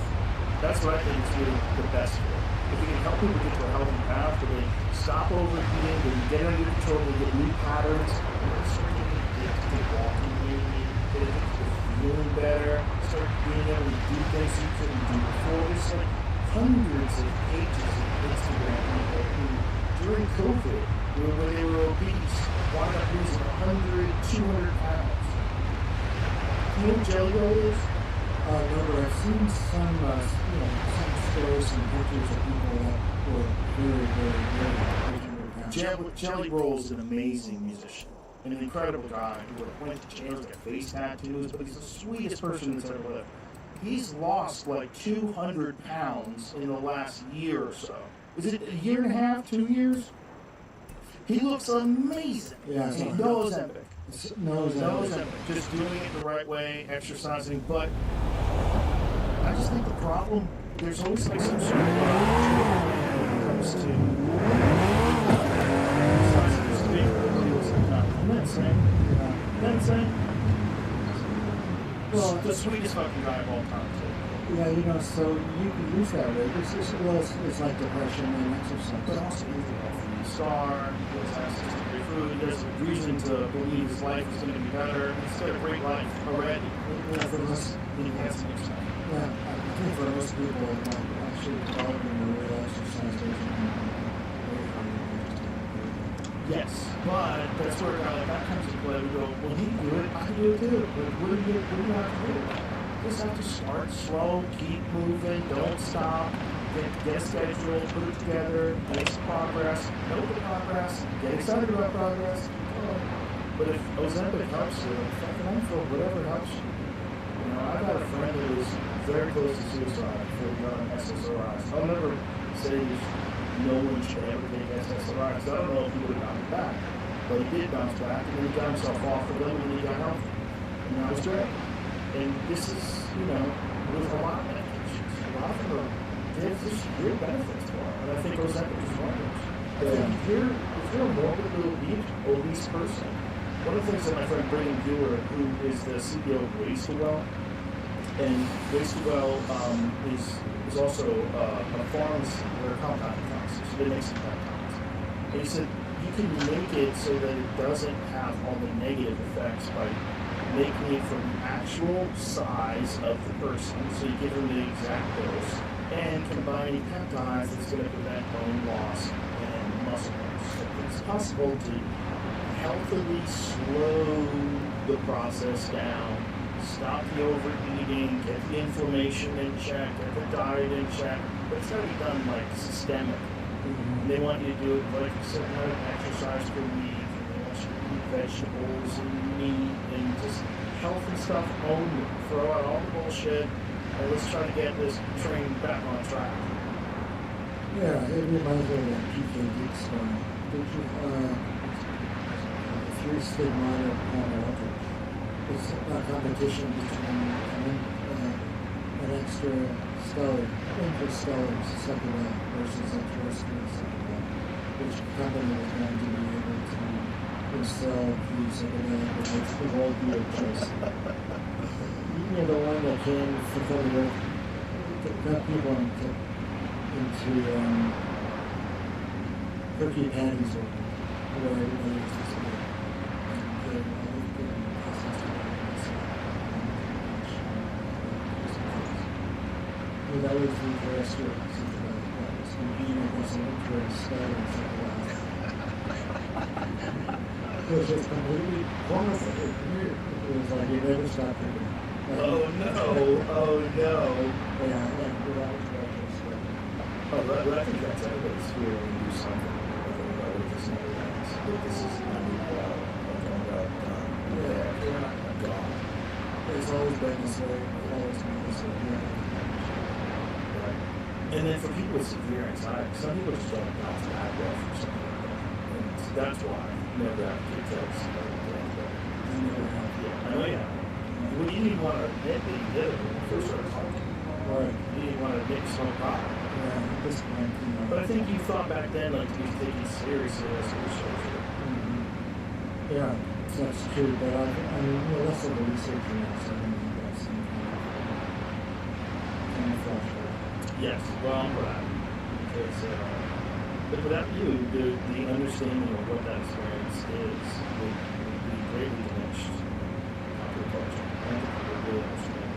That's what I think is really the best for. If you can help people get to a healthy path, where they stop overeating, they get it under control, they get new patterns, and they start getting addicted to walking, get addicted to feeling better, start being able to do things you couldn't do before. There's like hundreds of pages of Instagram people who, during COVID, where they were obese, wound up losing 100, 200 pounds. You know what Jelly Roll is? No, but I've seen some stories and pictures of people that were very, very, very big. Jelly Roll is an amazing musician, an incredible guy who went to jail, like a face tattoos, but he's the sweetest person that's ever lived. He's lost like 200 pounds in the last year or so. Is it a year and a half, 2 years? He looks amazing. Yeah, No Ozempic. No Ozempic. Just doing it the right way, exercising. But I just think the problem, there's always like some sort of when it comes to exercising. I'm not saying. Well, the sweetest fucking guy of all time, too. Yeah, so you can lose that weight. It's like depression and exercise. But also, he's a healthy star, he has access to great food, he has a reason to believe his life is going to be better. He's got a great life already. Yeah, for most, He has an exercise. yeah, I think for most people, actually developing a real exercise regimen. Yes, but that's where a guy like that comes into play. We go, well, he can do it, I can do it too. But what do you have to do? You just have to start slow, keep moving, don't stop, get a schedule, put it together, make some progress, know the progress, get excited about progress. But if Ozempic helps you, fucking I'm for whatever helps you. I've had a friend who was very close to suicide before he got on SSRIs. I'll never say no one should ever take SSRIs. I don't know if he would have bounced back, but he did bounce back, and then he got himself off of them, and he got healthy. And that was great. And this is, there's a lot of medications. A lot of them there's just real benefits to them. And I think Ozempic is one of those. I think if you're a morbidly obese person, one of the things that my friend Brigham Bueller, who is the CEO of Waste Well, and Waste Well is also a pharmacy, or a compounding pharmacy, so they make some compounds. And he said, you can make it so that it doesn't have all the negative effects by making it from the actual size of the person, so you give them the exact dose, and combining peptides that's going to prevent bone loss and muscle loss. So it's possible to healthily slow the process down, stop the overeating, get the inflammation in check, get the diet in check, but it's got to be done systemic. And they want you to do it like a certain amount of exercise per week, and they want you to eat vegetables and meat and just healthy stuff only. Throw out all the bullshit, and let's try to get this train back on track. Yeah, it reminds me of that PK Geek story. Three stigmata of it's a competition between an interstellar second versus a terrestrial second, which company was going to be able to install the second which the world view choice. you know, the one that came from the earth, got people into turkey patties or where everybody was just like, and that was the terrestrial, something like that. So being like this interest sky and something like that. It was just completely wonderful. It was like you never stopped thinking. Oh no! Oh no! Yeah, that was great. Oh, but I think that's everybody's fear when you do something. Like this never ends. This is not even about. I'm gone. It's always been this way. Always been this way. Yeah. And then for people with severe anxiety, some people just don't bounce back well from something like that. And that's why I never have kids that's I know you have. Well, you didn't want to admit that you did it when you first started talking. Right. You didn't want to admit you smoked pot. Yeah, at this point, you know. But I think you thought back then like to be taken seriously as a researcher. Yeah, that's true, but I mean, you know, less of a researcher now, so I don't think that's some kind of flashback. Yes, well, I'm glad. Because, but without you, the understanding of what that experience is would be greatly diminished. Popular culture. I don't think people really understand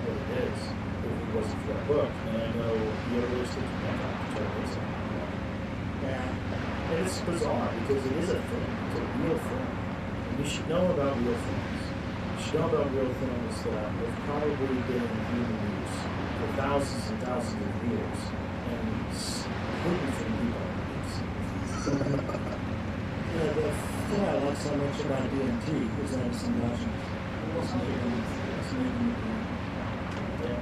what it is if it wasn't for that book. And I know the other ways to connect on to try to make something. Yeah. And it's bizarre because it is a thing. It's a real thing. And you should know about real things. You should know about real things that have probably been in human use for thousands and thousands of years and hidden from people. Yeah, the thing I like so much about DMT is that it's endogenous. It's making it. Yeah.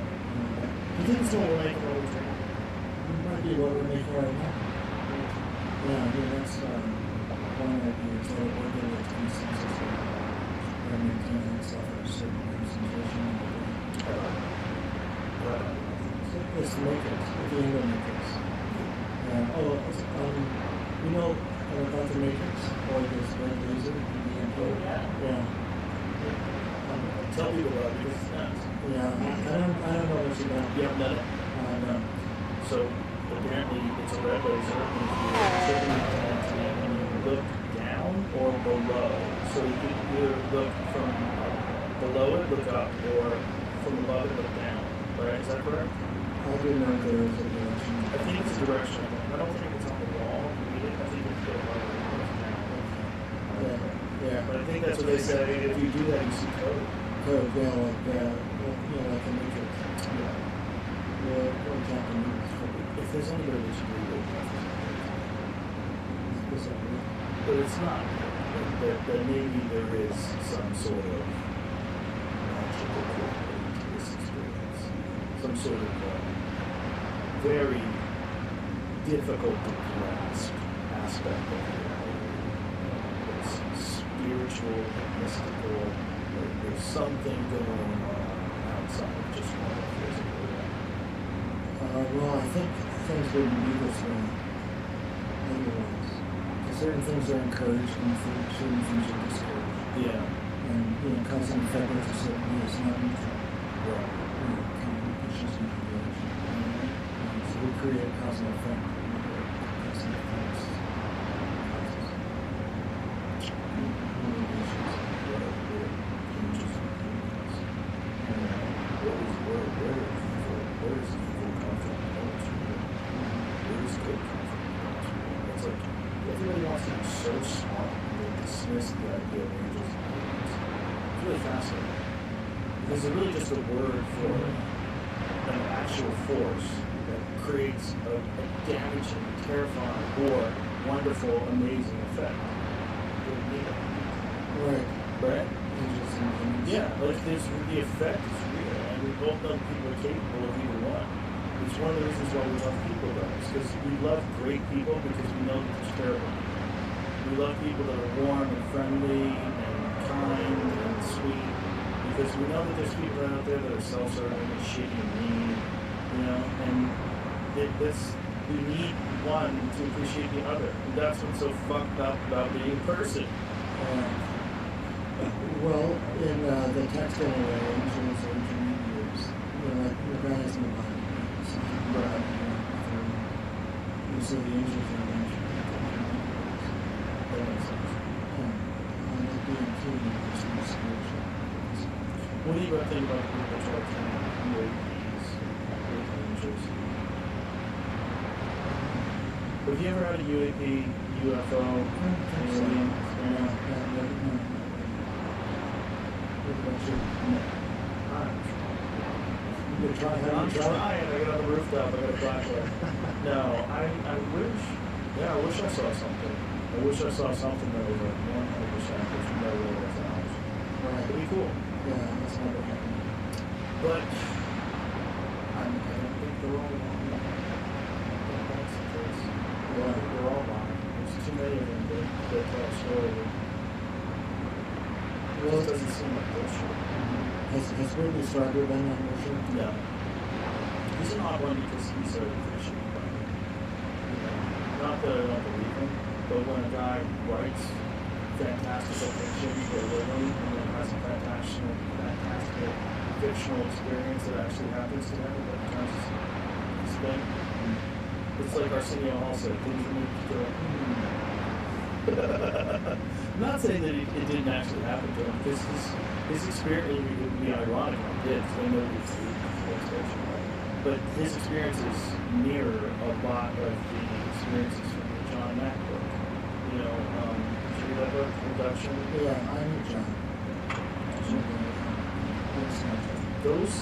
You think it's what we're making all the time? It might be what we're making right now. Yeah, I mean, that's one idea is that it regulates consensus and maintaining itself at a certain concentration. It's the matrix, the Ego matrix. You know about the matrix or this red laser? Yeah. Tell people about it because it's nuts. Yeah, I don't know much about it. You haven't done it? No. So apparently it's a red laser and if you're taking it and you look down or below. So you can either look from below it, look up, or from above it, look down. Right? Is that correct? I didn't know there was a direction. I think it's a direction. I don't think it's on the wall. I think it's above it. Yeah. But I think that's what they say. If you do that, you see code. Code, yeah, like the matrix. Yeah. Or Japanese. If there's anybody that should read it, but it's not. That maybe there is some sort of magical quality to this experience. Some sort of very difficult to grasp aspect of reality. It's spiritual, mystical. There's something going on outside of just one physical reality. Well, I think things wouldn't be this way otherwise. Certain things are encouraged and certain things are discouraged. Yeah. And, you know, cause and effect is a certain way. It's not neutral. Right. You know, it kind of pushes in the direction. So we create cause and effect. Cause and effects. Where does evil come from? Where does good come from? It's like everybody wants to be so smart and they dismiss the idea of angels and demons. It's really fascinating. Because it's really just a word for an actual force that creates a damaging, terrifying, or wonderful, amazing effect. Right. Right? Yeah, like the effect is real, and we both know people are capable of either one. It's one of the reasons why we love people, though, is because we love great people because we know that there's terrible people. We love people that are warm and friendly and kind and sweet because we know that there's people out there that are self-serving and shitty and mean, you know, and we need one to appreciate the other. And that's what's so fucked up about being a person. Well, in the textile range, there's intermediaries. You know, like your guy has no body. So, Right. you see the angels are mentioned. That makes sense. Like BMT, there's no spiritual. What do you think about the people charging UAPs with angels? Have you ever had a UAP, UFO, alien? I'm trying. I got on the rooftop. I got a flashlight. No, I wish. Yeah, I wish I saw something. I wish I saw something that was like 100%, but you never really got out. Right. It'd be cool. Yeah, that's never happened. But I don't think they're all lying. That's the case. I don't think they're all lying. There's too many of them that tell a story. It just doesn't seem like bullshit. Has Whitney Striker been on your show? No. He's an odd one because he's a fiction writer. You know, not that I don't believe him, but when a guy writes fantastical fiction for a living and then has a fantastic fictional experience that actually happens to him that becomes his thing. It's like Arsenio Hall said, things that make you go, I'm not saying that it didn't actually happen to him, because his experience, it would be ironic if it did, because I know he's fiction, but his experiences mirror a lot of the experiences from the John Mack book. You know, did you read that book, Production? Yeah, I knew John. Those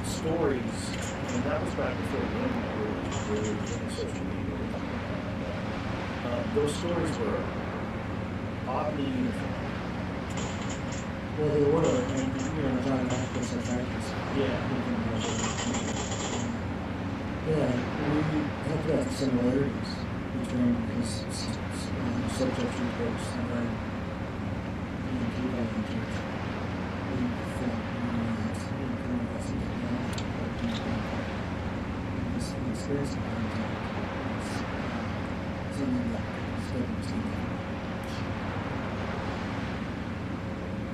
stories, and that was back before the internet really was social media. Those stories were oddly uniform. Well, they were, and you know, John Mack was a practice. Yeah. Yeah, we have got similarities between his subject books and then people in church. We felt this experience of contact is something that studies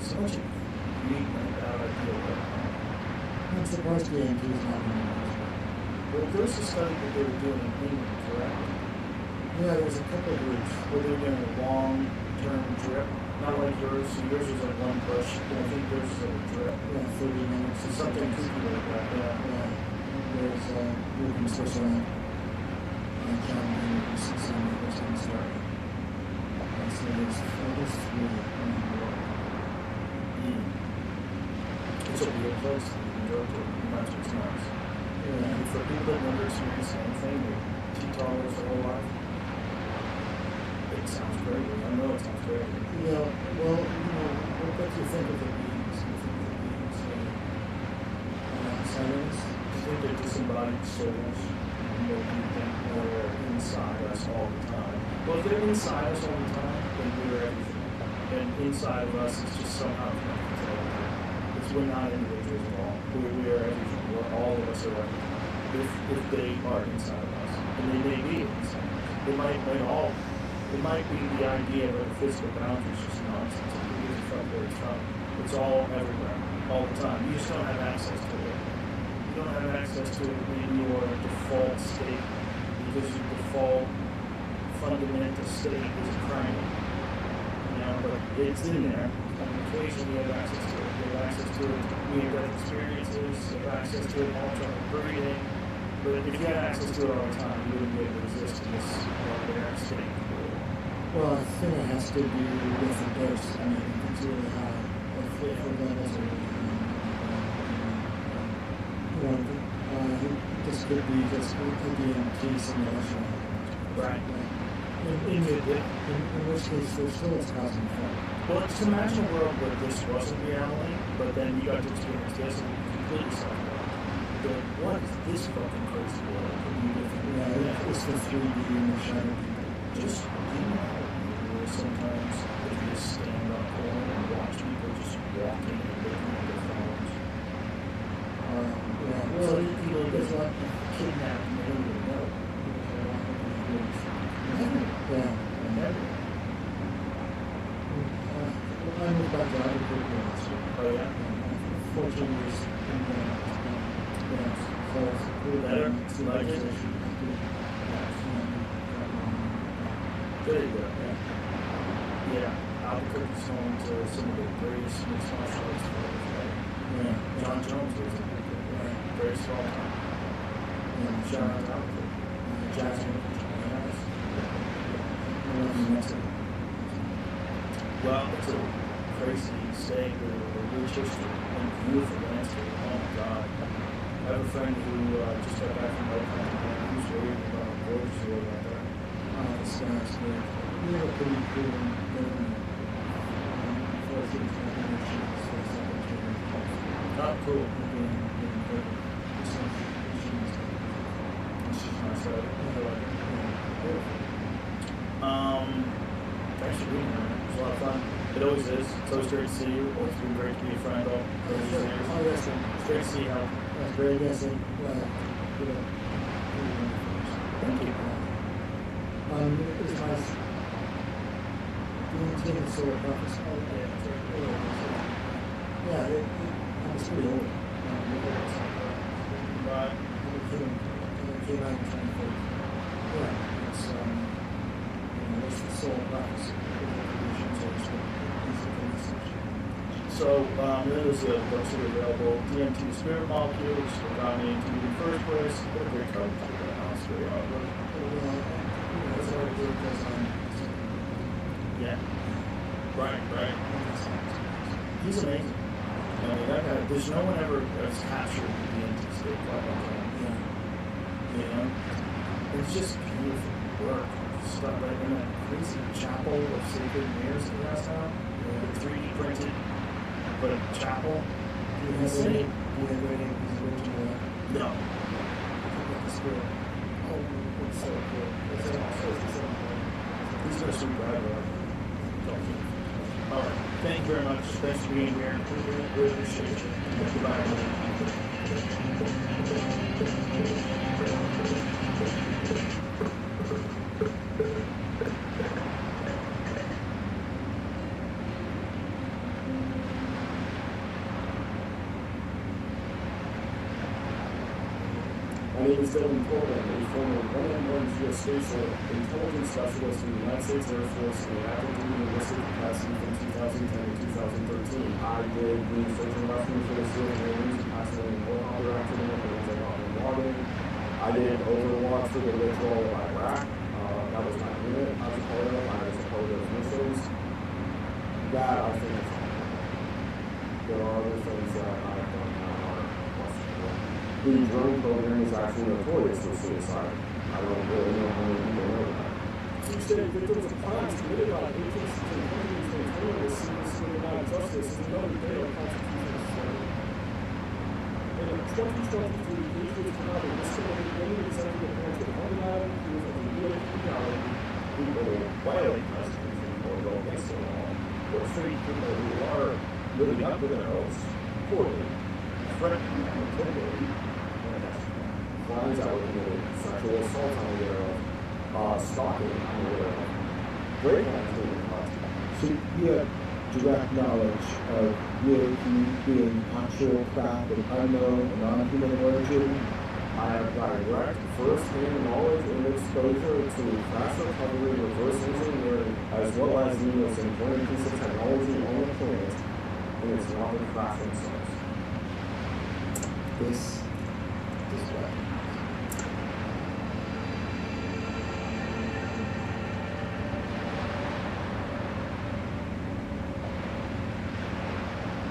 So much unique that idea. I'm surprised the AMP is not in there. Well, there's a study that they were doing in England, correct? Yeah, there's a couple of groups. Where they were doing a long-term drip. Not like yours. So yours was like one push. But I think yours is like a drip. Yeah, 30 minutes. So something kooky like that. Yeah. There's you can switch around. And John Mayer is 6 on the first one started. And so there's 3 in the world. It's a weird place to go to. That's what's nice. And for people that never experienced anything, they teetotalers their whole life, it sounds great. I know it sounds great. Yeah, well, you know, what do you think of the beings? Do you think the beings are silence? I think they're disembodied souls. You know, you think they're inside us all the time. Well, if they're inside us all the time, then we're everything. And inside of us is just somehow connected to everything. Because we're not individuals at all. We are everything. All of us are everything. If they are inside of us. And they may be inside of us. It might be the idea of a physical boundary is just nonsense. Who gives a fuck where it's from? It's all everywhere, all the time. You just don't have access to it. You don't have access to it in your default state because your default fundamental state is a crime. You know, but it's in there. And occasionally you have access to it. You have access to it near-death experiences. You have access to it in alternate breathing. But if you had access to it all the time, you wouldn't be able to resist this barbaric state. Well, I think it has to do with the dose. I mean, if it's really high, if the levels are really high, this could be just a DMT simulation. Right. In which case, there's still a cause and effect. Well, just imagine a world where this wasn't reality, but then you got to experience this and completely psychedelic. What is this fucking crazy world? Yeah, it's the 3D and the shadow. Just, you know, sometimes if you just stand on a corner and watch people just walking and looking at their phones. Yeah, well, so people just like kidnapped and they don't even know. Yeah. Never. I back to Albuquerque. Oh yeah. 14 years in Better? Like it? There you go. Yeah. Albuquerque's home to some of the greatest mixed martial arts players, right? Yeah. John Jones was a very small town. Yeah. Shout out to Albuquerque. Jackson. Well, it's a crazy state with a rich history and beautiful landscape. Oh my God. I have a friend who just got back from Oakland and who's raving about how gorgeous it was out there. The sky's great. We have a pretty cool government. Oh, cool. Thanks for being here, man. It was a lot of fun. It always is. It's always great to see you. It's been great to be a friend all these years. Oh, yes, sir. It's great to see how. That's very yes, sir. Thank you. It was nice being team of solar puppets. Yeah, I was pretty old. Right. I came out in 24. Yeah, it's, it's the solar puppets. So, there's a bunch of available DMT spirit molecule, which got me into the first place. What a great cover to that house, very awkward. Yeah. Right. He's amazing. I mean, that guy, there's no one ever has captured the DMT state quite like that. Yeah. You know? It's just beautiful work. Stuff like in that crazy chapel of sacred mirrors he has now. Yeah. 3D printed. But a chapel. Do you have any? Do you have any original? No. The spirit. Oh, it's so cool. It's so cool. He's going to shoot right away. All right. Thank you very much. Thanks for being here. Really appreciate it. Goodbye. My name is Dylan Coleman, a former one-on-one geospatial intelligence specialist in the United States Air Force in an active duty enlisted capacity from 2010 to 2013. I did the search and rescue for the SEAL Marines, passing an helicopter accident and helicopter logging. I did overwatch for the withdrawal of Iraq. That was my unit I was a part of. I was a part of those missions. That I think is all. There are other things that I've done that are questionable. The drone program is actually notorious for suicide. I don't really know how many people know that. Two-state victims of crimes committed by agencies and companies maintaining the secrecy of justice is another fatal constitutional authority. In 2023, Patriots provided estimated any executive branch of undeniable proof of the real reality people violate Constitution or go against the law, or treat people who are living up to their oaths poorly, threatening and intimidating, crimes that were committed, sexual assault I'm aware of, stalking I'm aware of, great crimes being caught. So you have direct knowledge of UAP being actual craft of unknown and non-human origin? I have direct first-hand knowledge and exposure to crash recovery, reverse engineering, as well as the most important piece of technology on the planet, and it's not the crash themselves. This is what?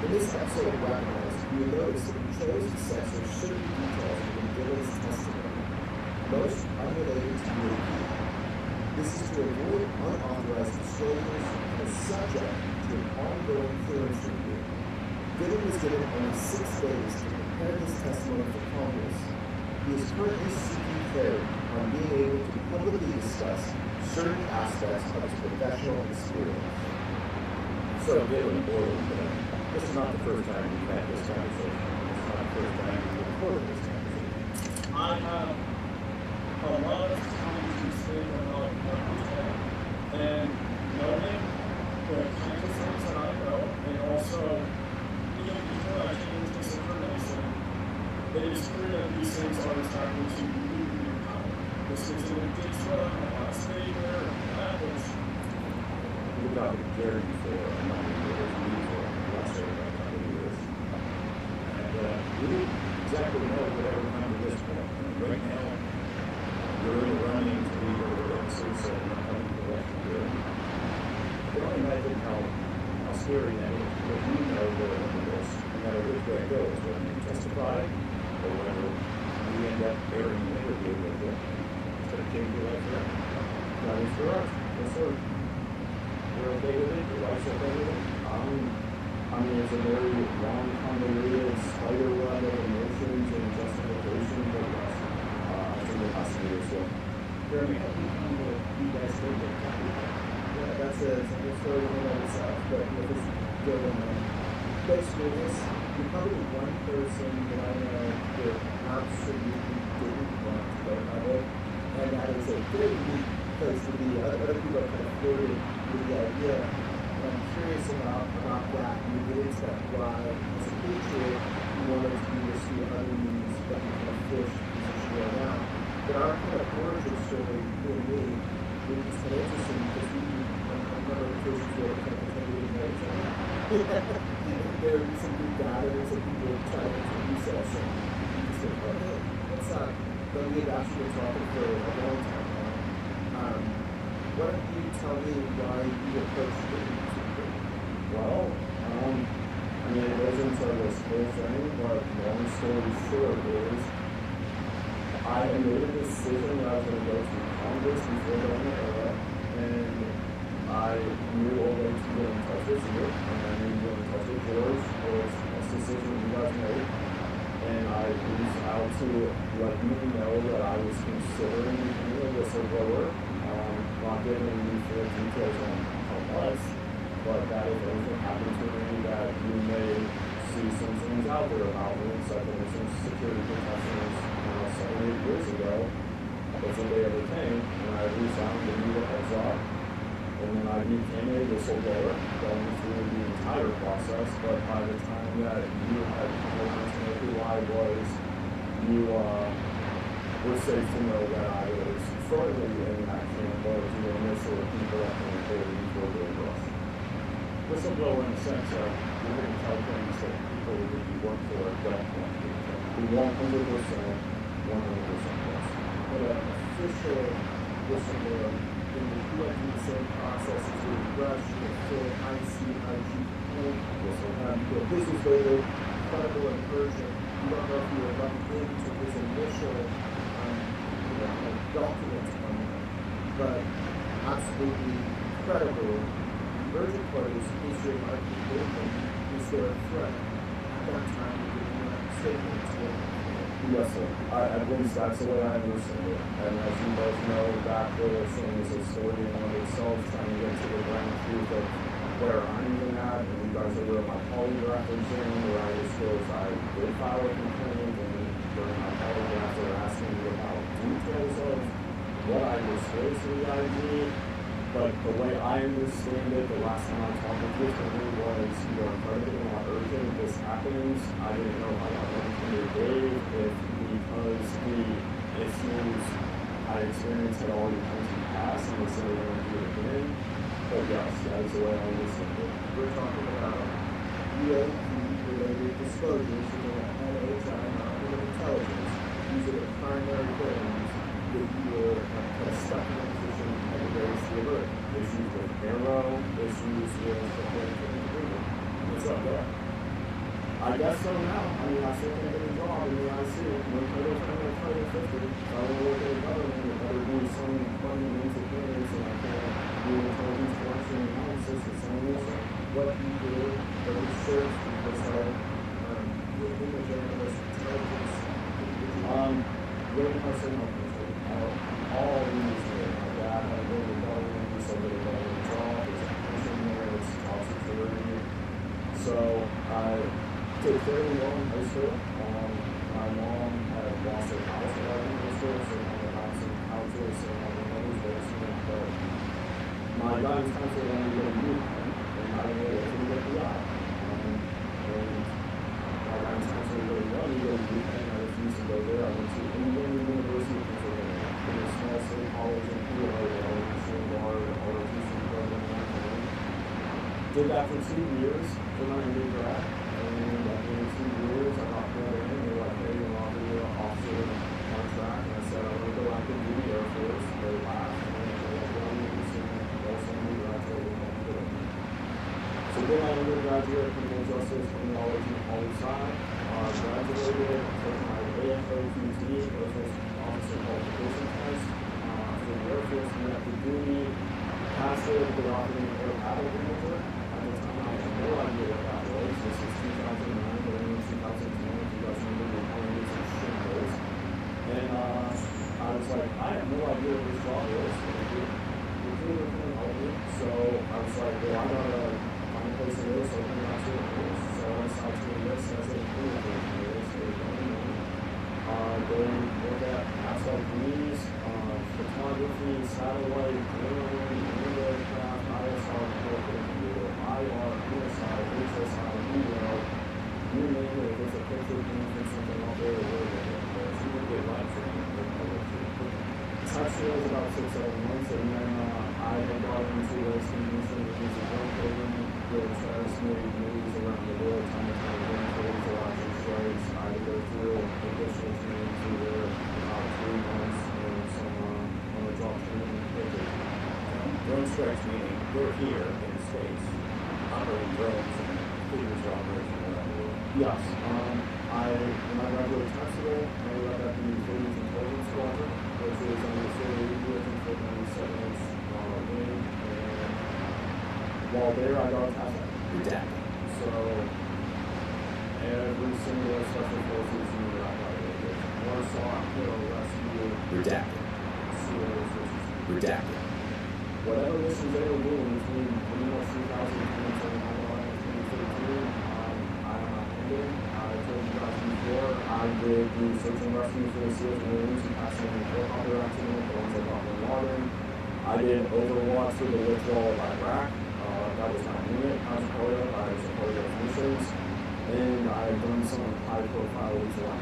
In this episode of Webinars, you will notice that we chose to censor certain details from Dylan's testimony, most unrelated to UAP. This is to avoid unauthorized disclosures and subject to an ongoing clearance review. Dylan was given only 6 days to prepare his testimony for Congress. He is currently seeking clarity on being able to publicly discuss certain aspects of his professional experience. So, Dylan, this is not the first time you've had this conversation. This is not the first time you've recorded this conversation. I have a lot of time to sleep and all that, and knowing the kinds of things that I know, And also, you know, before I came into this information, it is clear that these things are starting to move in your power. This is in Dixra, Las Vegas, Apples. We've got the Gary before, I'm not going to go to you for last year, about a couple of years. And we didn't exactly know what everyone at this point. Right now, you're in the running to be able to witnesses and not having to let you do it. You can only imagine how scary that is, but you know going into this, no matter which way it goes, whether you testify or whether you end up airing an interview with them, it's going to change your life forever. That is correct. Yes, sir. You're okay with it? Your wife's okay with it? I mean, it's a very long, convoluted spider web of emotions and justification, but yes, I think it has to be as well. Jeremy, how do you guys think that? Yeah, that's a whole story in and of itself, but we'll just go on. Basically, you're probably one person that I know that absolutely didn't want to go public, and that is a very unique place to be. Other people are kind of flirted with the idea, and I'm curious about that. You get into that why, as a patriot, you wanted to do this through other means that you kind of forced the position right now. But our kind of origin story, for me, is kind of interesting because we remember occasions where we kind of pretend we didn't know each other. There would be some good data, and some people trying to introduce us, and you just think, oh, hey, what's up? But we had actually been talking for a long time now. Why don't you tell me why you approached it? Well, I mean, it goes into this whole thing, but long story short is, I made a decision that I was going to go to Congress before going to era, and I knew a way to get in touch with you, and I knew to get in touch with George was this decision you guys made, and I reached out to let you know that I was considering becoming a whistleblower, not giving you full details on how much, but that if anything happened to me, that you may see some things out there about me, such as some security protections 7 or 8 years ago, but somebody ever came, and I reached out and gave you a heads up, and then I became a whistleblower, going through the entire process, but by the time that you had come around to know who I was, you were safe to know that I was firmly in that camp of the initial people that came forward before the rush. Whistleblower in the sense of you're going to tell things that people that you work for don't want you to tell. 100%. 100% yes. But an official whistleblower, when you went through the same process as the rush, you get full IC, IG, your business leader, credible and urgent. You don't know if you were lumped into his initial document on that, but absolutely credible. The urgent part is your likelihood, is there a threat at that time you did not statement to it? Yes, sir. At least that's the way I understand it. And as you both know, that whole thing is a story in and of itself, trying to get to the ground truth of where I'm even at. And you guys are aware of my polygraph exam, where I disclosed I did file a complaint, and during my polygraph, they're asking me about details of what I disclosed to the IG. But the way I understand it, the last time I talked with you was you're incredibly not urgent. This happens. I didn't know how long it gave, if because the issues I experienced had already come to pass and they said they were going to do it again. But yes, that is the way I understand it. We're talking about UAP-related disclosures within NHI, not intelligence. These are the primary things that you were kind of stuck in a position at the very alert. Issues with Arrow, issues with the Hurricane Agreement. What's up there? I guess so now. I mean, I still can't get a job in the IC. When federal family fighting 50, I want to work in the government, it better be some funding interference, and I can't do intelligence collection analysis or something else. What you do, the research, was you're in the journalist intelligence. Really personal. All these things. My dad had a good government, he said that he got a job, there's a pension there, it's top security. So I did fairly well in high school. My mom had lost her house when I was in high school, so I had house and houses, so my mother's basement. But my guidance counselor wanted to go to youth, and I didn't know what to do with the eye. want to go to UPenn. I refused to go there. I went to Indiana University of Pennsylvania. In a small state college in PA, elementary bar, ROTC program, and did that for 2 years for my undergrad. And after 2 years, I got pulled in. They were like, hey, you're on the officer contract. And I said, I want to go active duty Air Force. They laughed. And they were like, well, you can also knew that I told them what to do. So did my undergraduate criminal justice criminology poli-sci. Graduated, took my AFOQT, Air Force Officer Qualification Test. For the Air Force, went active duty. Passed it, they offered me an air battle manager. At the time, I had no idea what that was. This is 2009, but in 2010, if you guys remember the economy some shit was. And I was like, I have no idea what this job is. You're really going to help me. So I was like, well, I gotta find a place to live, so I came out to the place. So I decided to enlist as a crew for going work at asphalt greens, photography, satellite, drone, aircraft, ISR, IR, PSI, HSI, EO, you name it, if it's a picture, if something out there, you can get right for me. Actually, it was about 6-7 months, and then I had got into a stimulation because the drone program was estimating movies around the world, time to time, going for electric strikes. I had to go through additional training through there, about 3 months, and some on the job training. Drone strikes meaning we're here in space, operating drones and figures of operation around the world. Yes. When I graduated high school, I ended up at the Philippines Intelligence Squadron, which is affiliated with and for the 7th wing. And while there, I got a task Redacted. So every single special forces unit I got with Warsaw, Kill, Rescue, Redacted. SEALs, which is Redacted. whatever missions they were doing between 2013 and 2013, I told you guys before, I did the search and rescue for the SEALs and Marines who passed in the helicopter accident, the ones that got in water. I did Overwatch for the withdrawal of Iraq. That was my unit I was a part of. I was a part of those missions. And I've done some high-profile lethal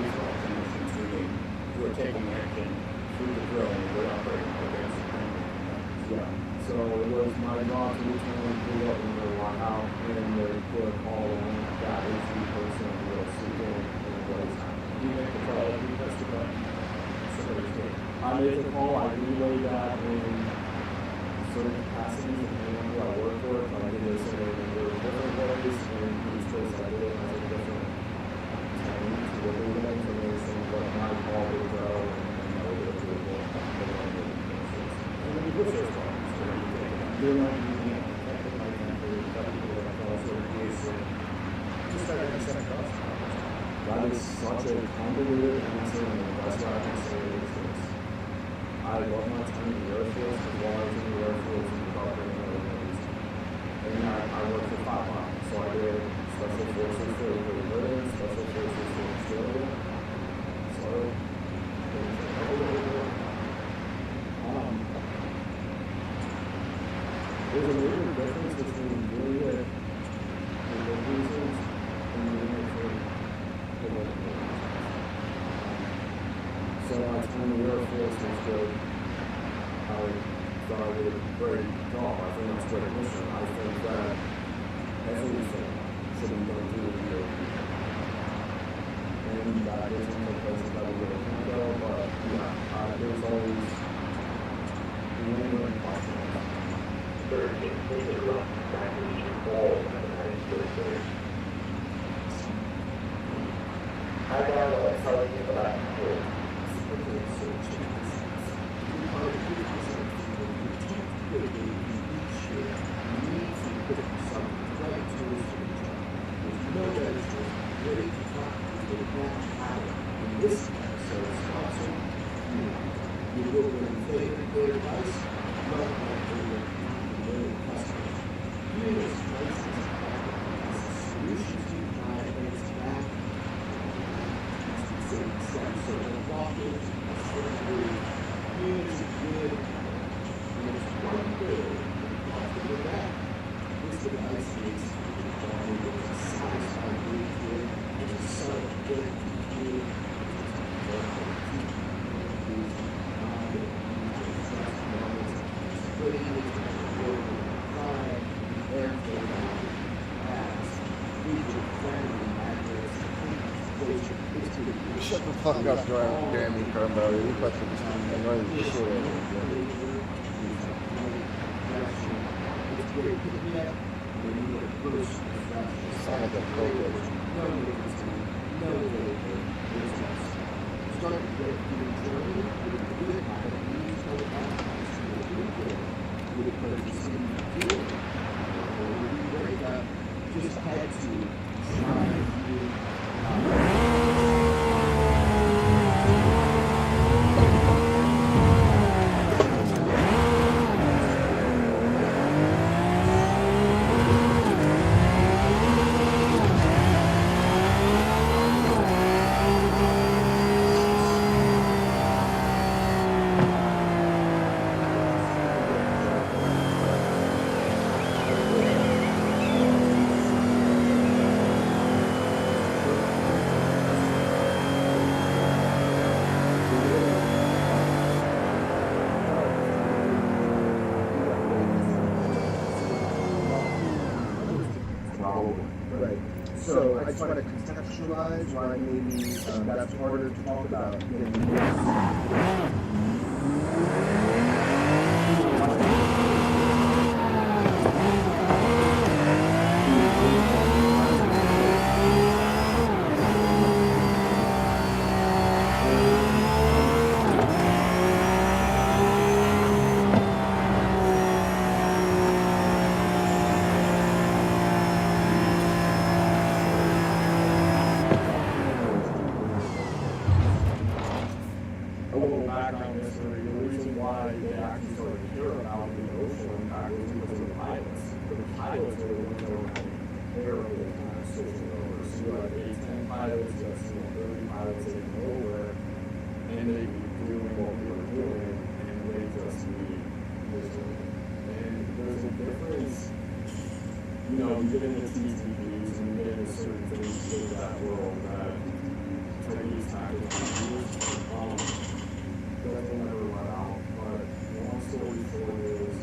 missions, meaning you were taking action through the drone and were operating against the enemy. Yeah. So it was my job to routinely pull up in the Whiteout and they put a call on that issue person who was seeking in the place. You make the call, you testify. Somebody's good. I made the call, I relayed that in certain capacities depending on who I work for. I did this in a number of different ways, and each place I did it has a different technique to what they did information, but my call would go and I would do it more. And when you put those calls, You're not using it like that for people that call us over here, so just start having second thoughts. that is such a convoluted answer, and that's why I can say it is this. I love my time in the Air Force, because while I was in the Air Force, we were operating other things. And I worked for 5 miles, so I did Special Forces for Great Britain, Special Forces for Australia. So, there's a major difference between doing it for good reasons and doing it for the right reasons. So my time in the Air Force was good. I thought I did a great job. I think that's a great mission. I think that everything should be done through the DOD. And that is one of the places that we really can go, but yeah, there's always lingering questions. Third, they did run back to the all of the United States. I got a telling you about it. This episode is sponsored. You will win favorite advice, not very customers. Here's prices and solutions you provide against that. So the profit is good. And it's one good. After that, this device is satisfied with it and it's subtle. Shut the fuck up, Jeremy Carbo. You fucking annoying the shit out of me. Sound like a cockroach. Just had Right. So I just want to contextualize why maybe that's harder to talk about than a little background history. The reason why they actually started to care about the ocean impact was because of the pilots. The pilots were the ones that were having terrible time switching over. So you had 8, 10 pilots, you had 30 pilots taking over, and they'd be doing what we were doing, and they'd just be miserable. And there's a difference, you know, you get into TTPs and you get into certain things in that world that Chinese tactics use. That they never let out, but long story short is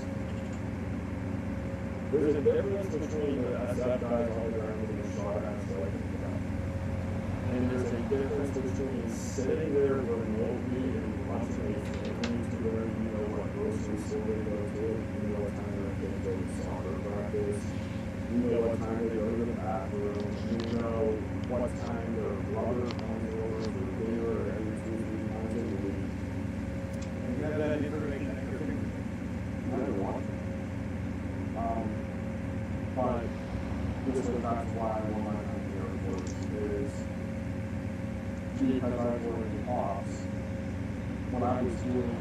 there's a difference between the SF guys on the ground getting shot at like and there's a difference between sitting there remotely and watching a family to where you know what grocery store they go to, you know what time they're going to go to soccer practice, you know what time they go to the bathroom, you know what time their brother comes over for dinner every 2 or 3 times a week. You have that information at your fingertips. Never want it. But this goes back to why I want my country airports is because I was working ops. When I was doing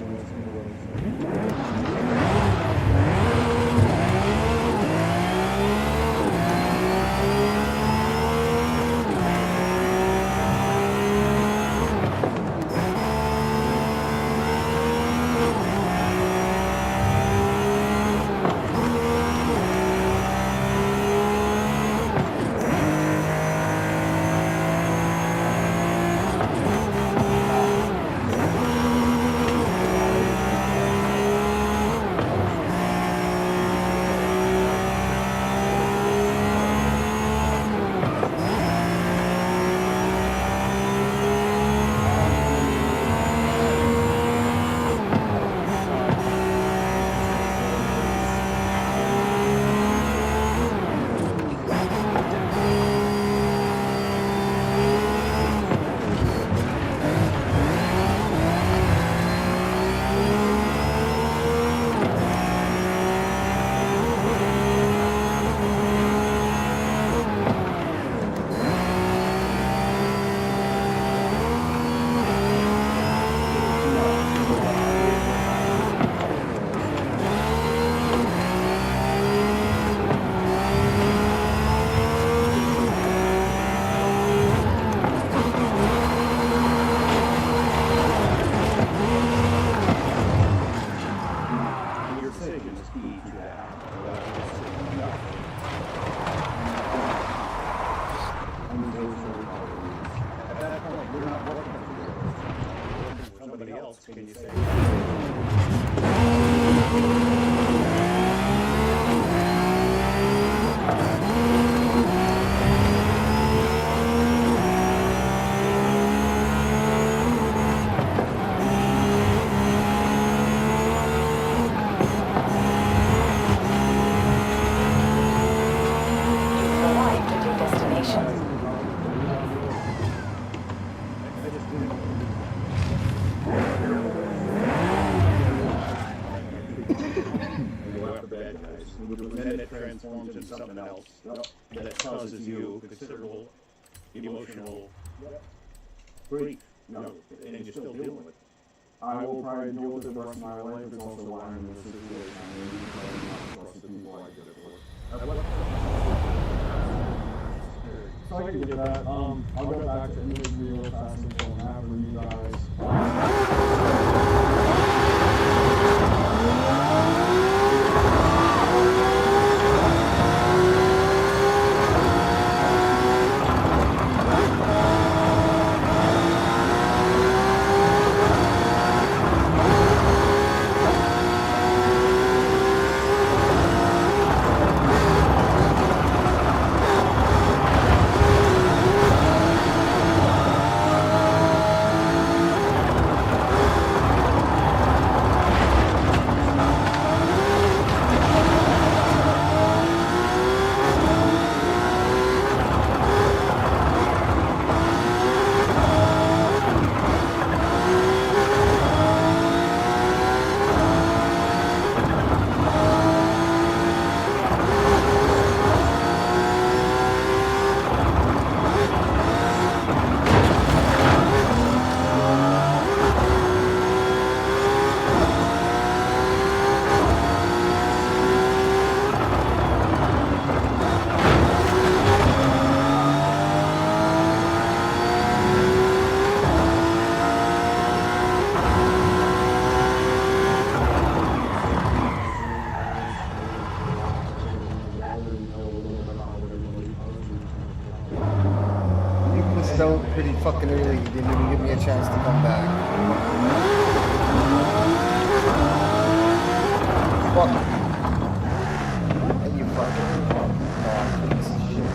transforms into something else that causes you considerable emotional grief, and you're still dealing with it. I will probably deal with it the rest of my life. It's also why I'm in this situation. I mean, I'm not trust the people I did it for. So I can get that. I'll go back to imagery real fast until I'm after you guys. Out pretty fucking early. You didn't even give me a chance to come back. Fuck. And you fucking fuck. Oh, piece of shit.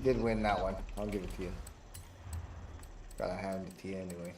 Did win that one. I'll give it to you. Gotta hand it to you anyway.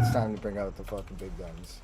it's time to bring out the fucking big guns.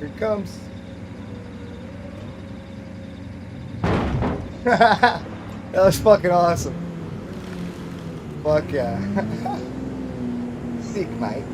Here it comes. That was fucking awesome. Fuck yeah. Sick, mate.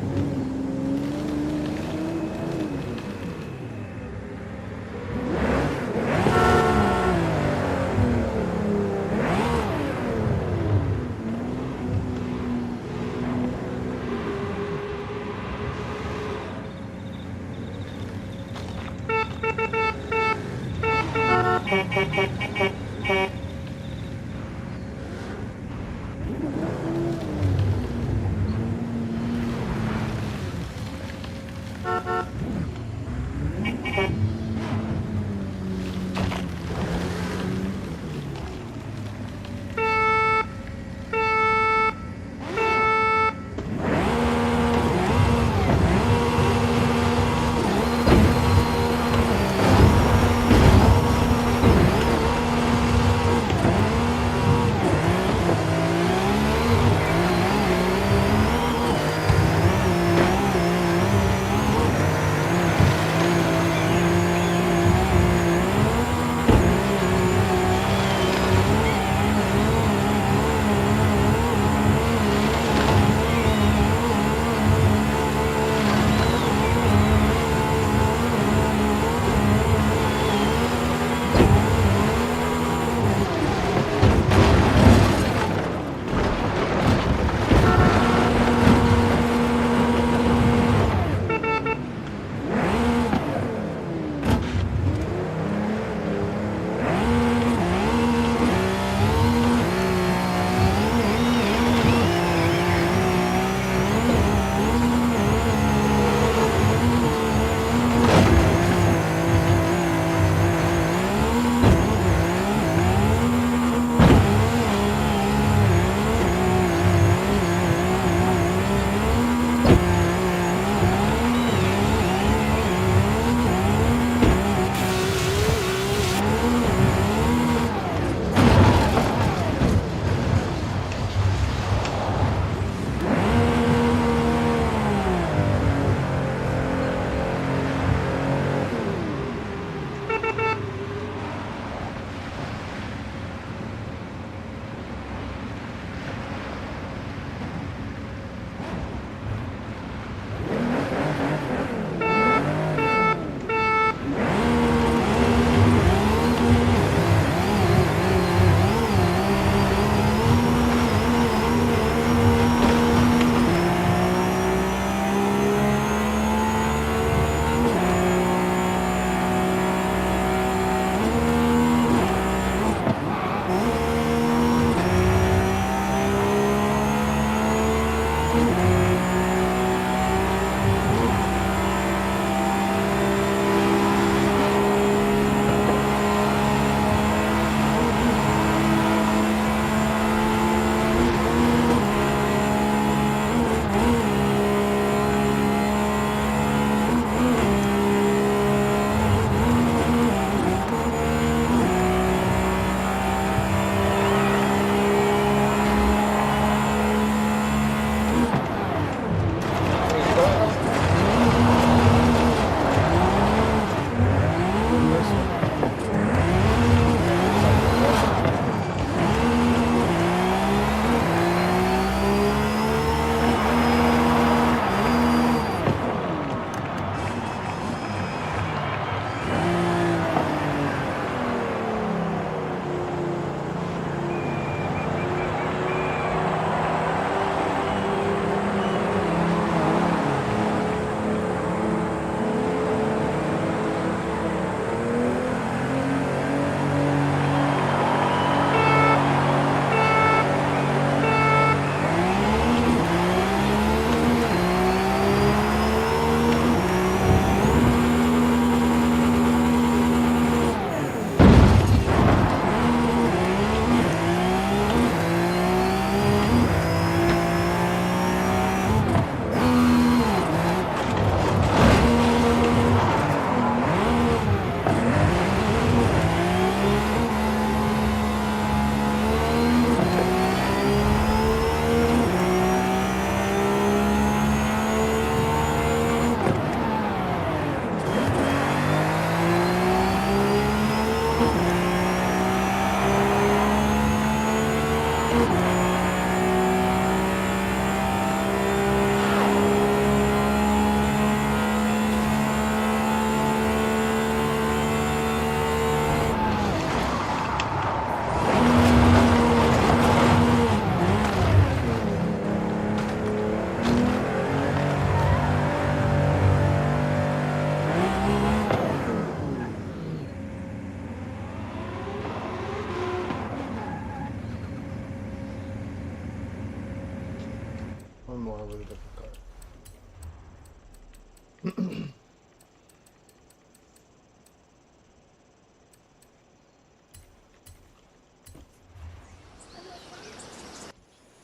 with a different car.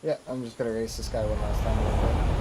Yeah, I'm just gonna race this guy one last time.